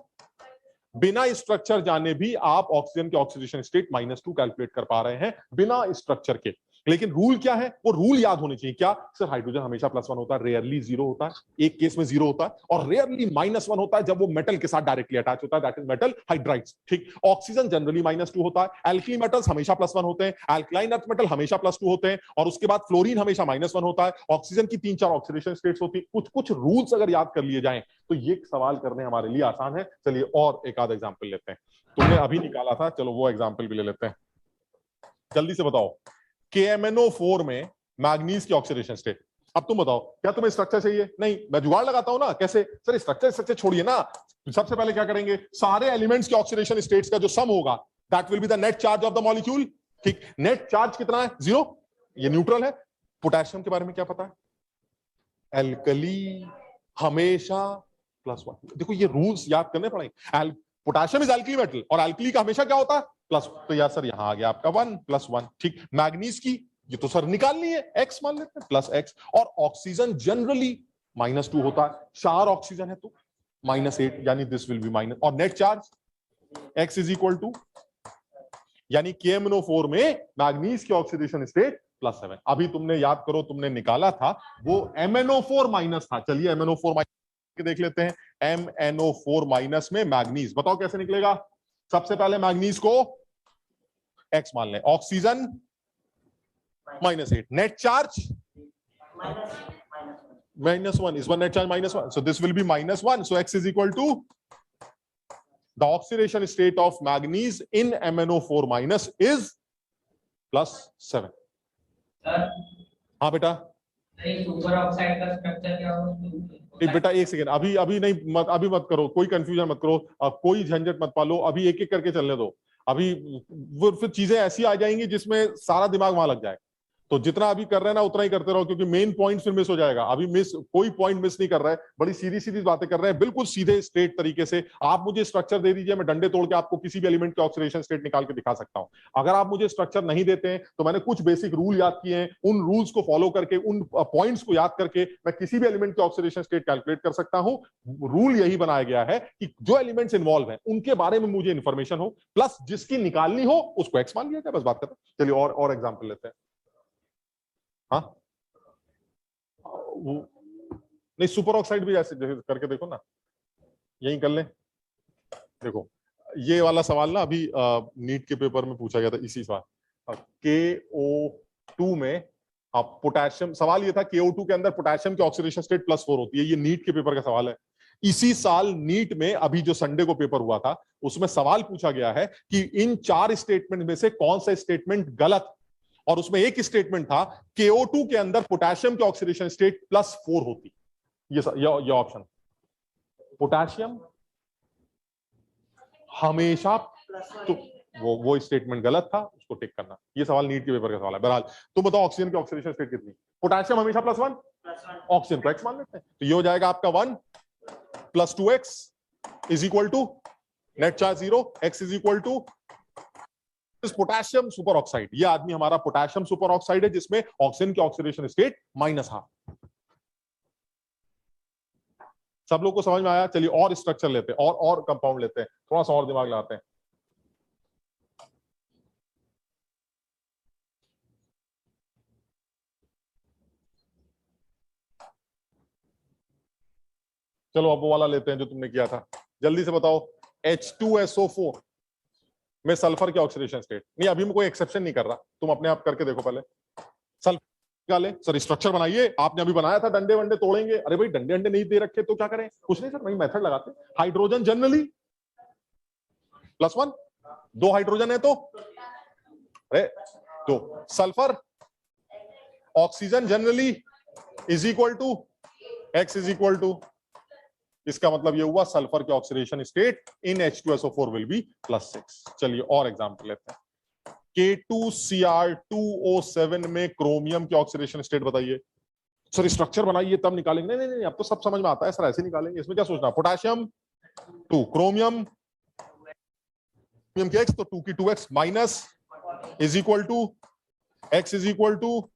बिना स्ट्रक्चर जाने भी आप ऑक्सीजन की ऑक्सीडेशन स्टेट -2 कैलकुलेट कर पा रहे हैं बिना स्ट्रक्चर के। लेकिन रूल क्या है? वो रूल याद होने चाहिए। क्या सर? हाइड्रोजन हमेशा +1 होता है, रेयरली 0 होता है, एक केस में 0 होता है, और रेयरली -1 होता है जब वो मेटल के साथ डायरेक्टली अटैच होता है, दैट इज मेटल हाइड्राइड्स। ठीक। ऑक्सीजन जनरली -2 होता है, एल्किली मेटल्स हमेशा +1 होते हैं, एल्कलाइन अर्थ मेटल हमेशा +2 होते हैं, और उसके बाद फ्लोरीन हमेशा -1 होता है। ऑक्सीजन की 3-4 ऑक्सीडेशन स्टेट्स होती है। कुछ कुछ रूल्स अगर याद कर लिए जाएं तो ये सवाल करने हमारे लिए आसान है। चलिए और एक आध एग्जाम्पल लेते हैं। तुमने अभी निकाला था, चलो वो एग्जाम्पल भी ले लेते हैं। जल्दी से बताओ, KMnO4 में मैग्नीज की ऑक्सीडेशन स्टेट। अब तुम बताओ क्या तुम्हें स्ट्रक्चर चाहिए? नहीं, मैं जुगाड़ लगाता हूं ना। कैसे? सर स्ट्रक्चर छोड़िए ना, सबसे पहले क्या करेंगे, सारे एलिमेंट्स के ऑक्सीडेशन स्टेट्स का जो सम होगा that will be the net charge of the molecule. ठीक, नेट चार्ज कितना है? 0, ये न्यूट्रल है। पोटेशियम के बारे में क्या पता है? एल्कली हमेशा +1। देखो ये रूल्स याद करने पड़ेंगे। पोटेशियम इज एल्कली मेटल और एल्कली का हमेशा क्या होता है? प्लस। तो यार सर यहां आ गया आपका 1 + 1। ठीक, मैग्नीज की ये तो सर निकालनी है, x मान लेते हैं +x। और ऑक्सीजन जनरली -2 होता है, 4 ऑक्सीजन है तो -8, यानी दिस विल बी माइनस। और नेट चार्ज x = यानी KMnO4 में मैग्नीज की ऑक्सीडेशन स्टेट +7। अभी तुमने याद करो, तुमने निकाला था वो MnO4 माइनस था। चलिए MnO4 माइनस देख लेते हैं। MnO4 माइनस में मैग्नीज, बताओ कैसे निकलेगा? सबसे पहले मैग्नीज को x मान लें, oxygen -8, net charge -1 is one, net charge -1, so this will be -1, so x = the oxidation state of manganese in MnO4 minus is +7। Sir हाँ बेटा, सुपर ऑक्साइड का स्ट्रक्चर क्या होगा? बेटा एक सेकेंड, अभी नहीं, अभी मत करो, कोई कंफ्यूजन मत करो, कोई झंझट मत पालो, अभी एक एक करके चलने दो। अभी वो फिर चीजें ऐसी आ जाएंगी जिसमें सारा दिमाग वहां लग जाए। तो जितना अभी कर रहे हैं ना उतना ही करते रहो, क्योंकि मेन पॉइंट फिर मिस हो जाएगा। अभी कोई पॉइंट मिस नहीं कर रहा है, बड़ी सीधी सीधी बातें कर रहे हैं, बिल्कुल सीधे स्ट्रेट तरीके से। आप मुझे स्ट्रक्चर दे दीजिए, मैं डंडे तोड़ के आपको किसी भी एलिमेंट के ऑक्सीडेशन स्टेट निकाल के दिखा सकता हूं। अगर आप मुझे स्ट्रक्चर नहीं देते हैं तो मैंने कुछ बेसिक रूल याद किए हैं, उन रूल्स को फॉलो करके, उन पॉइंट्स को याद करके मैं किसी भी एलिमेंट के ऑक्सीडेशन स्टेट कैलकुलेट कर सकता हूं। रूल यही बनाया गया है कि जो एलिमेंट्स इन्वॉल्व हैं उनके बारे में मुझे इंफॉर्मेशन हो, प्लस जिसकी निकालनी हो उसको एक्स मान लिया जाए, बस बात करते हैं। चलिए और एग्जाम्पल लेते हैं। हाँ, वो नहीं, सुपर ऑक्साइड भी ऐसे करके देखो ना, यही कर ले। देखो ये वाला सवाल ना अभी नीट के पेपर में पूछा गया था, इसी सवाल KO2 में पोटेशियम, सवाल ये था KO2 के अंदर पोटेशियम की ऑक्सीडेशन स्टेट +4 होती है। ये नीट के पेपर का सवाल है। इसी साल नीट में अभी जो संडे को पेपर हुआ था उसमें सवाल पूछा गया है कि इन 4 स्टेटमेंट में से कौन सा स्टेटमेंट गलत, और उसमें एक स्टेटमेंट था KO2 के अंदर पोटेशियम की ऑक्सीडेशन स्टेट +4 होती। ये ऑप्शन, पोटेशियम हमेशा, तो वो स्टेटमेंट गलत था, उसको टिक करना। ये सवाल नीट के पेपर का सवाल है। बहरहाल तुम बताओ ऑक्सीजन की ऑक्सीडेशन स्टेट कितनी? पोटेशियम हमेशा +1, ऑक्सीजन को x मान लेते हैं, तो ये हो जाएगा आपका 1 + 2x = net charge 0, x = potassium super oxide. ये आदमी हमारा पोटेशियम सुपर ऑक्साइड है जिसमें ऑक्सीजन की ऑक्सीडेशन स्टेट -1/2। सब लोग को समझ में आया? चलिए और स्ट्रक्चर लेते हैं, और कंपाउंड लेते हैं, थोड़ा सा और दिमाग लगाते हैं। चलो अब वो वाला लेते हैं जो तुमने किया था, जल्दी से बताओ। H2SO4 में सल्फर की ऑक्सीडेशन स्टेट। नहीं, अभी मैं कोई एक्सेप्शन नहीं कर रहा, तुम अपने आप करके देखो। पहले सल्फर निकाले, सर स्ट्रक्चर बनाइए, आपने अभी बनाया था, डंडे वंडे तोड़ेंगे। अरे भाई डंडे वंडे नहीं दे रखे तो क्या करें? कुछ नहीं सर, वही मेथड लगाते। हाइड्रोजन जनरली +1, 2 हाइड्रोजन है तो अरे 2। सल्फर ऑक्सीजन जनरली = x = इसका मतलब ये हुआ सल्फर की oxidation state in H2SO4 will be +6। चलिए और एग्जांपल लेते हैं। K2Cr2O7 में क्रोमियम की ऑक्सीडेशन स्टेट बताइए। सर स्ट्रक्चर बनाइए तब निकालेंगे। नहीं नहीं, अब तो सब समझ में आता है सर, ऐसे निकालेंगे, इसमें क्या सोचना। पोटेशियम 2, क्रोमियम की x, तो 2 की 2x माइनस = x =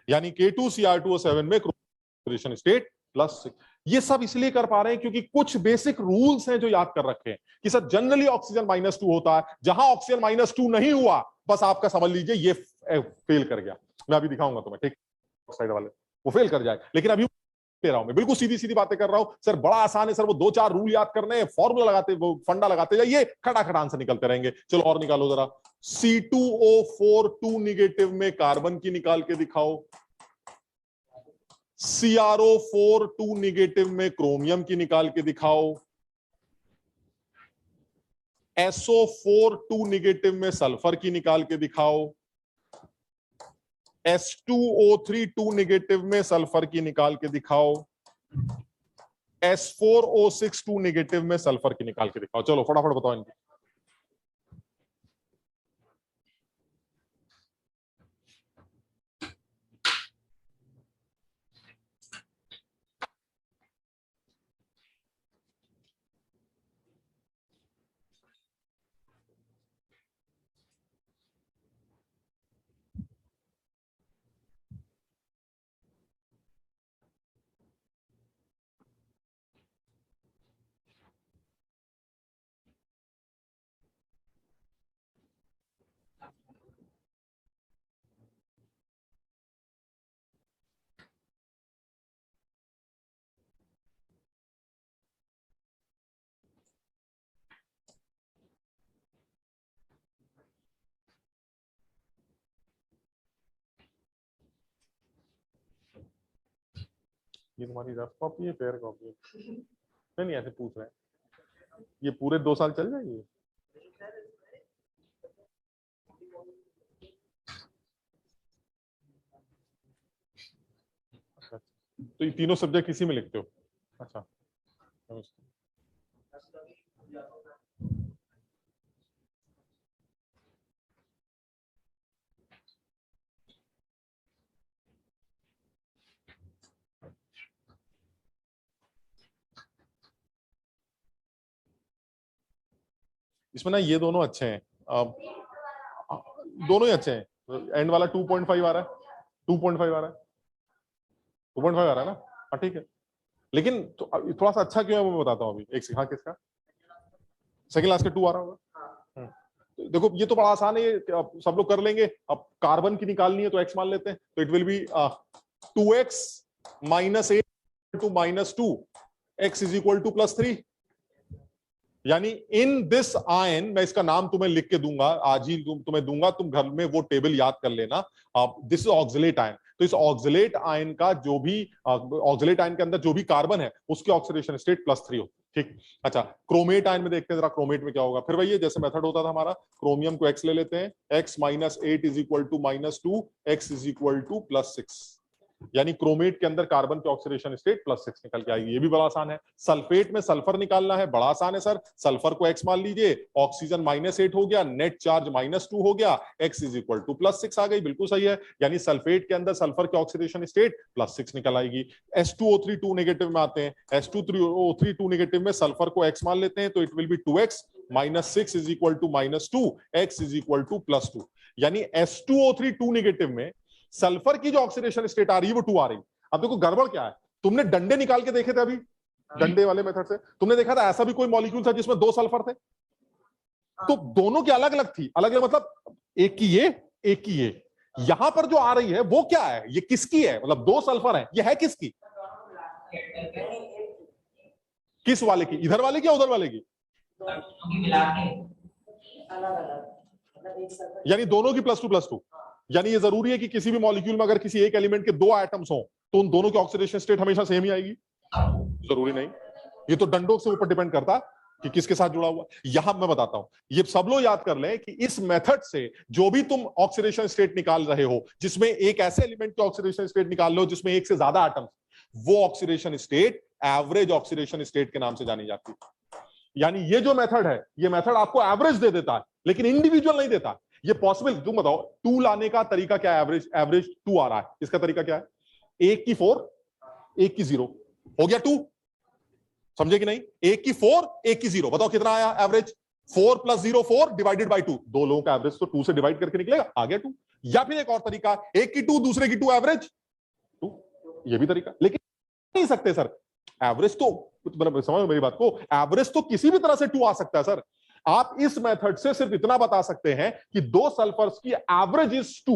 यानी K2Cr2O7 में ऑक्सीडेशन स्टेट +6। ये सब इसलिए कर पा रहे हैं क्योंकि कुछ बेसिक रूल्स हैं जो याद कर रखे हैं कि सर जनरली ऑक्सीजन -2 होता है। जहां ऑक्सीजन -2 नहीं हुआ, बस आपका समझ लीजिए ये फेल कर गया। मैं अभी दिखाऊंगा तुम्हें, ठीक, ऑक्साइड वाले वो फेल कर जाएगा। लेकिन अभी ले रहा हूं मैं, बिल्कुल सीधी सीधी बातें कर रहा हूं सर, बड़ा आसान है सर, वो 2-4 रूल याद करने हैं, फॉर्मूला लगाते, वो फंडा लगाते जाइए, खटाखट आंसर निकलते रहेंगे। चलो और निकालो जरा। C2O4 2 नेगेटिव में कार्बन की निकाल के दिखाओ। CrO4 2 नेगेटिव में क्रोमियम की निकाल के दिखाओ। SO4 2 नेगेटिव में सल्फर की निकाल के दिखाओ। S2O3 2 नेगेटिव में सल्फर की निकाल के दिखाओ, S4O6 2 नेगेटिव में सल्फर की निकाल के दिखाओ। चलो फटाफट बताओ इनकी। ये तुम्हारी रफ कॉपी है, फेयर कॉपी है? नहीं ऐसे पूछ रहे हैं। ये पूरे 2 साल चल जाएगी? अच्छा, तो ये तीनों सब्जेक्ट इसी में लिखते हो? अच्छा, इसमें ना ये दोनों अच्छे हैं, दोनों ही अच्छे हैं। एंड वाला 2.5 आ रहा है, 2.5 आ रहा है, 2.5 आ रहा है ना? हाँ ठीक है, लेकिन तो थोड़ा सा अच्छा क्यों है वो मैं बताता हूँ अभी। एक हाँ, किसका सेकंड क्लास के 2 आ रहा होगा। तो देखो ये तो बड़ा आसान है, ये सब लोग कर लेंगे। अब कार्बन की निकालनी है तो x मान लेते हैं, तो it will be 2x - 8 to -2, x is equal to +3। यानी इन दिस आयन, मैं इसका नाम तुम्हें लिख के दूंगा, आज ही तुम्हें दूंगा, तुम घर में वो टेबल याद कर लेना। This is oxalate ion. तो इस ऑक्सिलेट आयन का जो भी ऑक्सिलेट आयन के अंदर जो भी कार्बन है उसकी ऑक्सीडेशन स्टेट +3 होती है। ठीक, अच्छा क्रोमेट आयन में देखते हैं जरा, क्रोमेट में क्या होगा। फिर वही है जैसे मेथड होता था हमारा, क्रोमियम को x ले लेते हैं, x - 8 is equal to -2, x is equal to +6। यानी क्रोमेट के अंदर कार्बन की ऑक्सीडेशन स्टेट +6 निकल के आएगी। ये भी बड़ा आसान है। सल्फेट में सल्फर निकालना है, बड़ा आसान है सर। सल्फर को x मान लीजिए, ऑक्सीजन -8 हो गया, नेट चार्ज -2 हो गया, x इज इक्वल टू +6 आ गई। बिल्कुल सही है, यानी सल्फेट के अंदर सल्फर की ऑक्सीडेशन स्टेट +6 निकल आएगी। S2O3 2 नेगेटिव में आते हैं, S2O3 2 नेगेटिव में सल्फर को x मान लेते हैं, तो it will be 2x - 6 is equal to -2, x is equal to +2। यानी S2O3 2 नेगेटिव में सल्फर की जो ऑक्सीडेशन स्टेट आ रही है वो 2 आ रही है। अब देखो गड़बड़ क्या है, तुमने डंडे निकाल के देखे थे अभी, डंडे वाले मेथड से तुमने देखा था ऐसा भी कोई मॉलिक्यूल था जिसमें 2 सल्फर थे? तो दोनों की अलग अलग थी, अलग अलग मतलब एक की ये, एक की ये। यहां पर जो आ रही है वो क्या है, ये किसकी है? मतलब 2 सल्फर है, ये है किसकी? किस वाले की? इधर वाले की या उधर वाले की? यानी दोनों की +2 यानी ये जरूरी है कि किसी भी मॉलिक्यूल में अगर किसी एक एलिमेंट के 2 एटम्स हो तो उन दोनों की ऑक्सीडेशन स्टेट हमेशा सेम ही आएगी? जरूरी नहीं, ये तो डंडों से ऊपर डिपेंड करता कि किसके साथ जुड़ा हुआ। यहां मैं बताता हूं, ये सब लोग याद कर लें कि इस मेथड से जो भी तुम ऑक्सीडेशन स्टेट निकाल रहे हो, जिसमें एक ऐसे एलिमेंट की ऑक्सीडेशन स्टेट निकाल लो जिसमें एक से ज्यादा एटम्स, वो oxidation state average oxidation state के नाम से जानी जाती है। यानी ये जो मेथड है, ये मेथड आपको एवरेज दे देता है लेकिन इंडिविजुअल नहीं देता। ये पॉसिबल, तुम बताओ 2 लाने का तरीका क्या है? एवरेज 2 आ रहा है, इसका तरीका क्या है? 1 की 4, 1 की 0 हो गया 2। समझे कि नहीं? 1 की 4, 1 की 0, बताओ कितना आया एवरेज? 4 + 0 4 divided by 2। दो लोगों का एवरेज तो 2 से डिवाइड करके निकलेगा, आ गया 2। या फिर एक और तरीका, 1 की 2, दूसरे की 2, एवरेज 2, ये भी तरीका। लेकिन नहीं सकते सर, एवरेज तो समझ मेरी बात को, एवरेज तो किसी भी तरह से 2 आ सकता है सर। आप इस मेथड से सिर्फ इतना बता सकते हैं कि 2 सल्फर्स की एवरेज इज 2।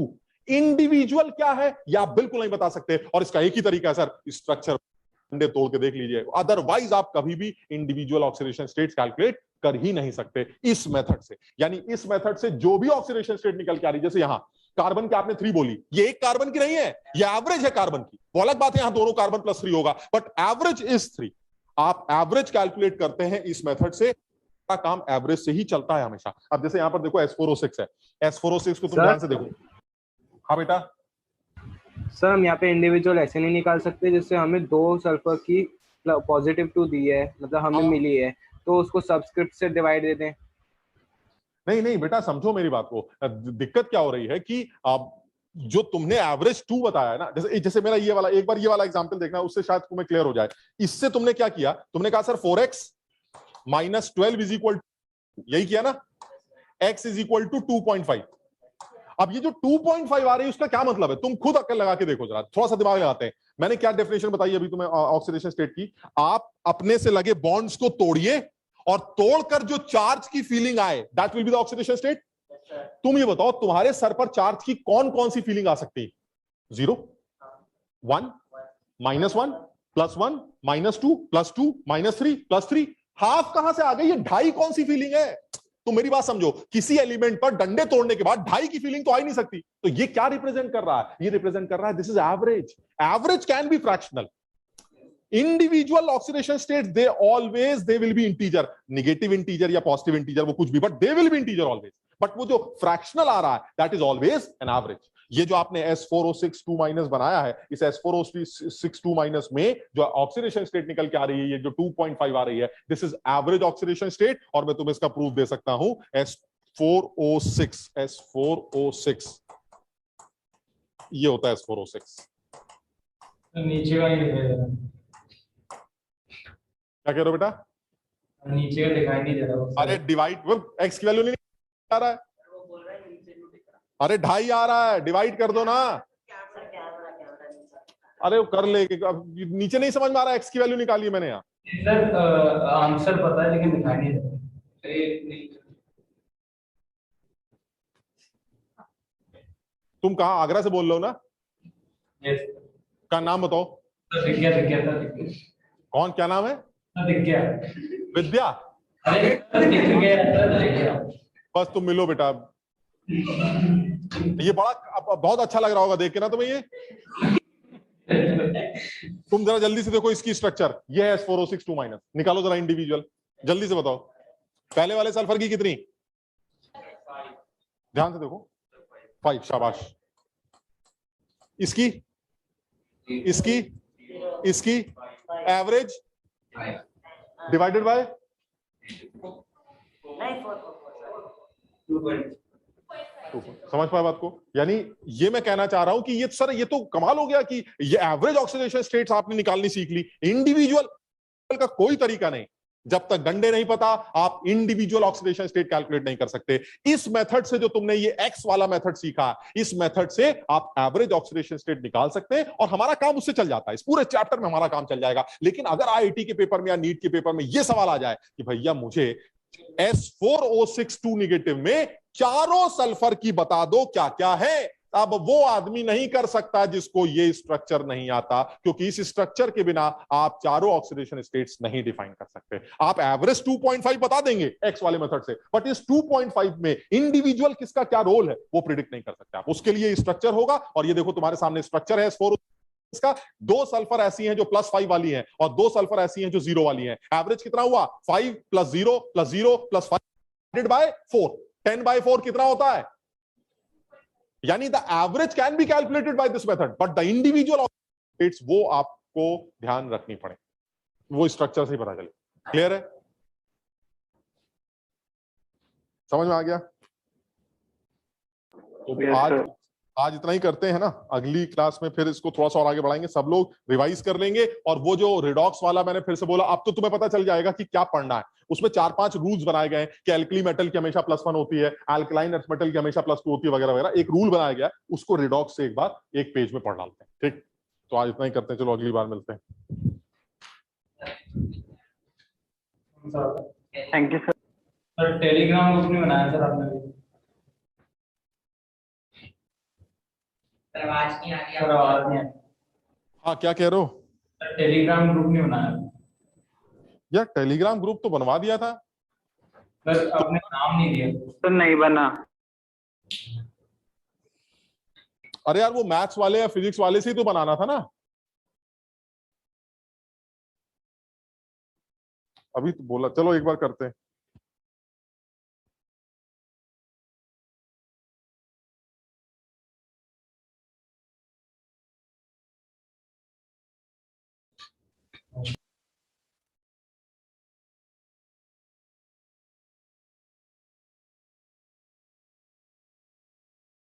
इंडिविजुअल क्या है यह आप बिल्कुल नहीं बता सकते, और इसका एक ही तरीका है सर, स्ट्रक्चर डंडे तोड़ के देख लीजिए, अदरवाइज आप कभी भी इंडिविजुअल ऑक्सीडेशन स्टेट्स कैलकुलेट कर ही नहीं सकते इस मेथड से। यानी इस मेथड से जो भी ऑक्सीडेशन स्टेट निकल के आ रही, जैसे यहां कार्बन की आपने 3 बोली, ये एक कार्बन की नहीं है, ये एवरेज है कार्बन की। वो अलग बात है यहां दोनों कार्बन +3 होगा, बट एवरेज इज 3। आप एवरेज कैलकुलेट करते हैं इस मेथड से, का काम एवरेज से ही चलता है हमेशा। अब जैसे यहां पर देखो S4O6 है, S4O6 को तुम ध्यान से देखो। हाँ बेटा, सर हम यहाँ पे इंडिविजुअल ऐसे नहीं निकाल सकते, जैसे हमें 2 सल्फर की पॉजिटिव 2 दी है, मतलब हमें मिली है, तो उसको सबस्क्रिप्ट से डिवाइड दे दें। नहीं नहीं बेटा, समझो मेरी बात को। दिक्कत क्या हो रही है कि जो तुमने एवरेज 2 बताया है ना, जैसे जैसे मेरा ये वाला, एक बार ये वाला एग्जांपल देखना, उससे शायद तुम्हें क्लियर हो जाए। इससे तुमने क्या किया, तुमने कहा sir 4x minus 12 is equal, यही किया ना, x इज इक्वल टू 2.5। अब ये जो 2.5 आ रही है उसका क्या मतलब है, तुम खुद अक्ल लगा के देखो जरा, थोड़ा सा दिमाग लगाते हैं। मैंने क्या डेफिनेशन बताई अभी तुम्हें ऑक्सीडेशन स्टेट की, आप अपने से लगे बॉन्ड्स को तोड़िए और तोड़कर जो चार्ज की फीलिंग आए, that will be the oxidation state. तुम ये बताओ तुम्हारे सर पर चार्ज की कौन कौन सी फीलिंग आ सकती है? 0, 1, -1, +1, -2, +2, -3, +3। हाफ कहां से आ गई? ये 2.5 कौन सी फीलिंग है? तो मेरी बात समझो, किसी एलिमेंट पर डंडे तोड़ने के बाद 2.5 की फीलिंग तो आ ही नहीं सकती। तो ये क्या रिप्रेजेंट कर रहा है? ये रिप्रेजेंट कर रहा है this is average. Average can be fractional. Individual oxidation state they will be integer, negative integer या पॉजिटिव इंटीजर, वो कुछ भी, but they will be integer always. But वो जो फ्रैक्शनल आ रहा है that is always an average. ये जो आपने S4O6 2- बनाया है, इस S4O6 2- में जो ऑक्सीडेशन स्टेट निकल के आ रही है, ये जो 2.5 आ रही है, this is average oxidation state. और मैं तुम्हें इसका प्रूफ दे सकता हूं, S4O6 ये होता है S4O6। नीचे का ही दिखाई दे रहा क्या कह रहे हो बेटा? है, नीचे का दिखाई नहीं दे रहा। अरे डिवाइड, एक्स की वैल्यू नहीं आ रहा है, अरे 2.5 आ रहा है, डिवाइड कर दो ना। अरे वो कर ले, अब नीचे नहीं समझ में आ रहा, एक्स की वैल्यू निकाली है मैंने यहाँ। सर आंसर पता है लेकिन दिखाई नहीं दे रहा। तुम कहाँ, आगरा से बोल रहे हो ना? यस का नाम बताओ। सर, दिख गया। कौन, क्या नाम है? दिख गया। विद्या। अरे दिख गया। बस तुम मिलो बेटा। ये बड़ा बहुत अच्छा लग रहा होगा देख के ना तुम्हें ये। तुम जरा जल्दी से देखो इसकी स्ट्रक्चर, ये है S4O6 2-, निकालो जरा इंडिविजुअल, जल्दी से बताओ। पहले वाले सल्फर की कितनी? ध्यान से देखो, 5, शाबाश। इसकी एवरेज डिवाइडेड बाय समझ पाए बात को? यानी ये मैं कहना चाह रहा हूं कि ये सर ये तो कमाल हो गया कि ये एवरेज ऑक्सीडेशन स्टेट्स आपने निकालनी सीख ली। इंडिविजुअल का कोई तरीका नहीं, जब तक डंडे नहीं पता आप इंडिविजुअल ऑक्सीडेशन स्टेट कैलकुलेट नहीं कर सकते। इस मेथड से जो तुमने ये एक्स वाला मेथड सीखा, इस मेथड से आप एवरेज ऑक्सीडेशन स्टेट निकाल सकते हैं और हमारा काम उससे चल जाता है। इस पूरे चैप्टर में हमारा काम चल जाएगा। लेकिन अगर IIT के पेपर में या नीट के पेपर में ये सवाल आ जाए कि भैया मुझे S4O6 2- में चारों सल्फर की बता दो क्या क्या है, अब वो आदमी नहीं कर सकता जिसको ये स्ट्रक्चर नहीं आता, क्योंकि इस स्ट्रक्चर के बिना आप चारों ऑक्सीडेशन स्टेट्स नहीं डिफाइन कर सकते। आप एवरेज 2.5 बता देंगे एक्स वाले मेथड से, बट इस 2.5 में इंडिविजुअल किसका क्या रोल है वो प्रिडिक्ट नहीं कर सकते आप। उसके लिए स्ट्रक्चर होगा, और ये देखो तुम्हारे सामने स्ट्रक्चर है S4। इसका 2 सल्फर ऐसी हैं जो +5 वाली हैं और 2 सल्फर ऐसी हैं जो 0 वाली हैं। एवरेज कितना हुआ? 5 + 0 + 0 + 5 डिवाइडेड बाय 4। 10/4 कितना होता है? यानी the average can be calculated by this method, but the individual states वो आपको ध्यान रखनी पड़े, वो स्ट्रक्चर से ही पता चले। क्लियर है? समझ में आ गया? तो आज इतना ही करते हैं ना, अगली क्लास में फिर इसको थोड़ा सा और आगे बढ़ाएंगे, सब लोग रिवाइज कर लेंगे। और वो जो रिडॉक्स वाला मैंने फिर से बोला, अब तो तुम्हें पता चल जाएगा कि क्या पढ़ना है। उसमें 4-5 रूल्स बनाए गए हैं कि एल्कली मेटल की हमेशा +1 होती है, अल्कलाइन अर्थ मेटल की हमेशा +2 होती है, वगैरह वगैरह। एक रूल बनाया गया, उसको रिडॉक्स से एक बार एक पेज में पढ़ डालते हैं। ठीक, तो आज इतना ही करते हैं, चलो अगली बार मिलते हैं। Thank you sir. Telegram group नहीं बनाया सर आपने? आवाज नहीं आ रही। सर आवाज नहीं आ रही। हाँ, क्या कह रहे हो? टेलीग्राम ग्रुप नहीं बनाया यार? टेलीग्राम ग्रुप तो बनवा दिया था सर, आपने नाम नहीं दिया। तो नहीं बना। अरे यार, वो मैथ्स वाले या फिजिक्स वाले से ही तो बनाना था ना। अभी तो बोला, चलो एक बार करते हैं।